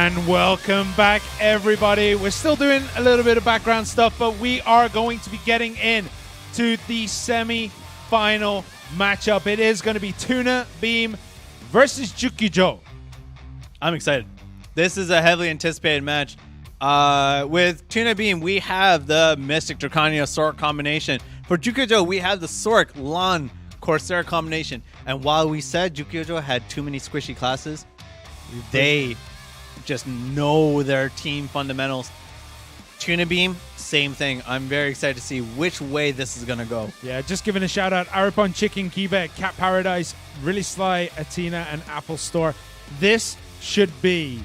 And welcome back, everybody. We're still doing a little bit of background stuff, but we are going to be getting in to the semi-final matchup. It is going to be Tuna Beam versus Jukio Joe. I'm excited. This is a heavily anticipated match. With Tuna Beam, we have the Mystic Draconia Sorc combination. For Jukio Joe, we have the Sorc Lan Corsair combination. And while we said Jukio Joe had too many squishy classes, they just know their team fundamentals. Tuna Beam, same thing. I'm very excited to see which way this is going to go. Yeah, just giving a shout out. Arapon Chicken, Kiba, Cat Paradise, Really Sly, Athena, and Apple Store. This should be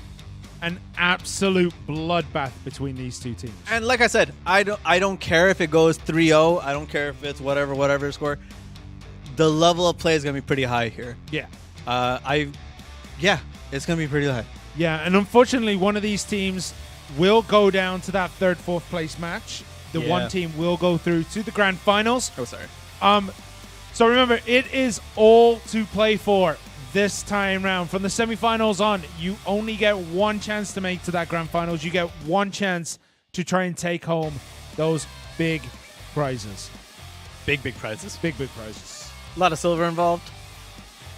an absolute bloodbath between these two teams. And like I said, I don't care if it goes 3-0. I don't care if it's whatever score. The level of play is going to be pretty high here. Yeah. It's going to be pretty high. Yeah, and unfortunately, one of these teams will go down to that third, fourth place match. The one team will go through to the grand finals. Oh, sorry. So remember, it is all to play for this time round. From the semifinals on, you only get one chance to make to that grand finals. You get one chance to try and take home those big prizes. Big prizes. Big prizes. A lot of silver involved.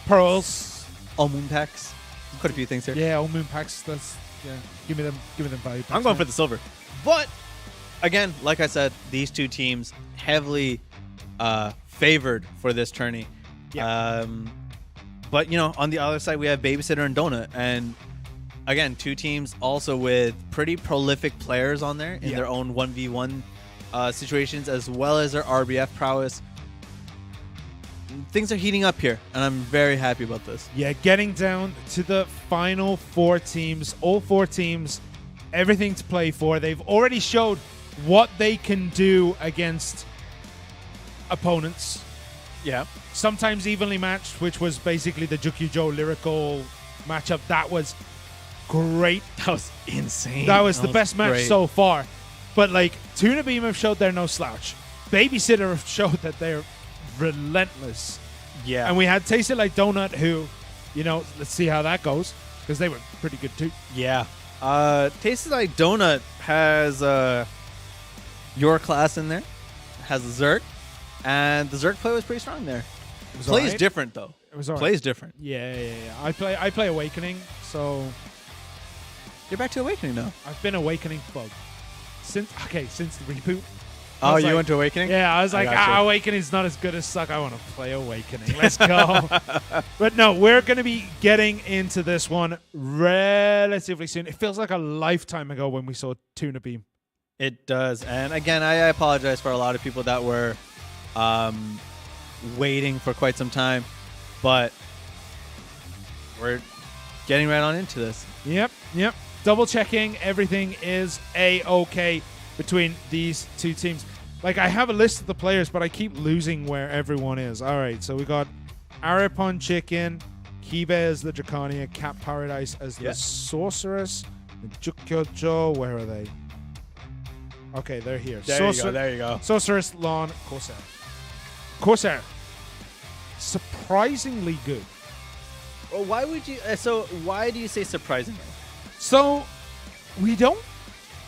Pearls. All moon packs. Quite a few things here. Yeah, all moon packs. That's Give me them value packs. I'm going for the silver. But again, like I said, these two teams heavily favored for this tourney. Yeah. But on the other side we have Babysitter and Donut, and again, two teams also with pretty prolific players on there in their own 1v1 situations, as well as their RBF prowess. Things are heating up here, and I'm very happy about this. Yeah, getting down to the final four teams, all four teams, everything to play for. They've already showed what they can do against opponents. Yeah. Sometimes evenly matched, which was basically the Jukio Joe Lyrical matchup. That was great. That was insane. That was the best match great. so far. But Tuna Beam have showed they're no slouch. Babysitter have showed that they're relentless. Yeah. And we had Taste It Like Donut, who, let's see how that goes, because they were pretty good too. Yeah. Taste It Like Donut has your class in there, has Zerk, and the Zerk play was pretty strong there. Plays different though. It was alright. Plays different. Yeah. I play Awakening, so You're back to Awakening now. I've been Awakening bug since the reboot. Oh, you went to Awakening? Yeah, I was like, Awakening's not as good as Suck. I want to play Awakening. Let's go. But no, we're going to be getting into this one relatively soon. It feels like a lifetime ago when we saw Tuna Beam. It does. And again, I apologize for a lot of people that were waiting for quite some time. But we're getting right on into this. Yep. Double checking. Everything is A-OK between these two teams. I have a list of the players, but I keep losing where everyone is. All right, so we got Arapon Chicken, Kiba as the Draconia, Cat Paradise as the Sorceress, and Jukio Joe. Where are they? Okay, they're here. There you go. Sorceress, Lawn, Corsair. Surprisingly good. Well, why would you? Why do you say surprisingly? So we don't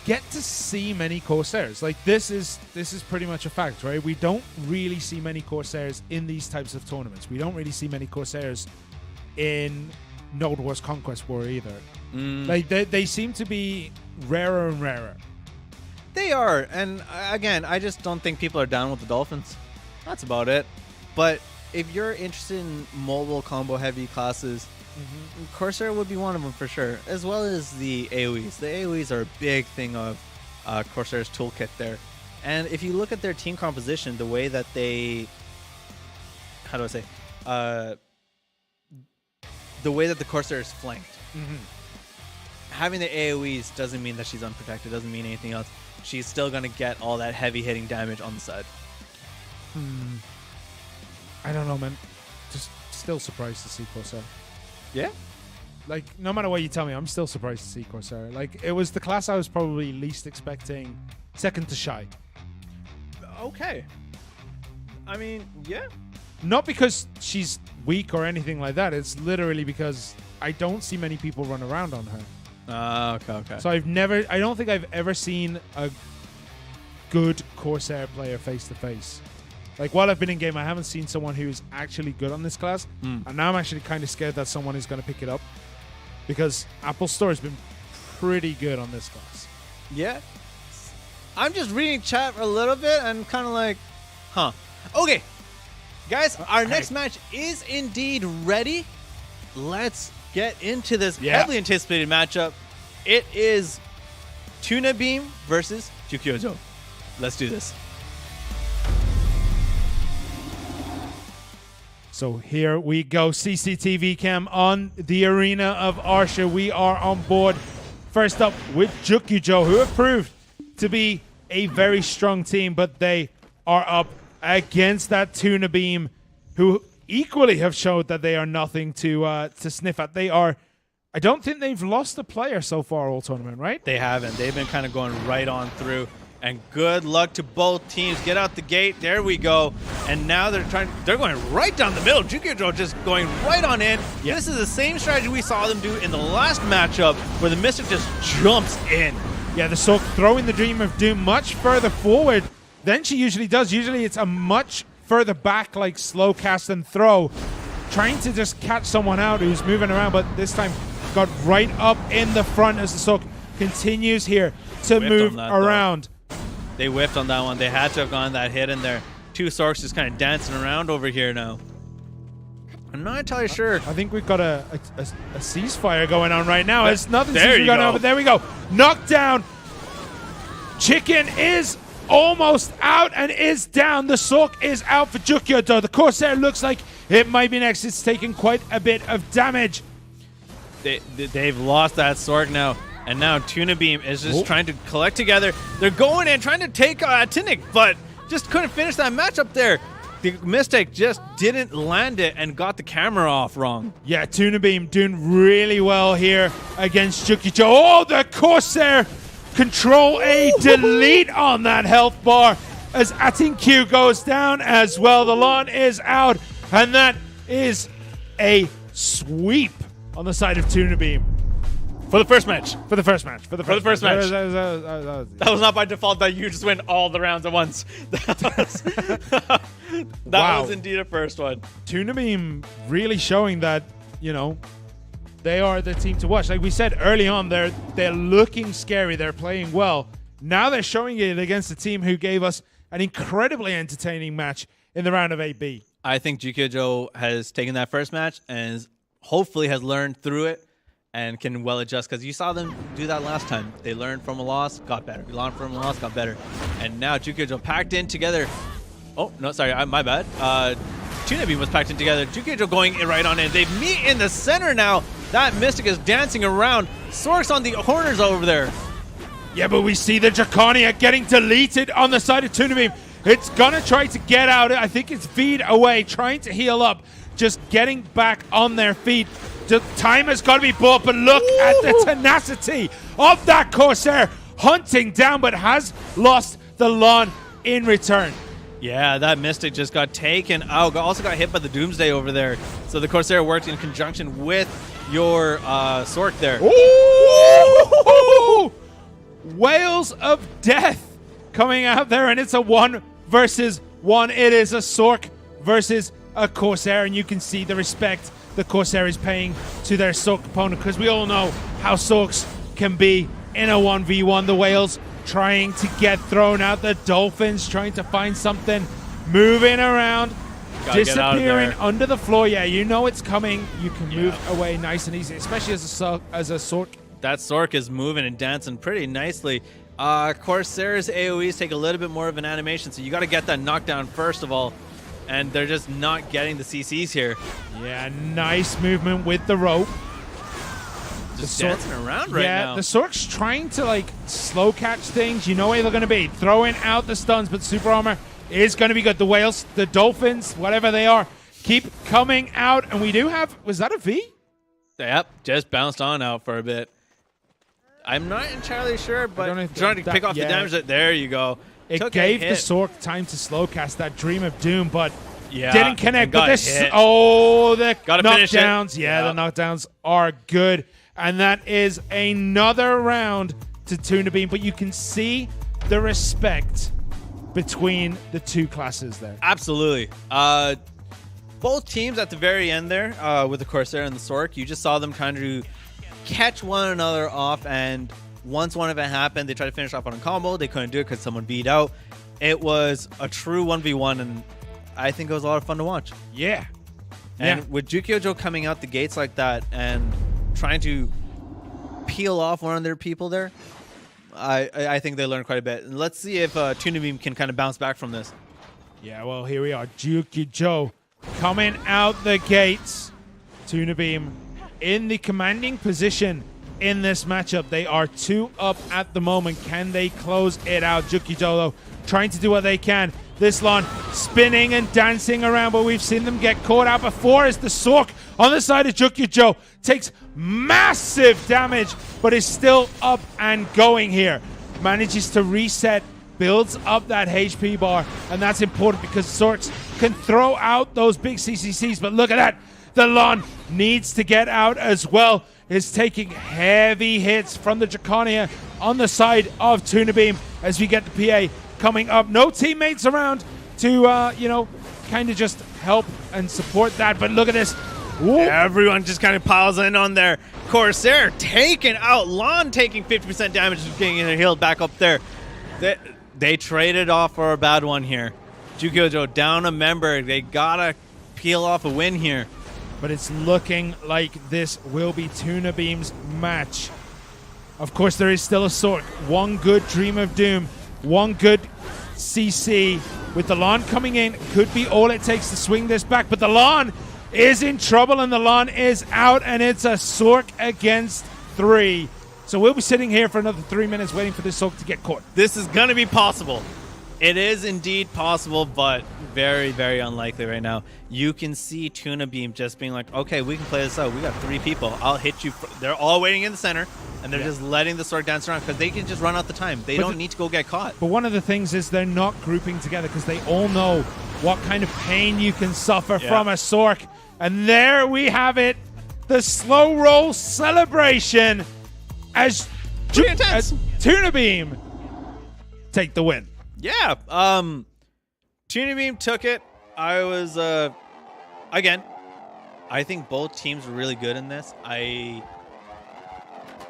get to see many Corsairs. This is pretty much a fact, right? We don't really see many Corsairs in these types of tournaments. We don't really see many Corsairs in Node Wars Conquest War either. They seem to be rarer and rarer. They are, and again, I just don't think people are down with the Dolphins. That's about it. But if you're interested in mobile combo heavy classes, Corsair would be one of them for sure, as well as the AoEs. The AoEs are a big thing of Corsair's toolkit there. And if you look at their team composition, the way that they... How do I say? The way that the Corsair is flanked. Having the AoEs doesn't mean that she's unprotected, doesn't mean anything else. She's still going to get all that heavy hitting damage on the side. I don't know, man. Just still surprised to see Corsair. Yeah? No matter what you tell me, I'm still surprised to see Corsair. It was the class I was probably least expecting, second to Shy. Okay. I mean, yeah. Not because she's weak or anything like that. It's literally because I don't see many people run around on her. Okay. So I don't think I've ever seen a good Corsair player face to face. Like, while I've been in game, I haven't seen someone who is actually good on this class. And now I'm actually kind of scared that someone is going to pick it up, because Apple Store has been pretty good on this class. Yeah. I'm just reading chat a little bit and kind of like, huh. Okay. Guys, our next match is indeed ready. Let's get into this heavily anticipated matchup. It is Tuna Beam versus Jukio Joe. Let's do this. So here we go. CCTV cam on the arena of Arsha. We are on board. First up with Jukio Joe, who have proved to be a very strong team, but they are up against that Tuna Beam, who equally have showed that they are nothing to sniff at. I don't think they've lost a player so far all tournament, right? They haven't. They've been kind of going right on through. And good luck to both teams. Get out the gate. There we go. And now they're going right down the middle. Jukio Joe just going right on in. Yeah. This is the same strategy we saw them do in the last matchup, where the Mystic just jumps in. Yeah, the Soak throwing the Dream of Doom much further forward than she usually does. Usually it's a much further back, like slow cast and throw, trying to just catch someone out who's moving around, but this time got right up in the front as the Soak continues here to move around. They whiffed on that one. They had to have gone that hit in there. Two Sorks just kind of dancing around over here now. I'm not entirely sure. I think we've got a ceasefire going on right now. It's nothing there going on, but there we go. Knockdown. Chicken is almost out and is down. The Sork is out for Jukio Joe. The Corsair looks like it might be next. It's taken quite a bit of damage. They've lost that Sork now. And now Tuna Beam is just trying to collect together. They're going in, trying to take Tinnick, but just couldn't finish that match up there. The Mystic just didn't land it and got the camera off wrong. Yeah, Tuna Beam doing really well here against Jukio Joe. Oh, the Corsair! Control-A delete on that health bar as Atin Q goes down as well. The lawn is out, and that is a sweep on the side of Tuna Beam. For the first match. That was not by default that you just win all the rounds at once. That was indeed a first one. Tuna Beam really showing that, they are the team to watch. Like we said early on, they're looking scary. They're playing well. Now they're showing it against a team who gave us an incredibly entertaining match in the round of 8B. I think Jukio Joe has taken that first match and hopefully has learned through it and can well adjust, because you saw them do that last time. They learned from a loss, got better. Learned from a loss, got better. And now Jukio Joe packed in together. Oh, no, sorry, my bad. Tuna Beam was packed in together. Jukio Joe going right on in. They meet in the center now. That Mystic is dancing around. Sork's on the corners over there. Yeah, but we see the Draconia getting deleted on the side of Tuna Beam. It's going to try to get out. I think it's feed away, trying to heal up, just getting back on their feet. The time has got to be bought, but look at the tenacity of that Corsair hunting down, but has lost the lawn in return. Yeah, that Mystic just got taken out. Also got hit by the Doomsday over there. So the Corsair worked in conjunction with your Sork there. Ooh! Whales of Death coming out there, and it's a 1 versus 1. It is a Sork versus a Corsair, and you can see the respect the Corsair is paying to their Sork opponent, because we all know how Sorks can be in a 1v1. The Whales trying to get thrown out. The Dolphins trying to find something, moving around, disappearing under the floor. Yeah, you know it's coming. You can move away nice and easy, especially as a Sork. That Sork is moving and dancing pretty nicely. Corsair's AoEs take a little bit more of an animation, so you got to get that knockdown first of all. And they're just not getting the CCs here. Yeah, nice movement with the rope. Just dancing around right now. Yeah, the Sork's trying to slow catch things. You know where they're going to be. Throwing out the stuns, but Super Armor is going to be good. The Whales, the Dolphins, whatever they are, keep coming out. And we do have, was that a V? Yep, just bounced on out for a bit. I'm not entirely sure, but trying to pick off the damage. There you go. It gave the Sork time to slow cast that Dream of Doom, but didn't connect. But the knockdowns, the knockdowns are good. And that is another round to Tuna Beam. But you can see the respect between the two classes there. Absolutely. Both teams at the very end there, with the Corsair and the Sork, you just saw them kind of catch one another off, and once one event happened, they tried to finish off on a combo. They couldn't do it because someone beat out. It was a true 1v1, and I think it was a lot of fun to watch. Yeah. And with Jukio Joe coming out the gates like that and trying to peel off one of their people there, I think they learned quite a bit. And let's see if Tuna Beam can kind of bounce back from this. Yeah, well, here we are. Jukio Joe coming out the gates. Tuna Beam in the commanding position in this matchup. They are 2 up at the moment. Can they close it out? Jukio Joe, though, trying to do what they can. This lawn spinning and dancing around, but we've seen them get caught out before as the Sork on the side of Jukio Joe takes massive damage, but is still up and going here. Manages to reset, builds up that HP bar, and that's important because Sorks can throw out those big CCCs, but look at that. The lawn needs to get out as well. Is taking heavy hits from the Draconia on the side of Tuna Beam as we get the PA coming up. No teammates around to, kind of just help and support that. But look at this. Ooh. Everyone just kind of piles in on their Corsair, taking out Lon, taking 50% damage, just getting healed back up there. They traded off for a bad one here. Jukio Joe down a member. They gotta peel off a win here. But it's looking like this will be Tuna Beam's match. Of course, there is still a Sork. One good Dream of Doom. One good CC. With the lawn coming in, could be all it takes to swing this back. But the lawn is in trouble, and the lawn is out, and it's a Sork against 3. So we'll be sitting here for another 3 minutes waiting for this Sork to get caught. This is going to be possible. It is indeed possible, but very, very unlikely right now. You can see Tuna Beam just being like, okay, we can play this out. We got 3 people. I'll hit you. They're all waiting in the center, and they're just letting the Sork dance around because they can just run out the time. They don't need to go get caught. But one of the things is they're not grouping together because they all know what kind of pain you can suffer from a Sork. And there we have it. The slow roll celebration as Tuna Beam take the win. Yeah, Tuna Beam took it. I was, again, I think both teams were really good in this. I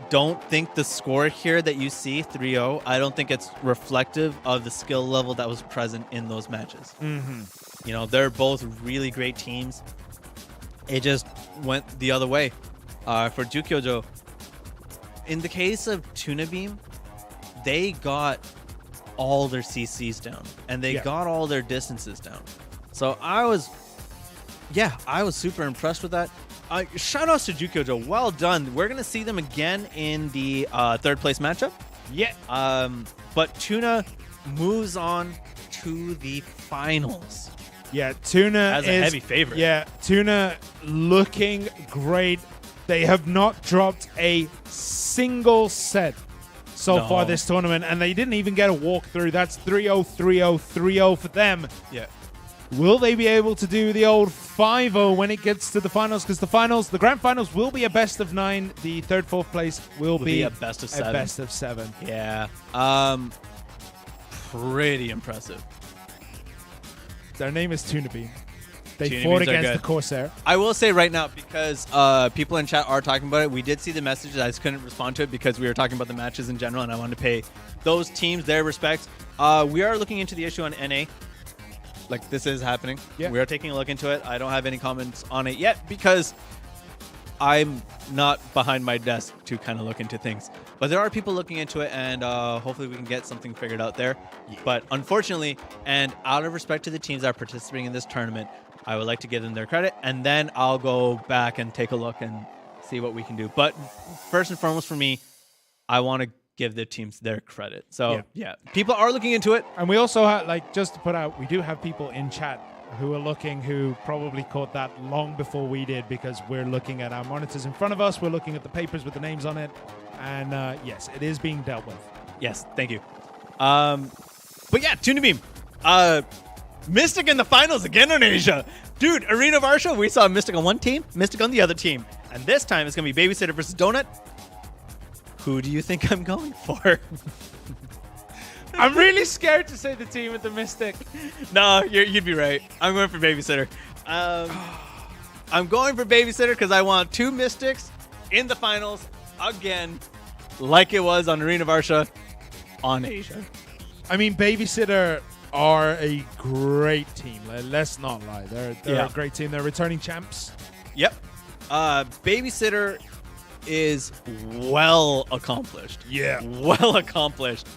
don't think the score here that you see, 3-0, I don't think it's reflective of the skill level that was present in those matches. You know, they're both really great teams. It just went the other way for Jukio Joe. In the case of Tuna Beam, they got all their CCs down and they got all their distances down. So I was super impressed with that. Shout outs to Jukio Joe. Well done. We're gonna see them again in the 3rd place matchup. Yeah. But Tuna moves on to the finals. Yeah, Tuna as a heavy favorite. Yeah, Tuna looking great. They have not dropped a single set so far this tournament, and they didn't even get a walkthrough. That's 3-0, 3-0, 3-0 for them. Yeah. Will they be able to do the old 5-0 when it gets to the finals? Because the grand finals will be a best of 9. The 3rd, 4th place will be a best of 7. A best of 7. Yeah. Pretty impressive. Their name is Tuna Beam. They fought against the Corsair. I will say right now, because people in chat are talking about it, we did see the messages. I just couldn't respond to it because we were talking about the matches in general, and I wanted to pay those teams their respects. We are looking into the issue on NA. Like, this is happening. Yeah. We are taking a look into it. I don't have any comments on it yet because I'm not behind my desk to kind of look into things. But there are people looking into it, and hopefully we can get something figured out there. Yeah. But unfortunately, and out of respect to the teams that are participating in this tournament, I would like to give them their credit, and then I'll go back and take a look and see what we can do. But first and foremost for me, I want to give the teams their credit. So, yeah, people are looking into it. And we also have, just to put out, we do have people in chat who are looking, who probably caught that long before we did because we're looking at our monitors in front of us. We're looking at the papers with the names on it. And, yes, it is being dealt with. Yes, thank you. But, yeah, Tuna Beam. Mystic in the finals again on Asia. Dude, Arena Varsho, we saw Mystic on one team, Mystic on the other team. And this time it's going to be Babysitter versus Donut. Who do you think I'm going for? I'm really scared to say the team with the Mystic. No, you'd be right. I'm going for Babysitter. I'm going for Babysitter because I want 2 Mystics in the finals again, like it was on Arena Varsha on Asia. I mean, Babysitter are a great team. Let's not lie. They're a great team. They're returning champs. Yep. Babysitter is well accomplished. Yeah. Well accomplished.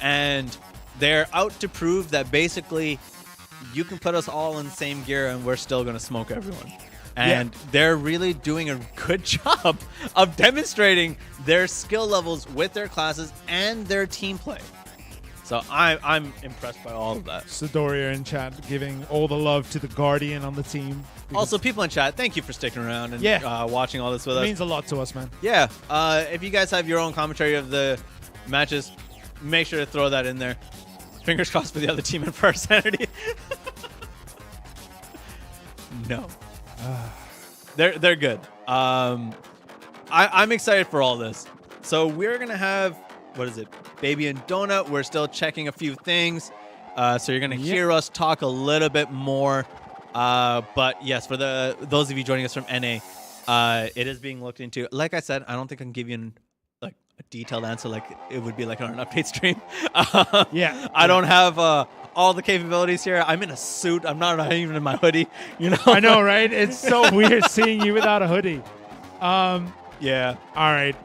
And they're out to prove that basically you can put us all in the same gear and we're still going to smoke everyone. And they're really doing a good job of demonstrating their skill levels with their classes and their team play. So I'm impressed by all of that. Sidoria in chat giving all the love to the Guardian on the team. Also, people in chat, thank you for sticking around and watching all this with us. It means a lot to us, man. Yeah. If you guys have your own commentary of the matches, make sure to throw that in there. Fingers crossed for the other team and for our sanity. No. They're good. I'm excited for all this. So we're going to have, what is it, Baby and Donut. We're still checking a few things. So you're going to hear us talk a little bit more. But yes, for those of you joining us from NA, it is being looked into. Like I said, I don't think I can give you a detailed answer like it would be like on an update stream. I don't have all the capabilities here. I'm in a suit. I'm not even in my hoodie. You know. I know, right? It's so weird seeing you without a hoodie. Yeah. All right.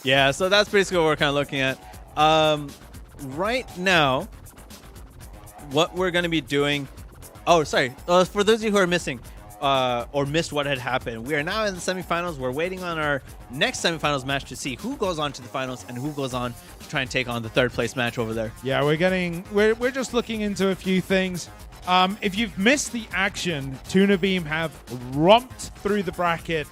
Yeah. So that's basically what we're kind of looking at. Right now, what we're going to be doing. Oh, sorry. For those of you who are missing. Or missed what had happened. We are now in the semifinals. We're waiting on our next semifinals match to see who goes on to the finals and who goes on to try and take on the third place match over there. Yeah, we're just looking into a few things. If you've missed the action, Tuna Beam have romped through the bracket.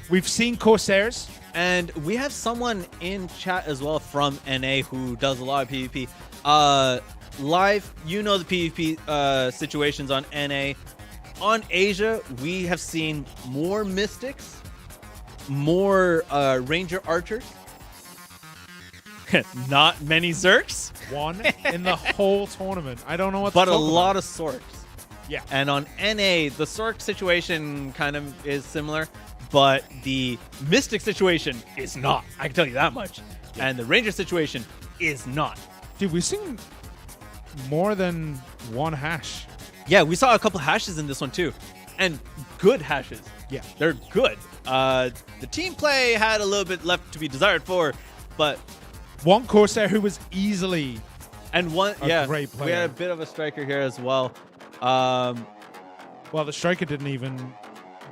We've seen Corsairs. And we have someone in chat as well from NA who does a lot of PvP. Live, you know the PvP situations on NA. On Asia, we have seen more Mystics, more Ranger Archers, not many Zerks. One in the whole tournament. I don't know what but a lot of Sorks. Yeah. And on NA, the Sork situation kind of is similar, but the Mystic situation is not. I can tell you that much. Yeah. And the Ranger situation is not. Dude, we've seen more than one hash. Yeah, we saw a couple hashes in this one too. And good hashes. Yeah. They're good. The team play had a little bit left to be desired for, but one Corsair who was easily and one a great player. We had a bit of a striker here as well. Well, the striker didn't even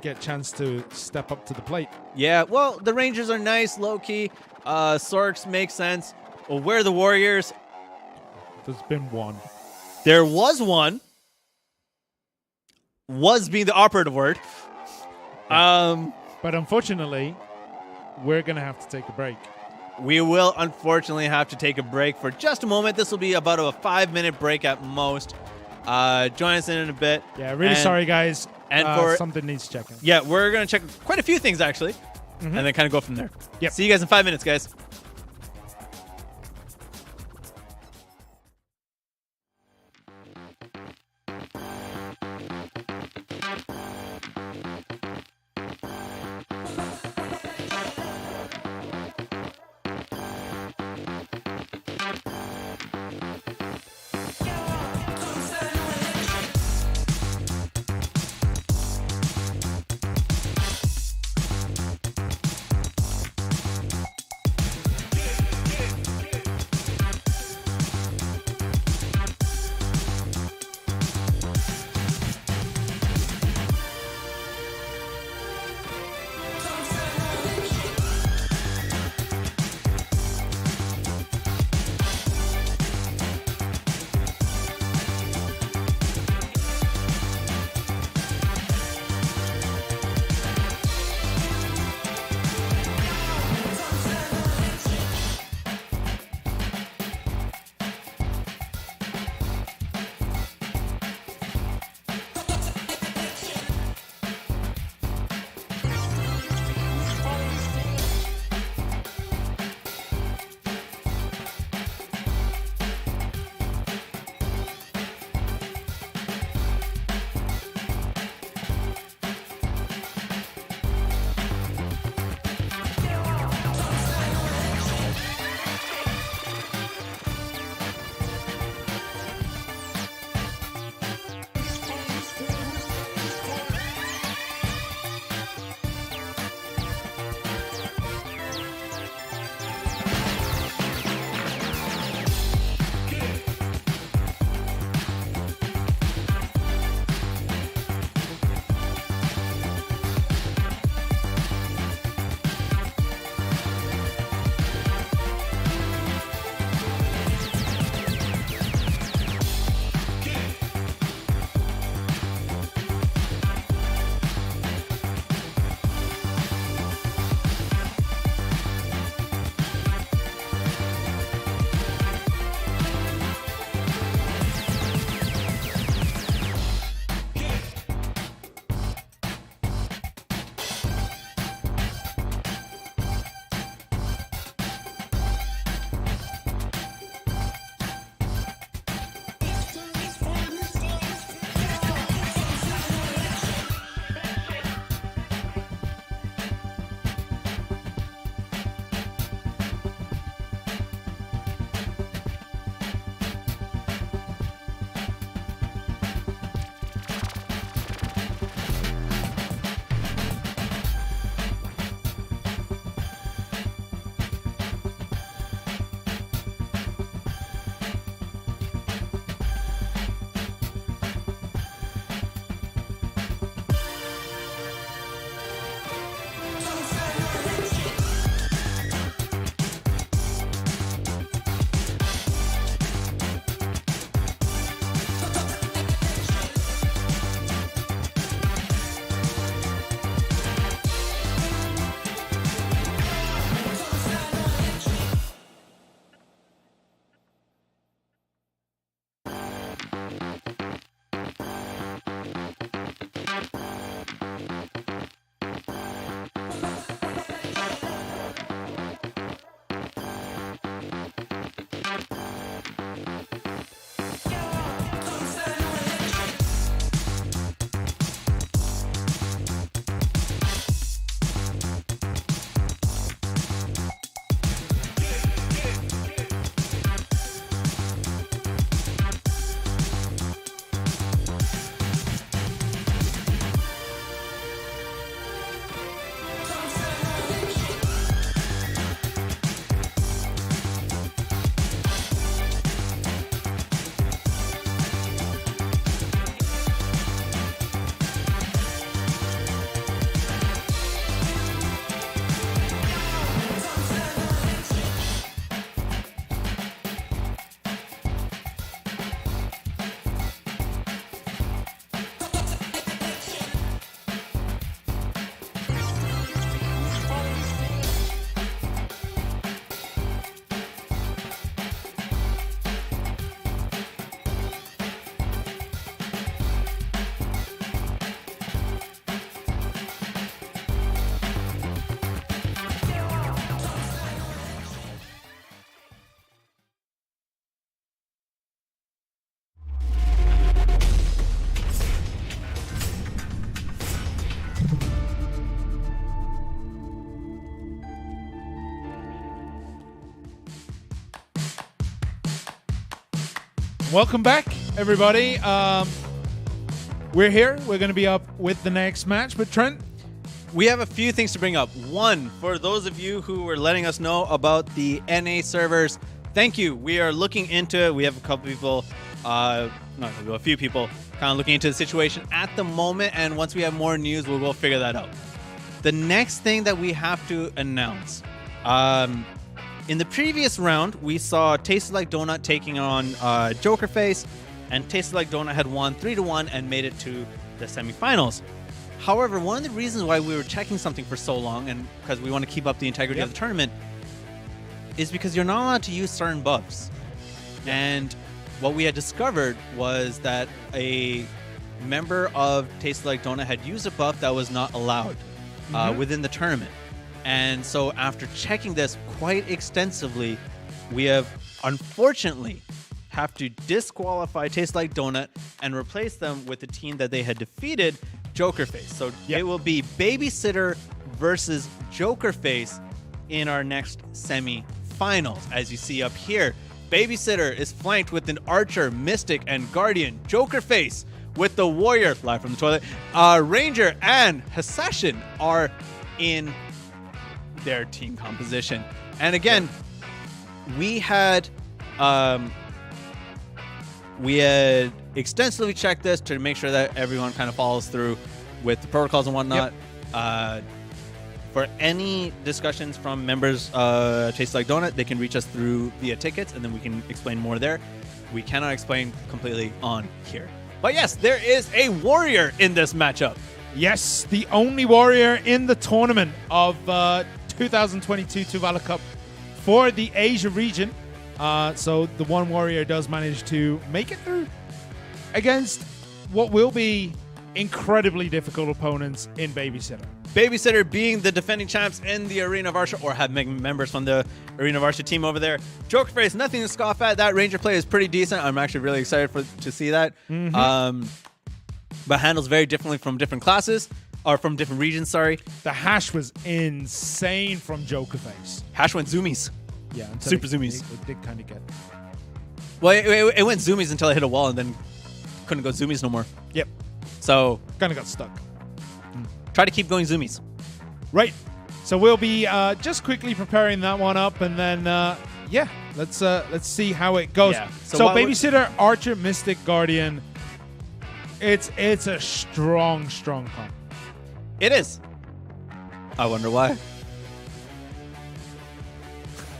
get a chance to step up to the plate. Yeah, well, the Rangers are nice, low-key. Sorks make sense. Well, where are the Warriors? There's been one. There was one. Was being the operative word. But unfortunately, we're going to have to take a break. We will unfortunately have to take a break for just a moment. This will be about a 5-minute break at most. Join us in a bit. Yeah, really sorry, guys. And for something needs checking. Yeah, we're going to check quite a few things, actually. And then kind of go from there. Yep. See you guys in 5 minutes, guys. Welcome back, everybody. We're here. We're going to be up with the next match. But Trent, we have a few things to bring up. One, for those of you who were letting us know about the NA servers, thank you. We are looking into it. We have a couple people, a few people kind of looking into the situation at the moment. And once we have more news, we'll figure that out. The next thing that we have to announce. In the previous round, we saw Tastes Like Donut taking on Jokerface, and Tastes Like Donut had won 3-1 and made it to the semifinals. However, one of the reasons why we were checking something for so long, and because we want to keep up the integrity of the tournament, is because you're not allowed to use certain buffs. And what we had discovered was that a member of Tastes Like Donut had used a buff that was not allowed within the tournament. And so after checking this quite extensively, we have unfortunately have to disqualify Taste Like Donut and replace them with the team that they had defeated, Jokerface. So it will be Babysitter versus Jokerface in our next semi-finals. As you see up here, Babysitter is flanked with an Archer, Mystic, and Guardian. Jokerface with the Warrior, live from the toilet, Ranger, and Assassin are in their team composition. And again, we had extensively checked this to make sure that everyone kind of follows through with the protocols and whatnot. For any discussions from members Taste Like Donut, they can reach us through via tickets, and then we can explain more there. We cannot explain completely on here. But yes, there is a Warrior in this matchup. yes, the only Warrior in the tournament of 2022 TUVALA Cup for the Asia region. So the one Warrior does manage to make it through against what will be incredibly difficult opponents in Babysitter. Babysitter being the defending champs in the Arena of Arsha, or have members from the Arena of Arsha team over there. Jokerface, nothing to scoff at. That Ranger play is pretty decent. I'm actually really excited to see that. But handles very differently from different classes, or from different regions, sorry. The hash was insane from Jokerface. Hash went zoomies. Yeah, super zoomies. It did kind of get... Well, it went zoomies until I hit a wall, and then couldn't go zoomies no more. Yep. So kind of got stuck. Try to keep going zoomies. Right. So we'll be just quickly preparing that one up, and then let's see how it goes. Yeah. So Babysitter, Archer, Mystic, Guardian. It's a strong comp. It is. I wonder why.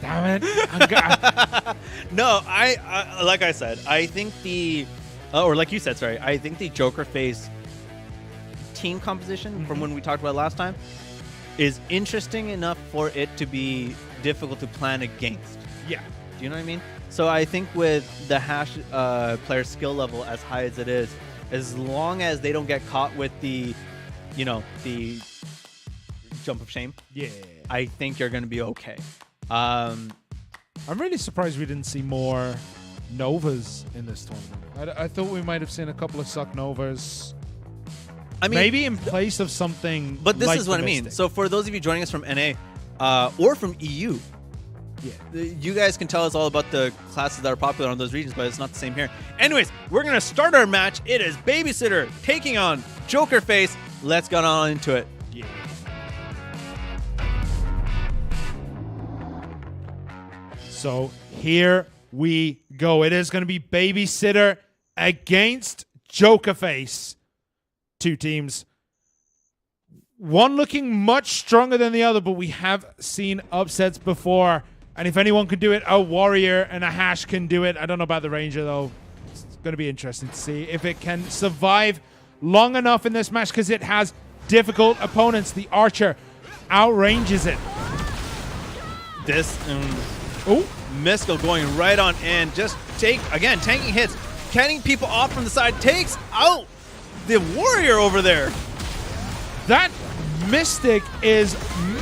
Damn it. No, I like I said, I think or like you said, sorry, I think the Jokerface team composition from when we talked about last time is interesting enough for it to be difficult to plan against. Yeah. Do you know what I mean? So I think with the hash player skill level as high as it is, as long as they don't get caught with the jump of shame, I think you're going to be okay. I'm really surprised we didn't see more Novas in this tournament. I thought we might have seen a couple of Suck Novas. I mean, maybe in place of something. But this like is what I mean. So for those of you joining us from NA or from EU, you guys can tell us all about the classes that are popular on those regions, but it's not the same here. Anyways, we're going to start our match. It is Babysitter taking on Jokerface. Let's get on into it. Yeah. So here we go. It is going to be Babysitter against Jokerface. Two teams. One looking much stronger than the other, but we have seen upsets before. And if anyone could do it, a Warrior and a Hash can do it. I don't know about the Ranger, though. It's going to be interesting to see if it can survive long enough in this match, because it has difficult opponents. The Archer outranges it. This... Miskell going right on in. Just tanking hits. Canning people off from the side. Takes out the Warrior over there. That Mystic is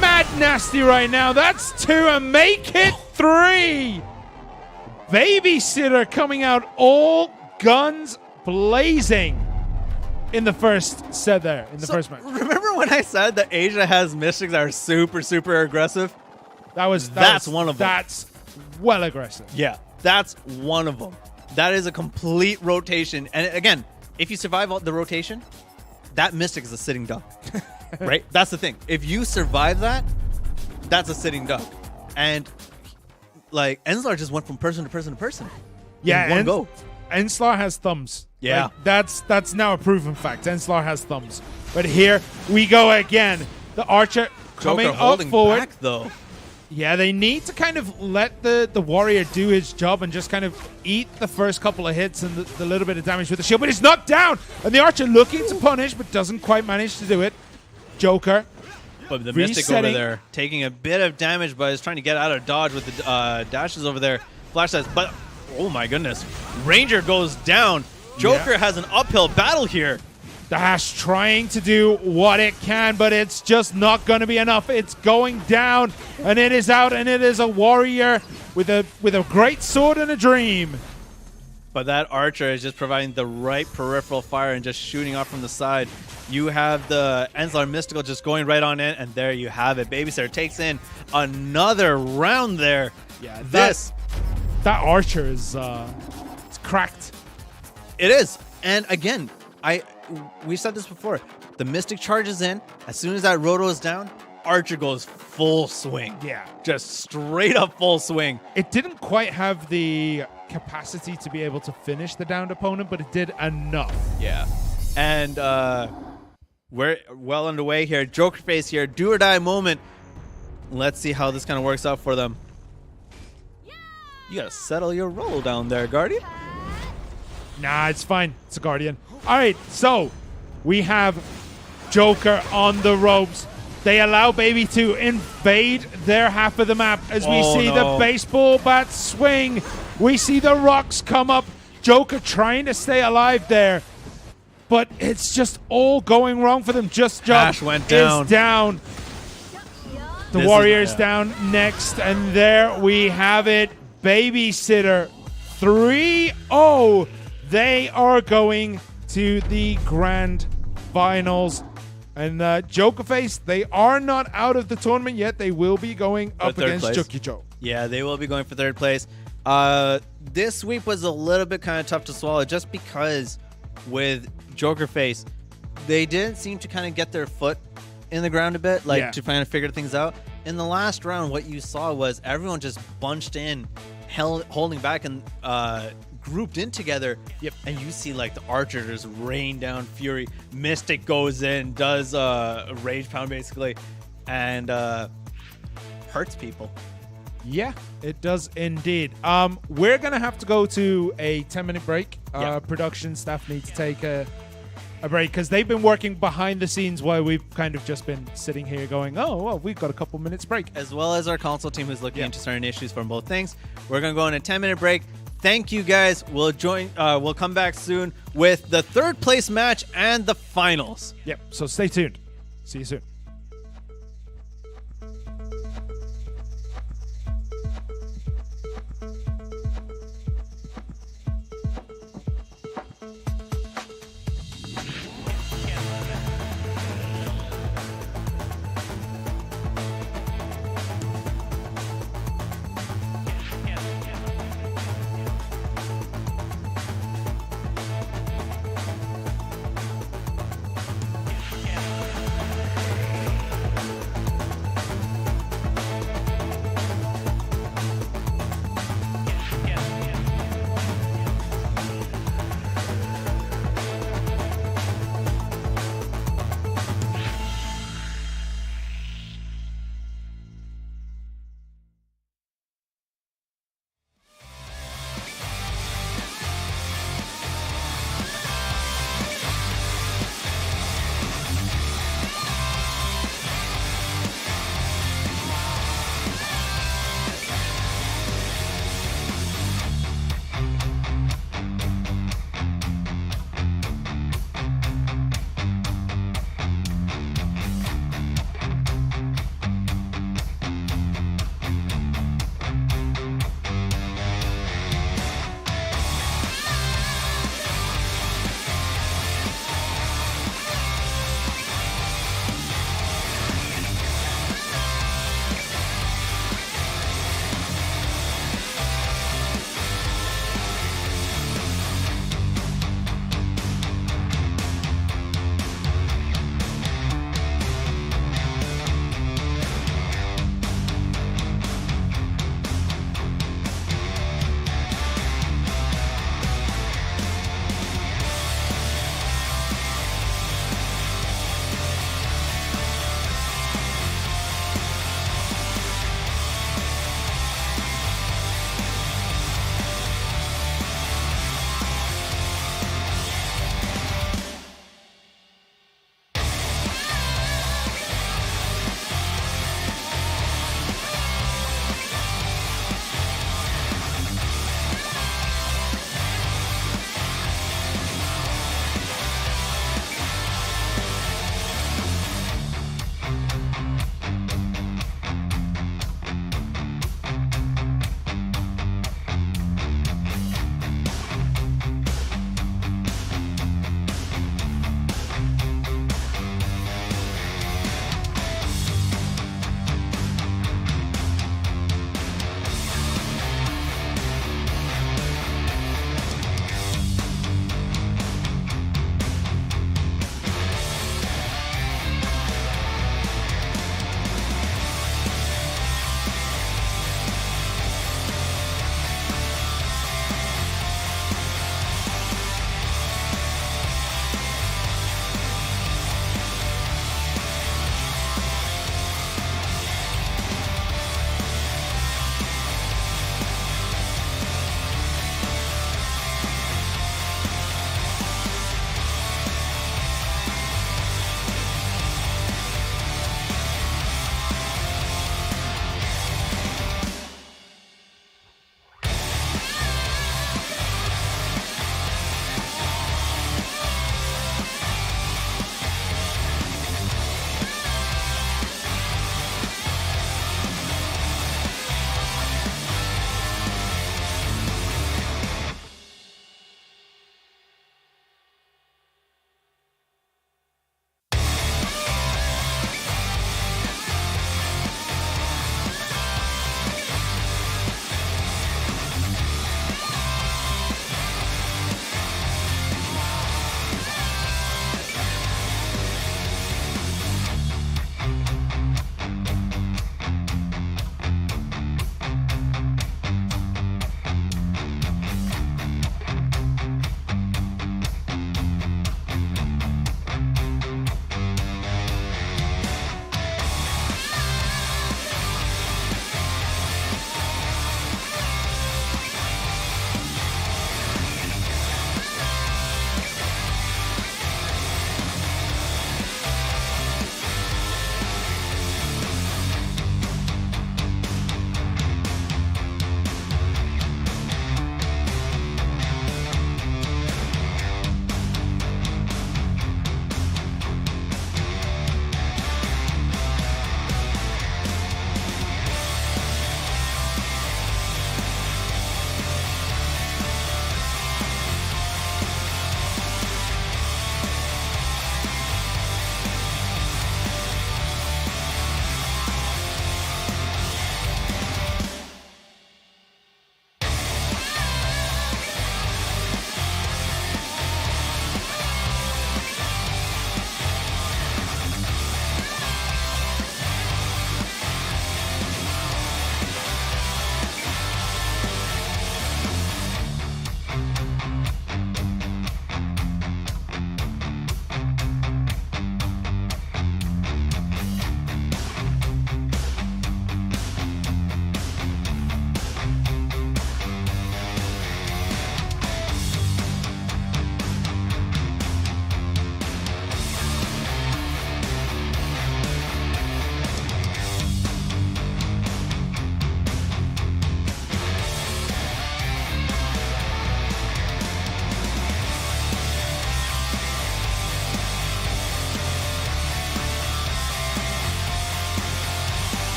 mad nasty right now. That's 2 and make it 3. Babysitter coming out all guns blazing in the first set there, in the first match. Remember when I said that Asia has Mystics that are super, super aggressive? That's one of them. That's well aggressive. Yeah, that's one of them. That is a complete rotation. And again, if you survive the rotation, that Mystic is a sitting duck. Right? That's the thing. If you survive that, that's a sitting duck. And like Enslar just went from person to person to person. Yeah, in one go. Enslar has thumbs. Yeah. Like, that's now a proven fact. Enslar has thumbs. But here we go again. The Archer coming Joker up holding forward. back, though. Yeah, they need to kind of let the Warrior do his job and just kind of eat the first couple of hits and the little bit of damage with the shield. But he's knocked down! And the Archer looking to punish, but doesn't quite manage to do it. Joker. But the Mystic over there taking a bit of damage, but is trying to get out of dodge with the dashes over there. Flash says, but oh my goodness. Ranger goes down. Joker has an uphill battle here. Dash trying to do what it can, but it's just not going to be enough. It's going down, and it is out, and it is a Warrior with a great sword and a dream. But that Archer is just providing the right peripheral fire and just shooting off from the side. You have the Enslar Mystical just going right on in, and there you have it. Babysitter takes in another round there. Yeah, that Archer is it's cracked. It is. And again, we said this before. The Mystic charges in. As soon as that Roto is down, Archer goes full swing. Yeah. Just straight up full swing. It didn't quite have the capacity to be able to finish the downed opponent, but it did enough. Yeah. And we're well underway here. Jokerface here. Do or die moment. Let's see how this kind of works out for them. You got to settle your roll down there, Guardian. Nah, it's fine. It's a Guardian. All right, so we have Joker on the ropes. They allow Baby to invade their half of the map as we see the baseball bat swing. We see the rocks come up. Joker trying to stay alive there. But it's just all going wrong for them. Just Jump Ash went down. is down. The Warrior is down next. And there we have it. Babysitter 3-0. They are going to the Grand Finals. And Jokerface, they are not out of the tournament yet. They will be going up against Jukio Joe. Yeah, they will be going for third place. This sweep was a little bit kind of tough to swallow just because with Jokerface, they didn't seem to kind of get their foot in the ground a bit, to kind of figure things out. In the last round, what you saw was everyone just bunched in, holding back and grouped in together. Yep. And you see like the Archer just rain down fury. Mystic goes in, does a rage pound basically, and hurts people. Yeah, it does indeed. We're going to have to go to a 10-minute break. Production staff need to take a break because they've been working behind the scenes while we've kind of just been sitting here going, oh, well, we've got a couple minutes break. As well as our console team who's looking into certain issues from both things. We're going to go on a 10-minute break. Thank you guys. We'll come back soon with the third place match and the finals. Yep. So stay tuned. See you soon.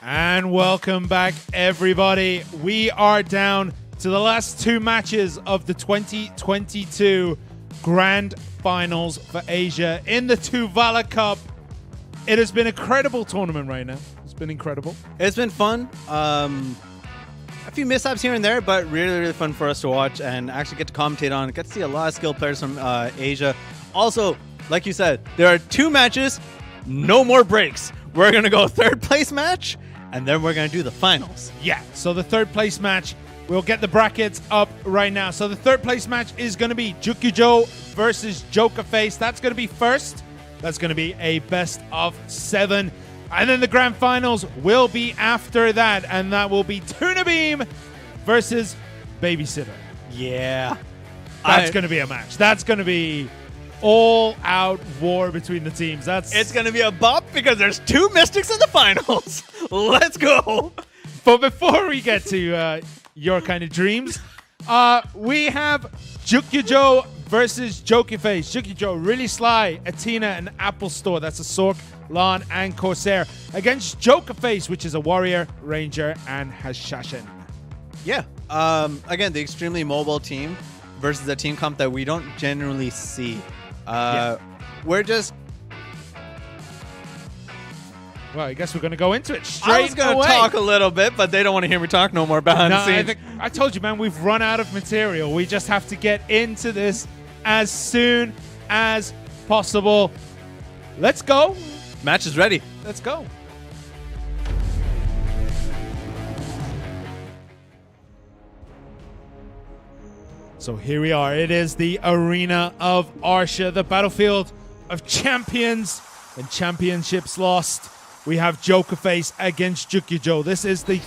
And welcome back, everybody. We are down to the last two matches of the 2022 Grand Finals for Asia in the TUVALA Cup. It has been an incredible tournament right now. It's been incredible. It's been fun. A few mishaps here and there, but really, really fun for us to watch and actually get to commentate on. Get to see a lot of skilled players from Asia. Also, like you said, there are two matches, no more breaks. We're going to go third place match, and then we're going to do the finals. Yeah, so the third place match, we'll get the brackets up right now. So the third place match is going to be Jukio Joe versus Jokerface. That's going to be first. That's going to be a best of 7. And then the grand finals will be after that, and that will be Tuna Beam versus Babysitter. Yeah. That's going to be a match. That's going to be all-out war between the teams. It's going to be a bop because there's 2 Mystics in the finals. Let's go. But before we get to your kind of dreams, we have Jukio Joe versus Jokerface. Jukio Joe, really sly, Athena, and Apple Store. That's a Sork, Lon, and Corsair. Against Jokerface, which is a Warrior, Ranger, and Hashashin. Yeah. Again, the extremely mobile team versus a team comp that we don't generally see. We're just... Well, I guess we're going to go into it straight I was going to talk a little bit, but they don't want to hear me talk no more behind the scenes. I told you, man, we've run out of material. We just have to get into this as soon as possible. Let's go. Match is ready. Let's go. So here we are. It is the arena of Arsha, the battlefield of champions and championships lost. We have Jokerface against Jukio Joe. This is the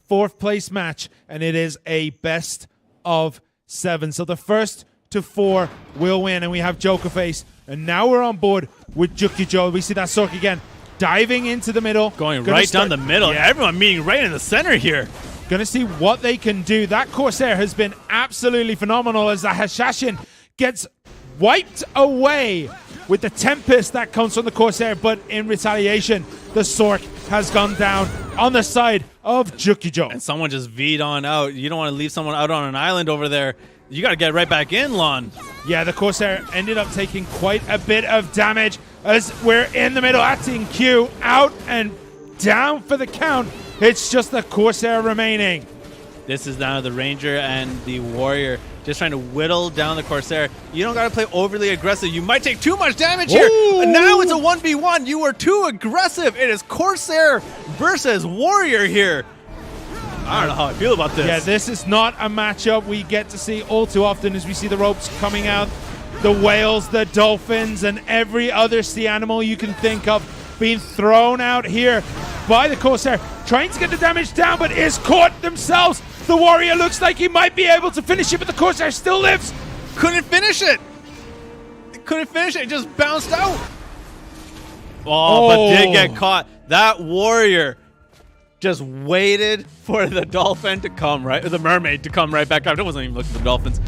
fourth place match, and it is a best of 7. So the first to 4 will win, and we have Jokerface. And now we're on board with Jukio Joe. We see that Sork again, diving into the middle. Going right down the middle. Yeah. Everyone meeting right in the center here. Gonna see what they can do. That Corsair has been absolutely phenomenal as the Hashashin gets wiped away with the Tempest that comes from the Corsair, but in retaliation, the Sork has gone down on the side of Jukio Joe. And someone just V'd on out. You don't want to leave someone out on an island over there. You got to get right back in, Lon. Yeah, the Corsair ended up taking quite a bit of damage as we're in the middle. Acting Q out and down for the count. It's just the Corsair remaining. This is now the Ranger and the Warrior just trying to whittle down the Corsair. You don't got to play overly aggressive. You might take too much damage here. And now it's a 1v1. You are too aggressive. It is Corsair versus Warrior here. I don't know how I feel about this. Yeah, this is not a matchup we get to see all too often as we see the ropes coming out. The whales, the dolphins, and every other sea animal you can think of being thrown out here by the Corsair. Trying to get the damage down, but is caught themselves. The Warrior looks like he might be able to finish it, but the Corsair still lives. Couldn't finish it. Couldn't finish it. It just bounced out. Oh, but did get caught. That Warrior just waited for the dolphin to come right, or the mermaid to come right back up. I wasn't even looking for the dolphins.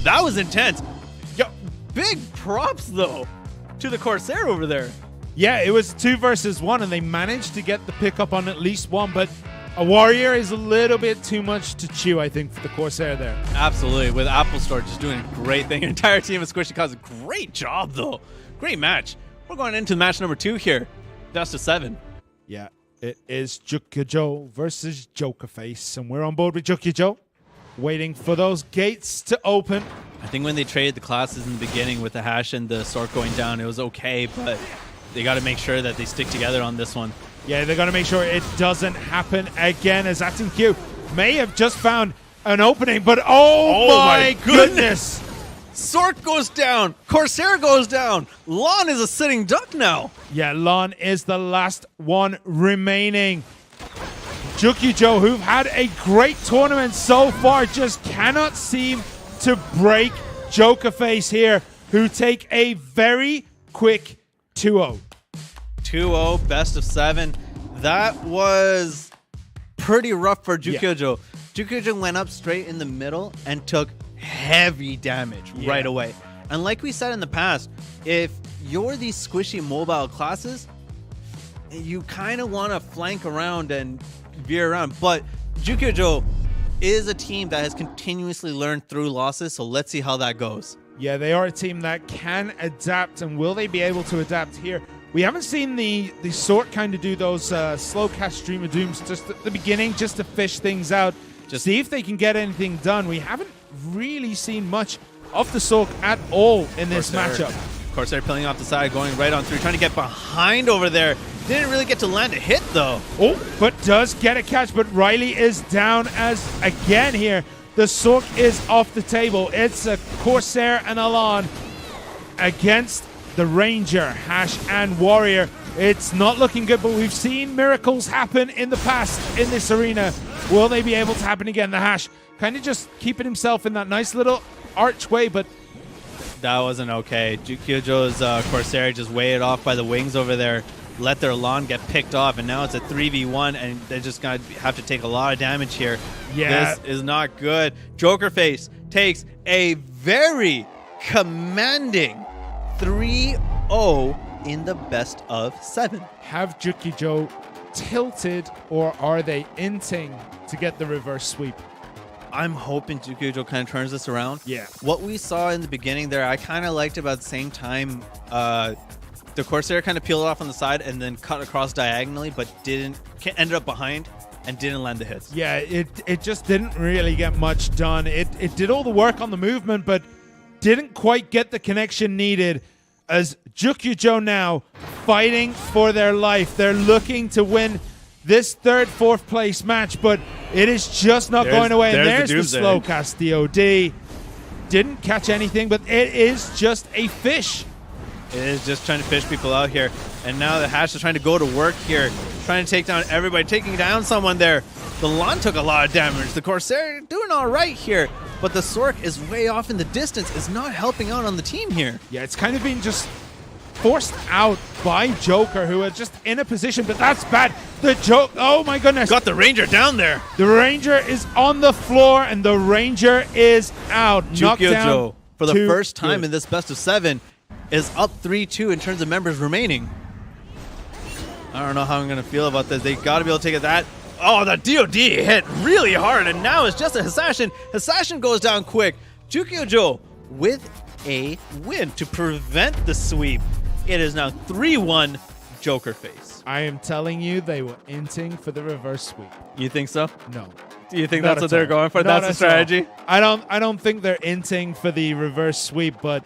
That was intense. Yo, big props, though, to the Corsair over there. Yeah, it was 2 versus 1, and they managed to get the pickup on at least one, but a Warrior is a little bit too much to chew, I think, for the Corsair there. Absolutely, with Apple Store just doing a great thing. An entire team of Squishy Cause, great job, though. Great match. We're going into match number 2 here. Best of 7. Yeah, it is Jukio Joe versus Jokerface, and we're on board with Jukio Joe, waiting for those gates to open. I think when they traded the classes in the beginning with the Hash and the Sork going down, it was okay, but they got to make sure that they stick together on this one. Yeah, they got to make sure it doesn't happen again, as Acting Q may have just found an opening, but oh my goodness. Sork goes down. Corsair goes down. Lon is a sitting duck now. Yeah, Lon is the last one remaining. Jukio Joe, who've had a great tournament so far, just cannot seem to break Jokerface here, who take a very quick 2-0. 2-0, best of 7. That was pretty rough for Jukio Joe. Jukio Joe went up straight in the middle and took heavy damage right away. And like we said in the past, if you're these squishy mobile classes, you kind of want to flank around and veer around. But Jukio Joe is a team that has continuously learned through losses, so let's see how that goes. Yeah, they are a team that can adapt, and will they be able to adapt here? We haven't seen the Sork kind of do those slow cast Dream of Dooms just at the beginning, just to fish things out, just see if they can get anything done. We haven't really seen much of the Sork at all in this matchup. Of course, they're peeling off the side, going right on through, trying to get behind over there. Didn't really get to land a hit, though. Oh, but does get a catch, but Riley is down as again here. The Sork is off the table. It's a Corsair and Alon against the Ranger, Hash and Warrior. It's not looking good, but we've seen miracles happen in the past in this arena. Will they be able to happen again? The Hash kind of just keeping himself in that nice little archway, but that wasn't okay. Jukio Joe's Corsair just weighted off by the wings over there. Let their lawn get picked off, and now it's a 3v1, and they're just going to have to take a lot of damage here. Yeah. This is not good. Jokerface takes a very commanding 3-0 in the best of 7. Have Jukio Joe tilted, or are they inting to get the reverse sweep? I'm hoping Jukio Joe kind of turns this around. Yeah. What we saw in the beginning there, I kind of liked about the same time. The Corsair kind of peeled off on the side and then cut across diagonally, but ended up behind and didn't land the hits. Yeah, it just didn't really get much done. It did all the work on the movement, but didn't quite get the connection needed. As Jukio Joe now fighting for their life. They're looking to win this third, fourth place match, but it is just not going away. And there's the slow cast DOD. Didn't catch anything, but it is just a fish. It is just trying to fish people out here. And now the Hash is trying to go to work here, trying to take down everybody, taking down someone there. The Lawn took a lot of damage. The Corsair doing all right here, but the Sork is way off in the distance, is not helping out on the team here. Yeah, it's kind of been just forced out by Joker, who are just in a position, but that's bad. The Joke, oh my goodness. Got the Ranger down there. The Ranger is on the floor, and the Ranger is out. Jukio Joe, for the first time in this best of 7, is up 3-2 in terms of members remaining. I don't know how I'm going to feel about this. They got to be able to take it that. Oh, the DOD hit really hard, and now it's just a Hissashin. Hissashin goes down quick. Jukio Joe with a win to prevent the sweep. It is now 3-1 Jokerface. I am telling you, they were inting for the reverse sweep. You think so? No. Do you think that's what they're going for? That's the strategy? I don't think they're inting for the reverse sweep, but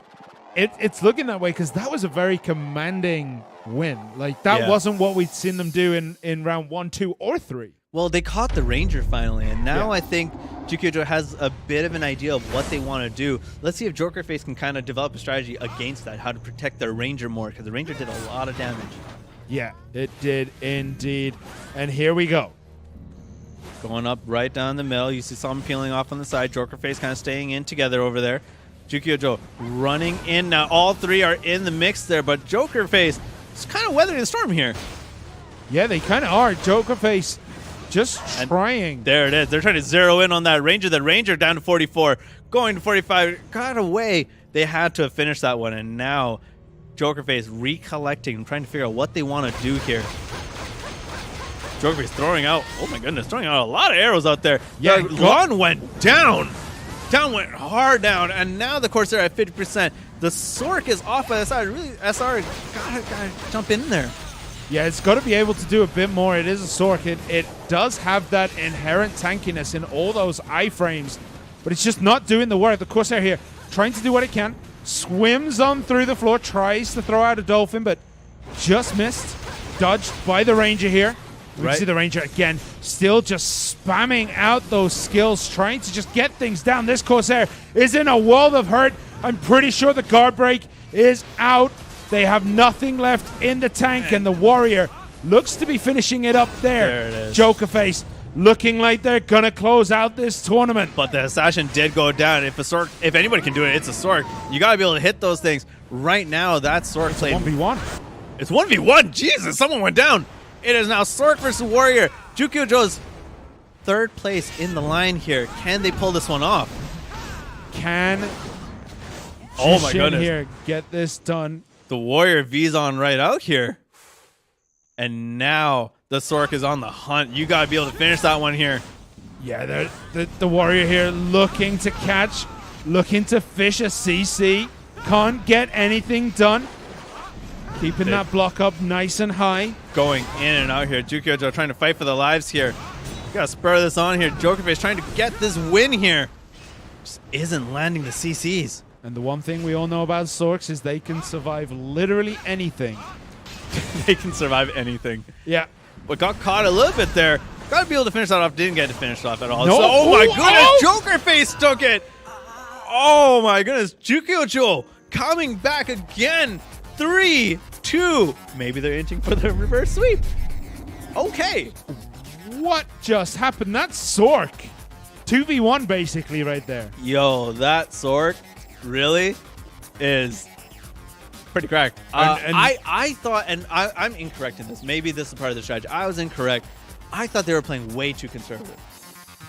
it's looking that way because that was a very commanding win. Like, that wasn't what we'd seen them do in round 1, 2, or 3. Well, they caught the Ranger finally, and now I think Jukio Joe has a bit of an idea of what they want to do. Let's see if Jokerface can kind of develop a strategy against that, how to protect their Ranger more, because the Ranger did a lot of damage. Yeah, it did indeed. And here we go. Going up right down the middle. You see someone peeling off on the side. Jokerface kind of staying in together over there. Jukio Joe running in. Now all three are in the mix there, but Jokerface is kind of weathering the storm here. Yeah, they kind of are. Jokerface just trying. There it is. They're trying to zero in on that Ranger. The Ranger down to 44, going to 45. Got away. They had to have finished that one, and now Jokerface recollecting, trying to figure out what they want to do here. Jokerface throwing out, oh my goodness, throwing out a lot of arrows out there. Yeah, Lawn went down. Down went hard down, and now the Corsair at 50%. The Sork is off by the side. Really, SR gotta jump in there. Yeah, it's got to be able to do a bit more. It is a Sork. It does have that inherent tankiness in all those iframes, but it's just not doing the work. The Corsair here trying to do what it can. Swims on through the floor, tries to throw out a Dolphin, but just missed. Dodged by the Ranger here. We see the Ranger again, still just spamming out those skills, trying to just get things down. This Corsair is in a world of hurt. I'm pretty sure the guard break is out. They have nothing left in the tank, and the Warrior looks to be finishing it up there. There it is. Jokerface looking like they're going to close out this tournament. But the Assassin did go down. If anybody can do it, it's a Sork. You got to be able to hit those things. Right now, that Sork played. 1v1. It's 1v1. Jesus, someone went down. It is now Sork versus Warrior. Jukio Joe's third place in the line here. Can they pull this one off? Can oh my goodness here get this done? The Warrior V's on right out here. And now the Sork is on the hunt. You got to be able to finish that one here. Yeah, the Warrior here looking to catch, looking to fish a CC. Can't get anything done. Keeping that block up nice and high. Going in and out here. Jukio Joe trying to fight for the lives here. Got to spur this on here. Jokerface trying to get this win here. Just isn't landing the CCs. And the one thing we all know about Sorks is they can survive literally anything. They can survive anything. Yeah. But got caught a little bit there. Got to be able to finish that off. Didn't get to finish it off at all. No. So, oh my goodness. Jokerface took it. Oh my goodness. Jukio Joe coming back again. 3, 2. Maybe they're inching for the reverse sweep. Okay. What just happened? That's Sork. 2v1 basically right there. Yo, that Sork really is pretty cracked. And I thought, and I'm incorrect in this. Maybe this is part of the strategy. I was incorrect. I thought they were playing way too conservative.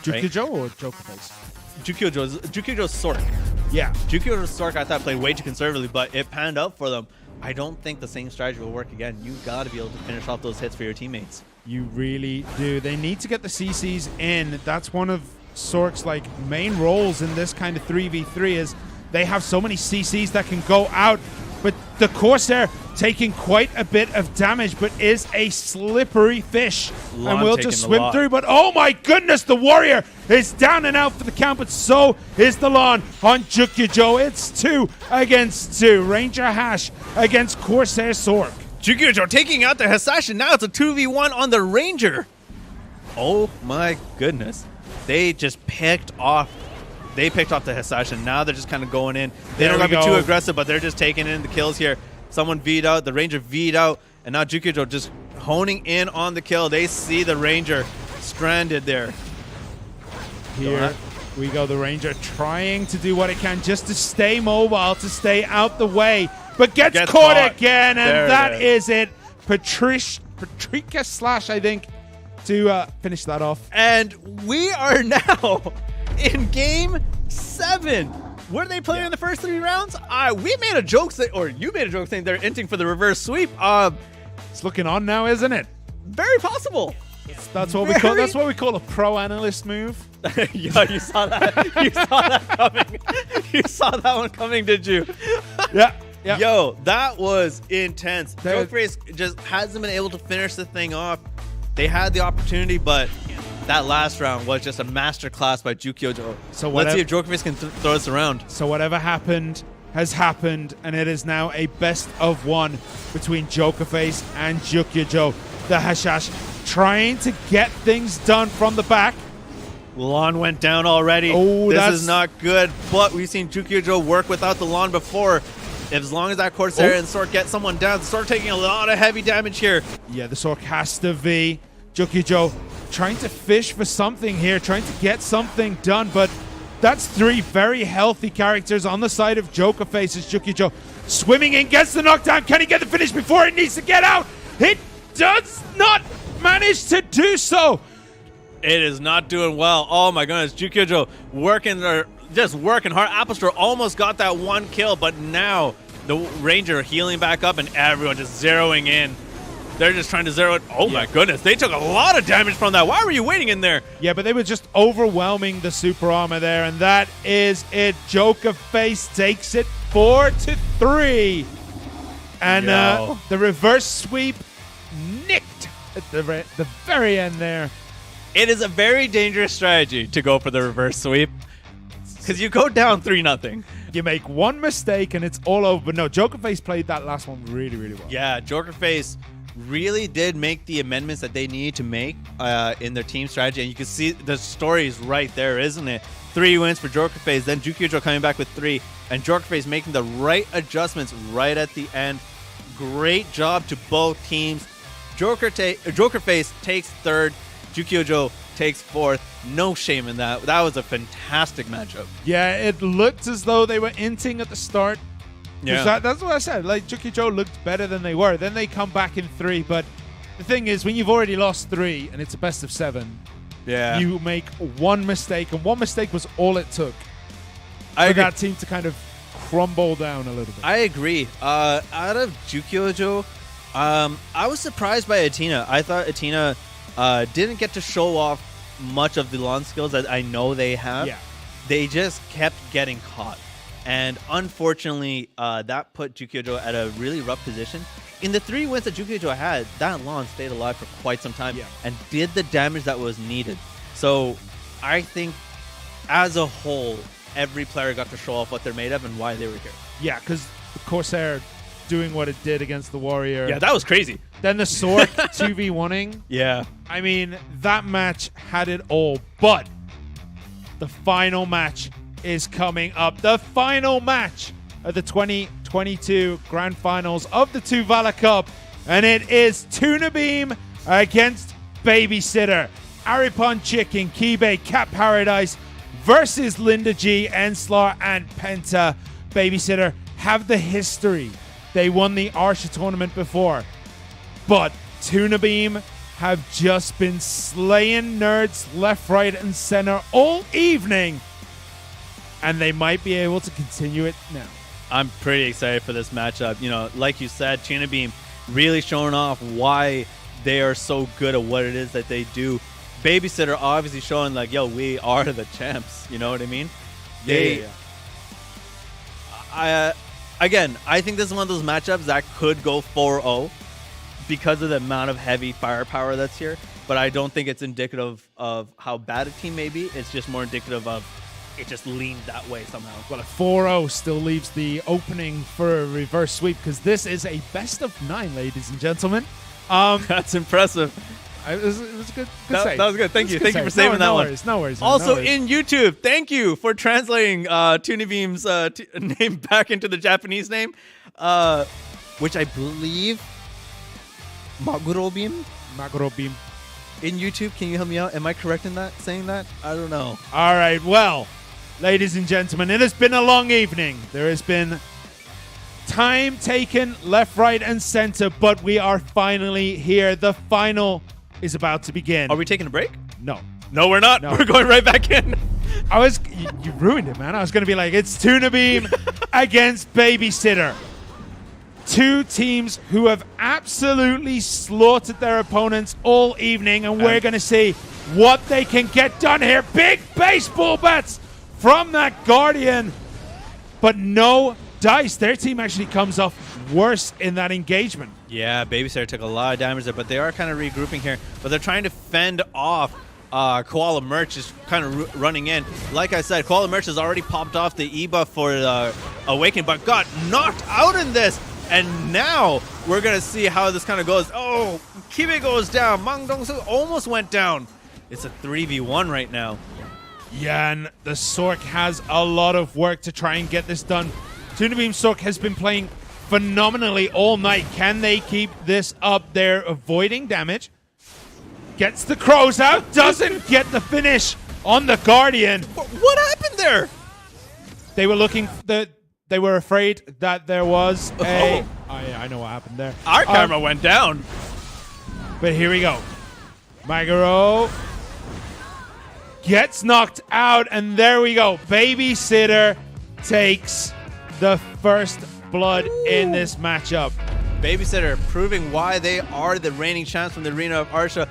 Jukio Joe or Jokerface? Jukio Joe's Sork. Yeah. Jukio Joe's Sork I thought played way too conservatively, but it panned out for them. I don't think the same strategy will work again. You got to be able to finish off those hits for your teammates. You really do. They need to get the CCs in. That's one of Sork's like main roles in this kind of 3v3 is they have so many CCs that can go out. But the Corsair taking quite a bit of damage, but is a slippery fish. Lon and we'll just swim through. But oh my goodness, the Warrior is down and out for the count, but so is the Lon on Jukio Joe. It's 2 against 2. Ranger Hash against Corsair Sork. Jukio Joe taking out the Hisashi. Now it's a 2v1 on the Ranger. Oh my goodness. They just picked off. They picked off the Hisashi. Now they're just kind of going in. They don't got to be too aggressive, but they're just taking in the kills here. Someone V'd out. The Ranger V'd out. And now Jukio Joe just honing in on the kill. They see the Ranger stranded there. Here we go. The Ranger trying to do what it can just to stay mobile, to stay out the way. But gets caught again, and that is it. Patricia Slash, I think, to finish that off. And we are now in Game 7. Were they playing in the first 3 rounds? We made a joke, or you made a joke saying they're inting for the reverse sweep. It's looking on now, isn't it? Very possible. That's what we call. That's what we call a pro analyst move. Yeah, you saw that. You saw that coming. You saw that one coming, did you? Yeah. Yeah. Yo, that was intense. Jokerface just hasn't been able to finish the thing off. They had the opportunity, but that last round was just a masterclass by Jukio Joe. So let's see if Jokerface can throw us around. So whatever happened has happened, and it is now a best of 1 between Jokerface and Jukio Joe. The Hashash trying to get things done from the back. Lawn went down already. Oh, this is not good, but we've seen Jukio Joe work without the lawn before. As long as that Corsair and Sork get someone down, Sork taking a lot of heavy damage here. Yeah, the Sork has to V. Jukio Joe trying to fish for something here, trying to get something done, but that's 3 very healthy characters on the side of Jokerface as Jukio Joe swimming in, gets the knockdown. Can he get the finish before it needs to get out? He does not manage to do so. It is not doing well. Oh my goodness, Jukio Joe just working hard. Apple Store almost got that 1 kill, but now the Ranger healing back up and everyone just zeroing in. They're just trying to zero it. Oh my goodness, they took a lot of damage from that. Why were you waiting in there? Yeah, but they were just overwhelming the super armor there, and that is it. Jokerface takes it 4-3. And the reverse sweep nicked at the very end there. It is a very dangerous strategy to go for the reverse sweep because you go down 3-0. You make one mistake and it's all over. But no, Jokerface played that last one really, really well. Yeah, Jokerface really did make the amendments that they needed to make in their team strategy. And you can see the story is right there, isn't it? 3 wins for Jokerface, then Jukio Joe coming back with 3, and Jokerface making the right adjustments right at the end. Great job to both teams. Jokerface takes 3rd, Jukio Joe takes 4th. No shame in that. That was a fantastic matchup. Yeah, it looked as though they were inting at the start. Yeah, that's what I said. Like, Jukio Joe looked better than they were. Then they come back in 3. But the thing is, when you've already lost 3 and it's a best of 7, you make one mistake, and one mistake was all it took for that team to kind of crumble down a little bit. I agree. Out of Jukio Joe, I was surprised by Athena. I thought Athena didn't get to show off much of the launch skills that I know they have. Yeah. They just kept getting caught. And unfortunately, that put Jukio Joe at a really rough position. In the 3 wins that Jukio Joe had, that launch stayed alive for quite some time and did the damage that was needed. So I think as a whole, every player got to show off what they're made of and why they were here. Yeah, because the Corsair doing what it did against the Warrior. Yeah, that was crazy. Then the Sork 2v1ing. Yeah. I mean, that match had it all. But the final match is coming up. The final match of the 2022 Grand Finals of the TUVALA Cup. And it is Tuna Beam against Babysitter. Aripon Chicken, Kibe, Cat Paradise versus Linda G, Enslar, and Penta. Babysitter have the history. They won the Arsha tournament before. But Tuna Beam have just been slaying nerds left, right, and center all evening. And they might be able to continue it now. I'm pretty excited for this matchup. You know, like you said, Tuna Beam really showing off why they are so good at what it is that they do. Babysitter obviously showing like, yo, we are the champs. You know what I mean? Again, I think this is one of those matchups that could go 4-0 because of the amount of heavy firepower that's here. But I don't think it's indicative of how bad a team may be. It's just more indicative of it just leaned that way somehow. Well, a 4-0 still leaves the opening for a reverse sweep because this is a best of 9, ladies and gentlemen. That's impressive. It was a good that was good. Thank you for saving that no one. Worries, no worries. Also no worries. in YouTube, thank you for translating Tuna Beam's name back into the Japanese name, which I believe Maguro Beam. Maguro Beam. In YouTube, can you help me out? Am I correct in that? Saying that? I don't know. All right. Well, ladies and gentlemen, it has been a long evening. There has been time taken left, right, and center, but we are finally here. The final is about to begin. Are we taking a break? No. No, we're not. No. We're going right back in. You ruined it, man. I was going to be like, it's Tuna Beam against Babysitter. Two teams who have absolutely slaughtered their opponents all evening, and we're going to see what they can get done here. Big baseball bats from that Guardian, but no dice. Their team actually comes off worse in that engagement. Yeah, Babysitter took a lot of damage there, but they are kind of regrouping here. But they're trying to fend off Koala Merch is kind of running in. Like I said, Koala Merch has already popped off the E-buff for Awakening, but got knocked out in this. And now we're going to see how this kind of goes. Oh, Kibe goes down. Mang Dong-soo almost went down. It's a 3v1 right now. Yeah, and the Sork has a lot of work to try and get this done. Tuna Beam Sork has been playing phenomenally all night. Can they keep this up? They're avoiding damage. Gets the crows out. Doesn't get the finish on the Guardian. What happened there? They were looking... They were afraid that there was a... I know what happened there. Our camera went down. But here we go. Maguro gets knocked out, and there we go. Babysitter takes the first blood in this matchup. Babysitter proving why they are the reigning champs from the arena of Arsha.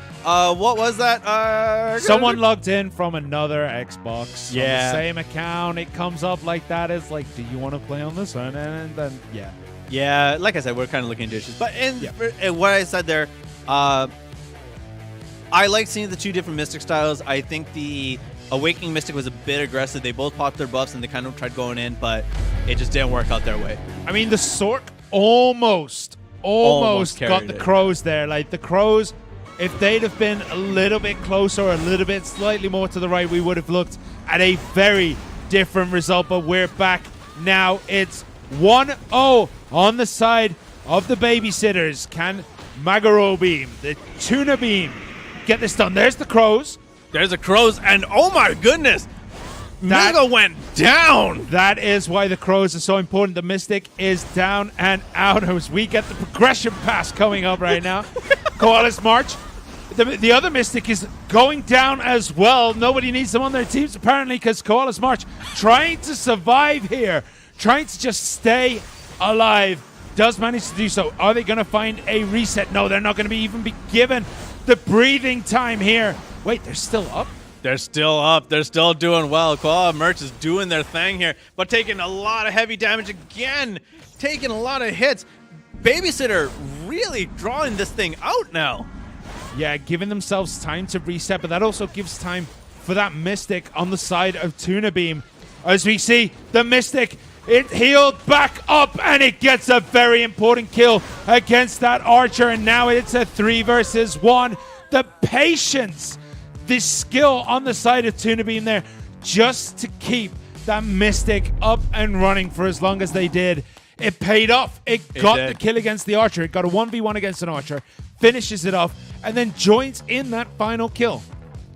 What was that? Someone logged in from another Xbox. Yeah. On the same account. It comes up like that. It's like, do you want to play on this one? And then, yeah. Yeah, like I said, we're kind of looking into issues. But what I said there, I like seeing the two different Mystic styles. I think the Awakening Mystic was a bit aggressive. They both popped their buffs and they kind of tried going in, but it just didn't work out their way. I mean, the Sork almost got the crows there. Like, the crows, if they'd have been a little bit closer, a little bit slightly more to the right, we would have looked at a very different result. But we're back now. It's 1-0 on the side of the Babysitters. Can Maguro Beam, the Tuna Beam, get this done? There's the crows. There's the crows, and oh my goodness, Mega went down. That is why the crows are so important. The Mystic is down and out as we get the progression pass coming up right now. Koala's March. The other Mystic is going down as well. Nobody needs them on their teams apparently because Koala's March trying to survive here. Trying to just stay alive. does manage to do so. Are they going to find a reset? No, they're not going to even be given the breathing time here. Wait, they're still up? They're still up. They're still doing well. Koala Merch is doing their thing here, but taking a lot of heavy damage again. Taking a lot of hits. Babysitter really drawing this thing out now. Yeah, giving themselves time to reset, but that also gives time for that Mystic on the side of Tuna Beam. As we see, the Mystic, it healed back up, and it gets a very important kill against that Archer, and now it's a 3 versus 1. The patience, the skill on the side of Tuna Beam there, just to keep that Mystic up and running for as long as they did. It paid off. It got the kill against the Archer. It got a 1v1 against an Archer, finishes it off, and then joins in that final kill.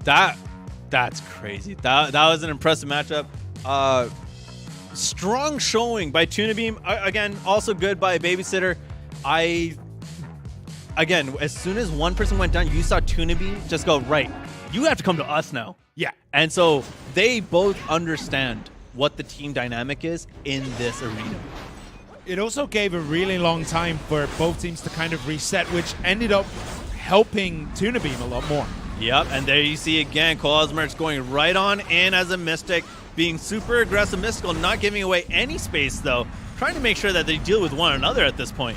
That's crazy. That was an impressive matchup. Strong showing by Tuna Beam. Again, also good by Babysitter. Again, as soon as one person went down, you saw Tuna Beam just go, right, you have to come to us now. Yeah. And so they both understand what the team dynamic is in this arena. It also gave a really long time for both teams to kind of reset, which ended up helping Tuna Beam a lot more. Yep, and there you see again, Koala's Merch going right on in as a Mystic, being super aggressive Mystical, not giving away any space though, trying to make sure that they deal with one another at this point.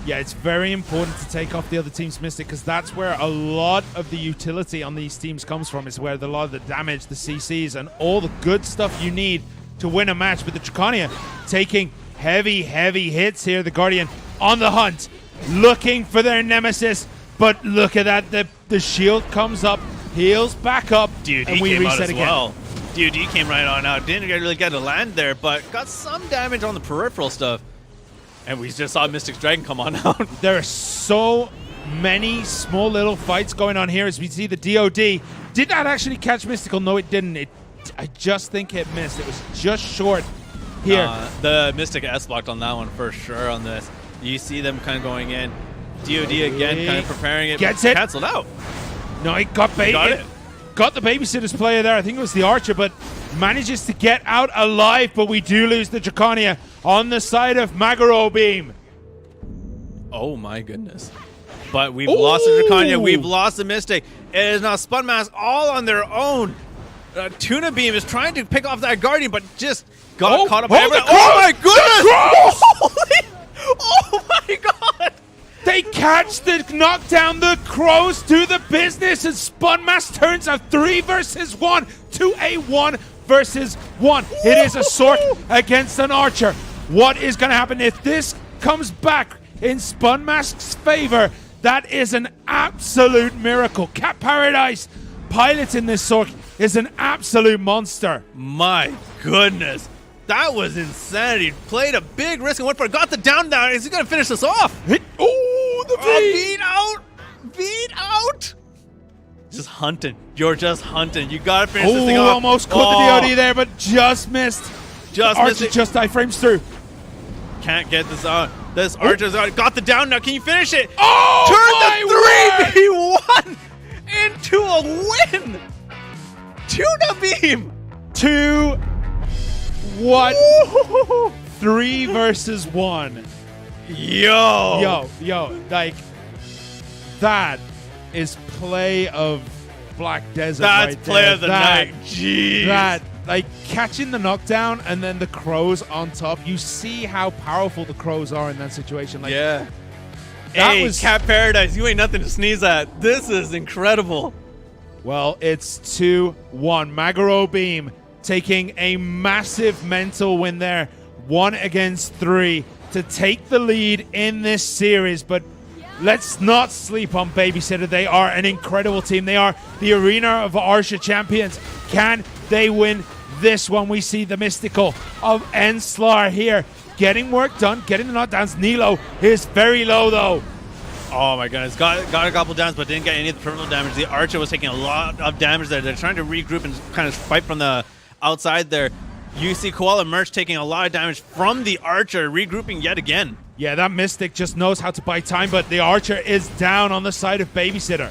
Yeah, it's very important to take off the other team's Mystic, because that's where a lot of the utility on these teams comes from. It's where a lot of the damage, the CCs, and all the good stuff you need to win a match. With the Dracania taking heavy hits here. The Guardian on the hunt, looking for their nemesis. But look at that. The shield comes up, heals back up, Dude, and we reset again. Well. Dude, he came right on out. Didn't really get to land there, but got some damage on the peripheral stuff. And we just saw Mystic's Dragon come on out. There are so many small little fights going on here as we see the DOD. Did that actually catch Mystical? No, it didn't. I just think it missed. It was just short here. The Mystic S-blocked on that one for sure on this. You see them kind of going in. DOD again, kind of preparing it. Gets it. Canceled out. No, he got it. Got the Babysitter's player there. I think it was the Archer, but manages to get out alive. But we do lose the Dracania on the side of Magaro Beam. Oh my goodness. But we've lost the Dracania. We've lost the Mystic. It is now Spun Mask all on their own. Tuna Beam is trying to pick off that Guardian, but just got caught up by everyone. Oh my goodness! Oh my god! They catch the knockdown, the Crows do the business, and Spun Mask turns a 3 versus 1 to a 1 versus 1. It is a Sork against an Archer. What is going to happen if this comes back in Spun Mask's favor? That is an absolute miracle. Cat Paradise piloting this Sork is an absolute monster. My goodness. That was insanity. Played a big risk and went for it. Got the down. Is he going to finish this off? The beat out. Beat out. Just hunting. You're just hunting. You got to finish this thing off. Almost caught the DOD there, but just missed. Archer just iframes through. Can't get this on. This Archer's got the down now. Can you finish it? Oh, turn the 3v1 into a win. Tuna Beam. 2-1. 3 versus 1. Yo, like, that is play of Black Desert. That's right play there. of the night. Jeez. That, like, catching the knockdown and then the Crows on top. You see how powerful the Crows are in that situation. Like, yeah. That was Cat Paradise. You ain't nothing to sneeze at. This is incredible. Well, it's 2-1. Magaro Beam taking a massive mental win there. 1 against 3 to take the lead in this series. But let's not sleep on Babysitter. They are an incredible team. They are the Arena of Archer champions. Can they win this one? We see the Mystical of Enslar here getting work done, getting the knockdowns. Nilo is very low though. Oh my goodness, got a couple downs, but didn't get any of the peripheral damage. The Archer was taking a lot of damage there. They're trying to regroup and kind of fight from the outside there. You see Koala Merch taking a lot of damage from the Archer, regrouping yet again. Yeah, that Mystic just knows how to buy time, but the Archer is down on the side of Babysitter.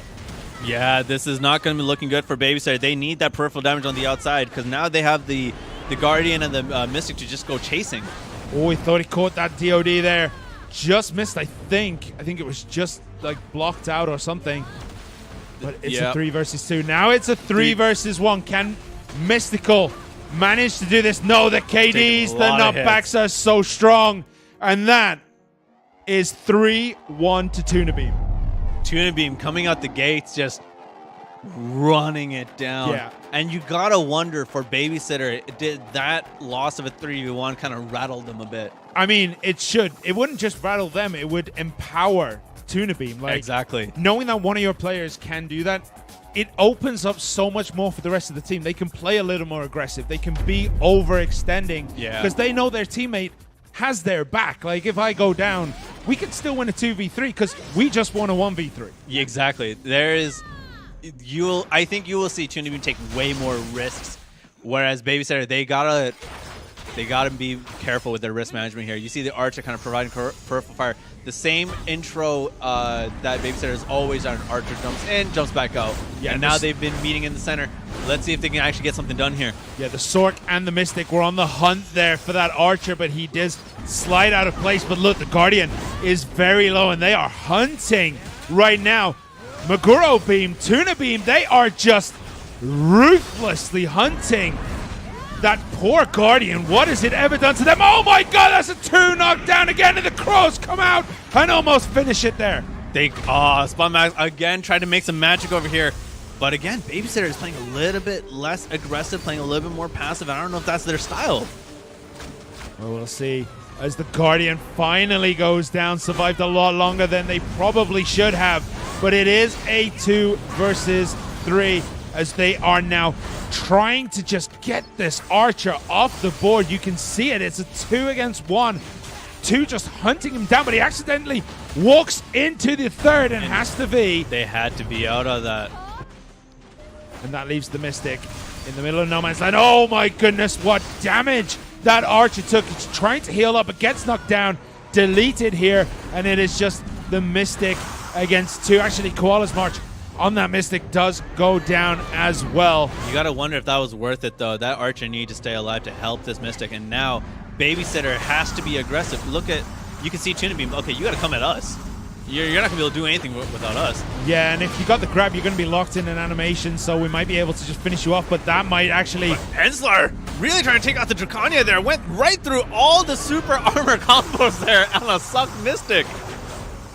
Yeah, this is not going to be looking good for Babysitter. They need that peripheral damage on the outside because now they have the Guardian and the Mystic to just go chasing. Oh, he thought he caught that DOD there. just missed, I think. I think it was just like blocked out or something. But it's a 3 versus 2. Now it's a 3 versus 1. Can Mystical manage to do this? No, the KDs, the knockbacks are so strong. And that is 3-1 to Tuna Beam. Tuna Beam coming out the gates, just running it down. Yeah. And you gotta wonder for Babysitter, did that loss of a 3v1 kind of rattle them a bit? I mean, it should. It wouldn't just rattle them. It would empower Tuna Beam. Like, exactly. Knowing that one of your players can do that, it opens up so much more for the rest of the team. They can play a little more aggressive. They can be overextending. Because they know their teammate has their back. Like, if I go down, we can still win a 2v3 because we just won a 1v3. Yeah, exactly. I think you will see Tuna Beam take way more risks, whereas Babysitter, they gotta be careful with their risk management here. You see the Archer kind of providing peripheral fire. The same intro that Babysitter has always done. Archer jumps in, jumps back out. Yeah, and now they've been meeting in the center. Let's see if they can actually get something done here. Yeah, the Sork and the Mystic were on the hunt there for that Archer, but he does slide out of place. But look, the Guardian is very low, and they are hunting right now. Maguro Beam, Tuna Beam, they are just ruthlessly hunting that poor Guardian. What has it ever done to them? Oh my god, that's a 2 knockdown again, and the Crows come out and almost finish it there. Spun again tried to make some magic over here. But again, Babysitter is playing a little bit less aggressive, playing a little bit more passive. I don't know if that's their style. Well, we'll see. As the Guardian finally goes down, survived a lot longer than they probably should have. But it is a 2 versus 3 as they are now trying to just get this Archer off the board. You can see it. It's a 2 against 1. 2 just hunting him down, but he accidentally walks into the third and has to be. They had to be out of that. And that leaves the Mystic in the middle of no man's land. Oh my goodness, what damage that Archer took. He's trying to heal up, but gets knocked down, deleted here, and it is just the Mystic against 2. Actually, Koala's March on that Mystic does go down as well. You gotta wonder if that was worth it, though. That Archer needed to stay alive to help this Mystic, and now Babysitter has to be aggressive. Look at, you can see Tuna Beam. Okay, you gotta come at us. You're not gonna be able to do anything without us. Yeah, and if you got the grab, you're gonna be locked in an animation, so we might be able to just finish you off, but that might actually... Enslar really trying to take out the Draconia there. Went right through all the super armor combos there on a suck Mystic.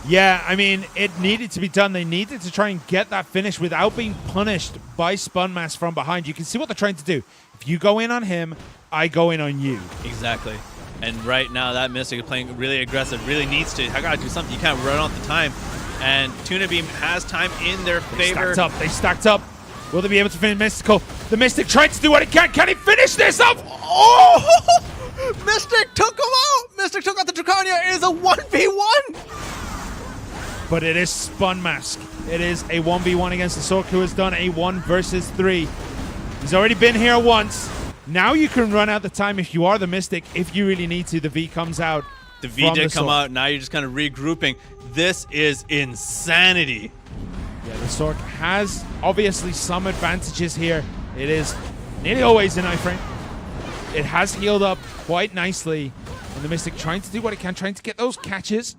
Yeah, I mean, it needed to be done. They needed to try and get that finish without being punished by Spun from behind. You can see what they're trying to do. If you go in on him, I go in on you. Exactly. And right now, that Mystic is playing really aggressive, really needs to. I gotta do something. You can't run off the time. And Tuna Beam has time in their favor. They stacked up. Will they be able to finish Mystical? The Mystic trying to do what he can. Can he finish this up? Oh! Mystic took him out! Mystic took out the Draconia. It is a 1v1! But it is Spun Mask. It is a 1v1 against the Sork, who has done a 1 versus 3. He's already been here once. Now you can run out the time if you are the Mystic. If you really need to, the V comes out. The V did come out. Now you're just kind of regrouping. This is insanity. Yeah, the Sork has obviously some advantages here. It is nearly always an iframe. It has healed up quite nicely. And the Mystic trying to do what it can, trying to get those catches.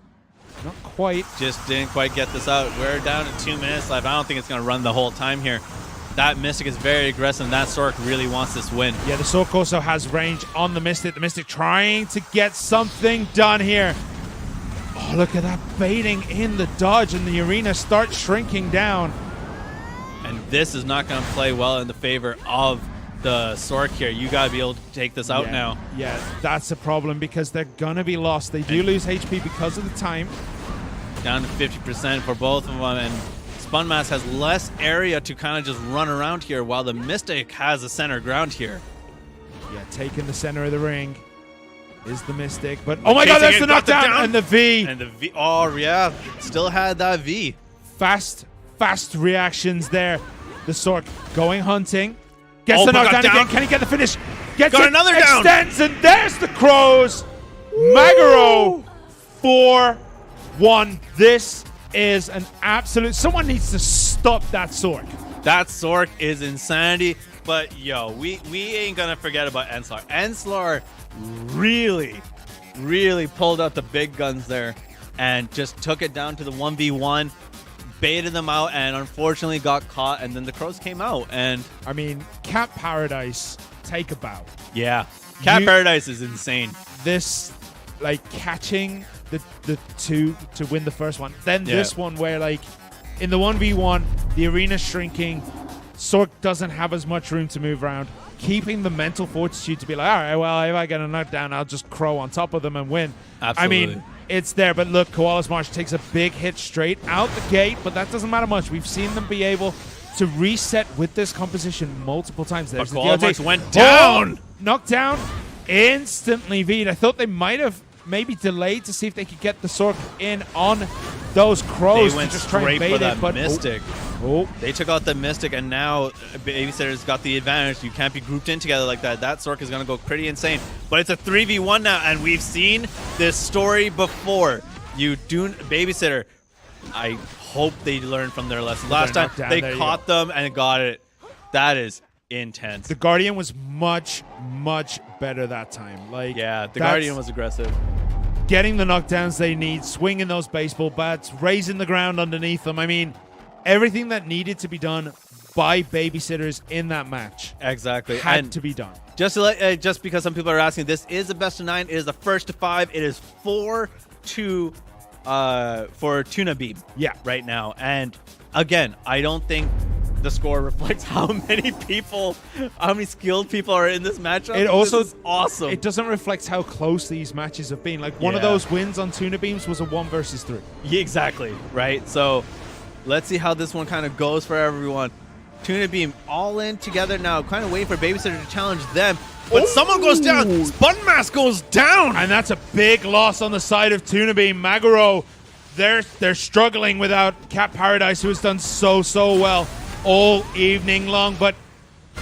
Not quite. Just didn't quite get this out. We're down to 2 minutes left. I don't think it's going to run the whole time here. That Mystic is very aggressive, and that Sork really wants this win. Yeah, the Sork also has range on the Mystic. The Mystic trying to get something done here. Oh, look at that baiting in the dodge, and the arena starts shrinking down. And this is not going to play well in the favor of the Sork here. You got to be able to take this out now. Yeah, that's a problem because they're going to be lost. They do lose HP because of the time. Down to 50% for both of them, and Spun has less area to kind of just run around here, while the Mystic has the center ground here. Yeah, taking the center of the ring is the Mystic, but oh my god, that's the knockdown and the V. And the V, oh yeah, still had that V. Fast reactions there. The Sork going hunting. Gets the knockdown again. Can he get the finish? Gets it, another down. Extends, and there's the Crows. Maguro 4-1. This is an absolute... Someone needs to stop that Sork. That Sork is insanity. But, yo, we ain't going to forget about Enslar. Enslar really pulled out the big guns there. and just took it down to the 1v1, baited them out, and unfortunately got caught, and then the Crows came out. And I mean, Cat Paradise, take a bow. yeah, Cat Paradise is insane. This, like, catching the two to win the first one. Then this one where, like, in the 1v1, the arena's shrinking, Sork doesn't have as much room to move around. Keeping the mental fortitude to be like, all right, well, if I get a knockdown, I'll just crow on top of them and win. Absolutely. I mean, it's there, but look, Koala's March takes a big hit straight out the gate, but that doesn't matter much. We've seen them be able to reset with this composition multiple times. But Koala's March went down! Knocked down instantly, Veed. I thought they might have maybe delayed to see if they could get the Sork in on those Crows. They went to just try and straight bait for that it, but Mystic. They took out the Mystic, and now Babysitter's got the advantage. You can't be grouped in together like that. That Sork is going to go pretty insane. But it's a 3v1 now, and we've seen this story before. Babysitter, I hope they learned from their lesson. Last time, they caught them and got it. That is intense. The Guardian was much, much better that time. Like, yeah, the Guardian was aggressive. Getting the knockdowns they need, swinging those baseball bats, raising the ground underneath them. I mean, everything that needed to be done by Babysitters in that match had to be done. Just because some people are asking, this is a best of 9. It is the first to 5. It is 4-2 for Tuna Beam right now. And again, I don't think the score reflects how many skilled people are in this matchup. It also this is awesome. It doesn't reflect how close these matches have been. Like, one of those wins on Tuna Beams was a 1 versus 3. Yeah, exactly, right? So let's see how this one kind of goes for everyone. Tuna Beam all in together now, kind of waiting for Babysitter to challenge them. But someone goes down. Spun Mask goes down. And that's a big loss on the side of Tuna Beam. Maguro, they're struggling without Cat Paradise, who has done so well all evening long. But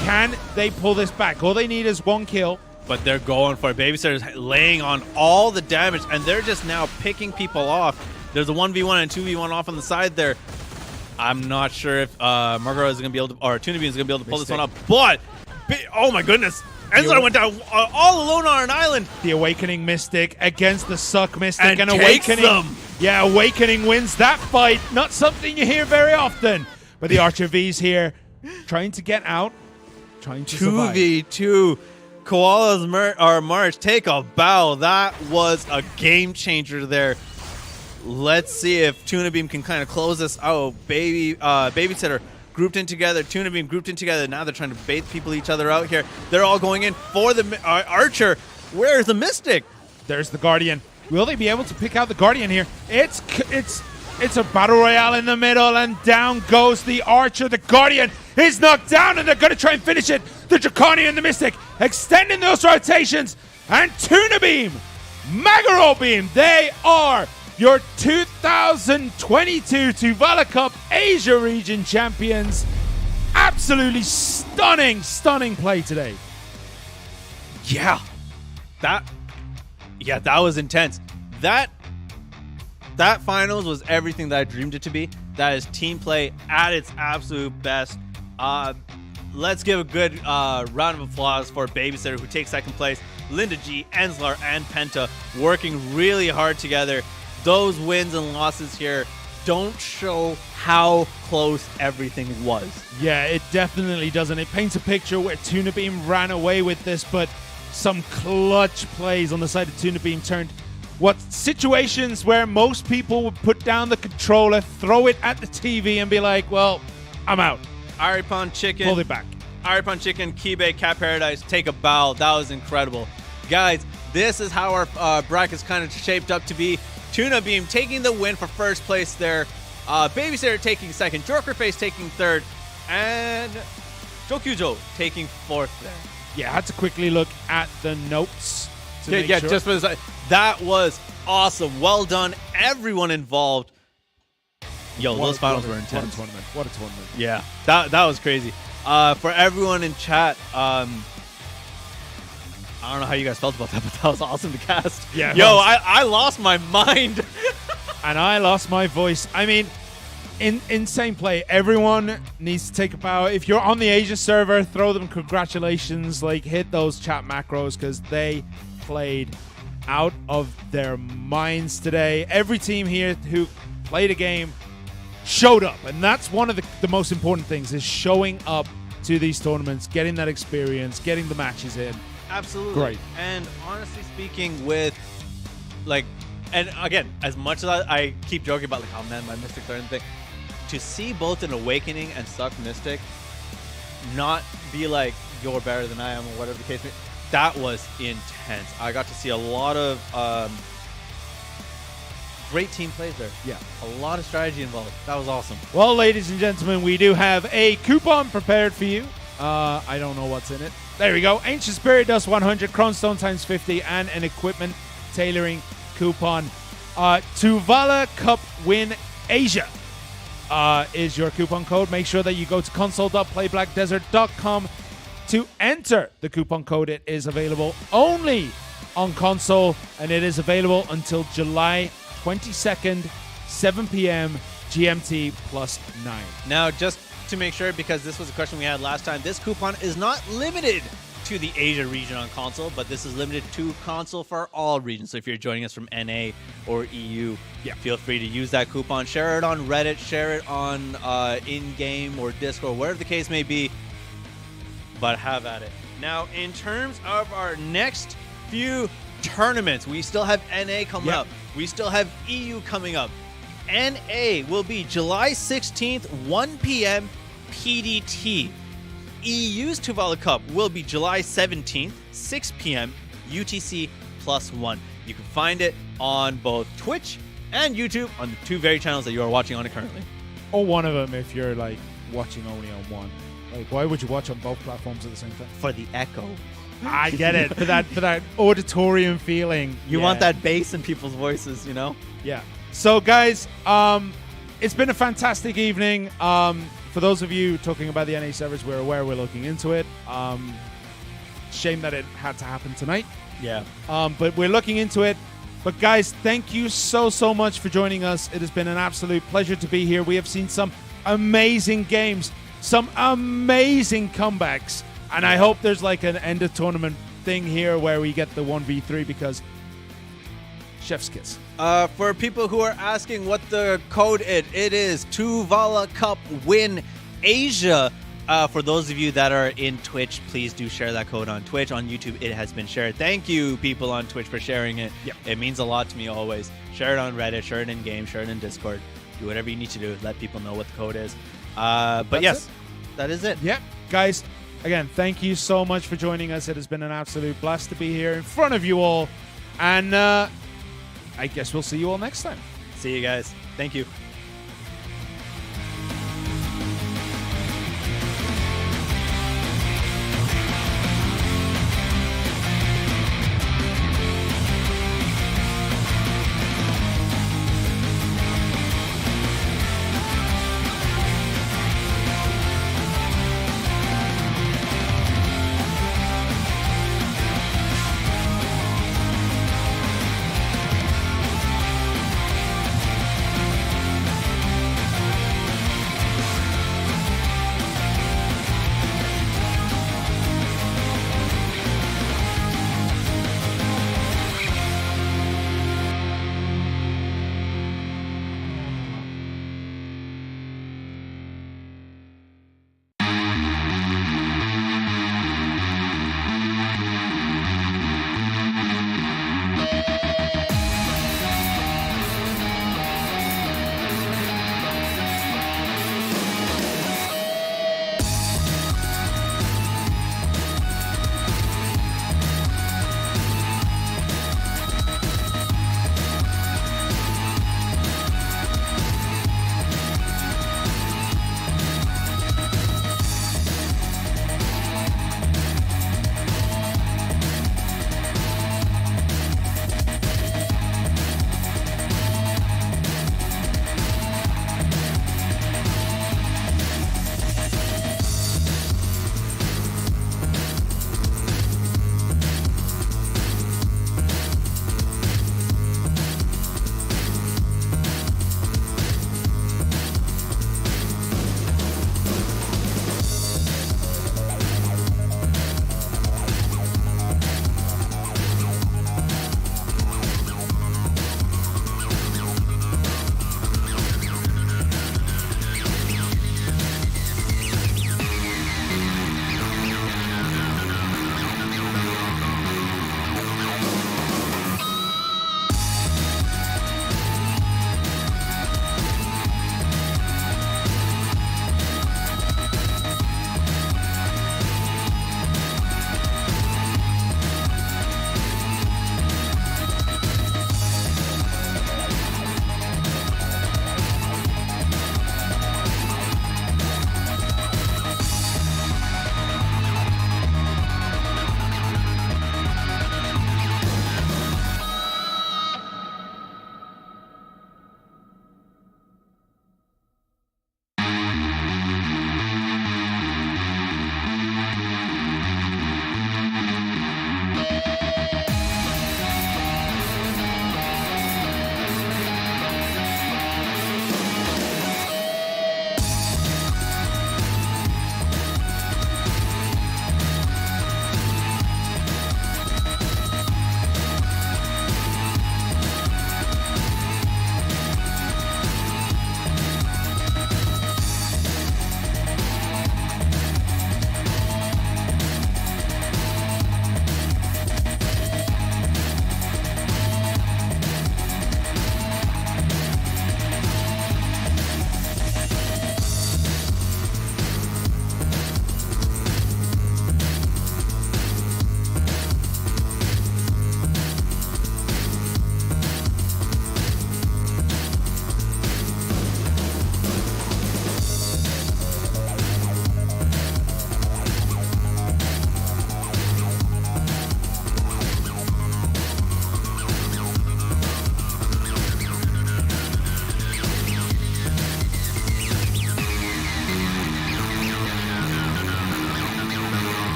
can they pull this back? All they need is 1 kill. But they're going for it. Babysitter's laying on all the damage, and they're just now picking people off. There's a 1v1 and 2v1 off on the side there. I'm not sure if Maguro is going to be able to, or Tuna Beam is going to be able to pull this one up. But, oh my goodness. Enzlar went down all alone on an island. The Awakening Mystic against the Suck Mystic. And Awakening. Them. Yeah, Awakening wins that fight. Not something you hear very often. But the Archer V's here, trying to get out, trying to survive. 2v2. Koala's March, take a bow. That was a game changer there. Let's see if Tuna Beam can kind of close this out. Babysitter grouped in together. Tuna Beam grouped in together. Now they're trying to bait each other out here. They're all going in for the Archer. Where's the Mystic? There's the Guardian. Will they be able to pick out the Guardian here? It's a battle royale in the middle, and down goes the Archer. The Guardian is knocked down, and they're going to try and finish it. The Draconian and the Mystic extending those rotations, and Tuna Beam, Maguro Beam, they are your 2022 TUVALA Cup Asia Region champions. Absolutely stunning play today. Yeah, that was intense. That finals was everything that I dreamed it to be. That is team play at its absolute best. Let's give a good round of applause for Babysitter, who takes second place. Linda G, Enzlar, and Penta working really hard together. Those wins and losses here don't show how close everything was. Yeah, it definitely doesn't. It paints a picture where Tuna Beam ran away with this, but some clutch plays on the side of Tuna Beam turned what situations where most people would put down the controller, throw it at the TV, and be like, well, I'm out. Aripon Chicken. Hold it back. Aripon Chicken, Kibe, Cat Paradise, take a bow. That was incredible. Guys, this is how our bracket's kind of shaped up to be. Tuna Beam taking the win for first place there. Babysitter taking second. Jokerface taking third. And Jukio Joe taking fourth there. Yeah, I had to quickly look at the notes. Sure. Just for this. That was awesome. Well done, everyone involved. Those finals were intense. What a tournament. Yeah, that was crazy. For everyone in chat, I don't know how you guys felt about that, but that was awesome to cast. Yeah. I lost my mind. And I lost my voice. I mean, insane play. Everyone needs to take a bow. If you're on the Asia server, throw them congratulations. Like, hit those chat macros because they played out of their minds today. Every team here who played a game showed up, and that's one of the most important things, is showing up to these tournaments, getting that experience, getting the matches in. Absolutely. Great. And honestly speaking, with like, and again, as much as I keep joking about like, oh man, my Mystic Learn thing, to see both an Awakening and Suck Mystic not be like, you're better than I am, or whatever the case may be, that was intense. I got to see a lot of great team plays there. Yeah. A lot of strategy involved. That was awesome. Well, ladies and gentlemen, we do have a coupon prepared for you. I don't know what's in it. There we go. Ancient Spirit Dust 100, Cronstone times 50, and an equipment tailoring coupon. TUVALA Cup Win Asia is your coupon code. Make sure that you go to console.playblackdesert.com to enter the coupon code. It is available only on console, and it is available until July 22nd, 7 p.m. GMT +9. Now, just to make sure, because this was a question we had last time, this coupon is not limited to the Asia region on console, but this is limited to console for all regions. So if you're joining us from NA or EU, feel free to use that coupon. Share it on Reddit, share it on in-game or Discord, whatever the case may be, but have at it. Now, in terms of our next few tournaments, we still have NA coming up. We still have EU coming up. NA will be July 16th, 1 p.m. PDT. EU's TUVALA Cup will be July 17th, 6 p.m. UTC +1. You can find it on both Twitch and YouTube on the two very channels that you are watching on it currently. Or one of them if you're like watching only on one. Like, why would you watch on both platforms at the same time? For the echo. I get it. For that auditorium feeling. You want that bass in people's voices, you know? Yeah. So, guys, it's been a fantastic evening. For those of you talking about the NA servers, we're aware, we're looking into it. Shame that it had to happen tonight. Yeah. But we're looking into it. But, guys, thank you so much for joining us. It has been an absolute pleasure to be here. We have seen some amazing games, some amazing comebacks. And I hope there's like an end of tournament thing here where we get the 1v3, because chef's kiss. For people who are asking what the code is, it is TUVALA Cup Win Asia. For those of you that are in Twitch, please do share that code on Twitch. On YouTube, it has been shared. Thank you, people on Twitch, for sharing it. Yep. It means a lot to me always. Share it on Reddit, share it in game, share it in Discord. Do whatever you need to do. Let people know what the code is. But yes, that is it. Yep. Guys, again, thank you so much for joining us. It has been an absolute blast to be here in front of you all. And I guess we'll see you all next time. See you guys. Thank you.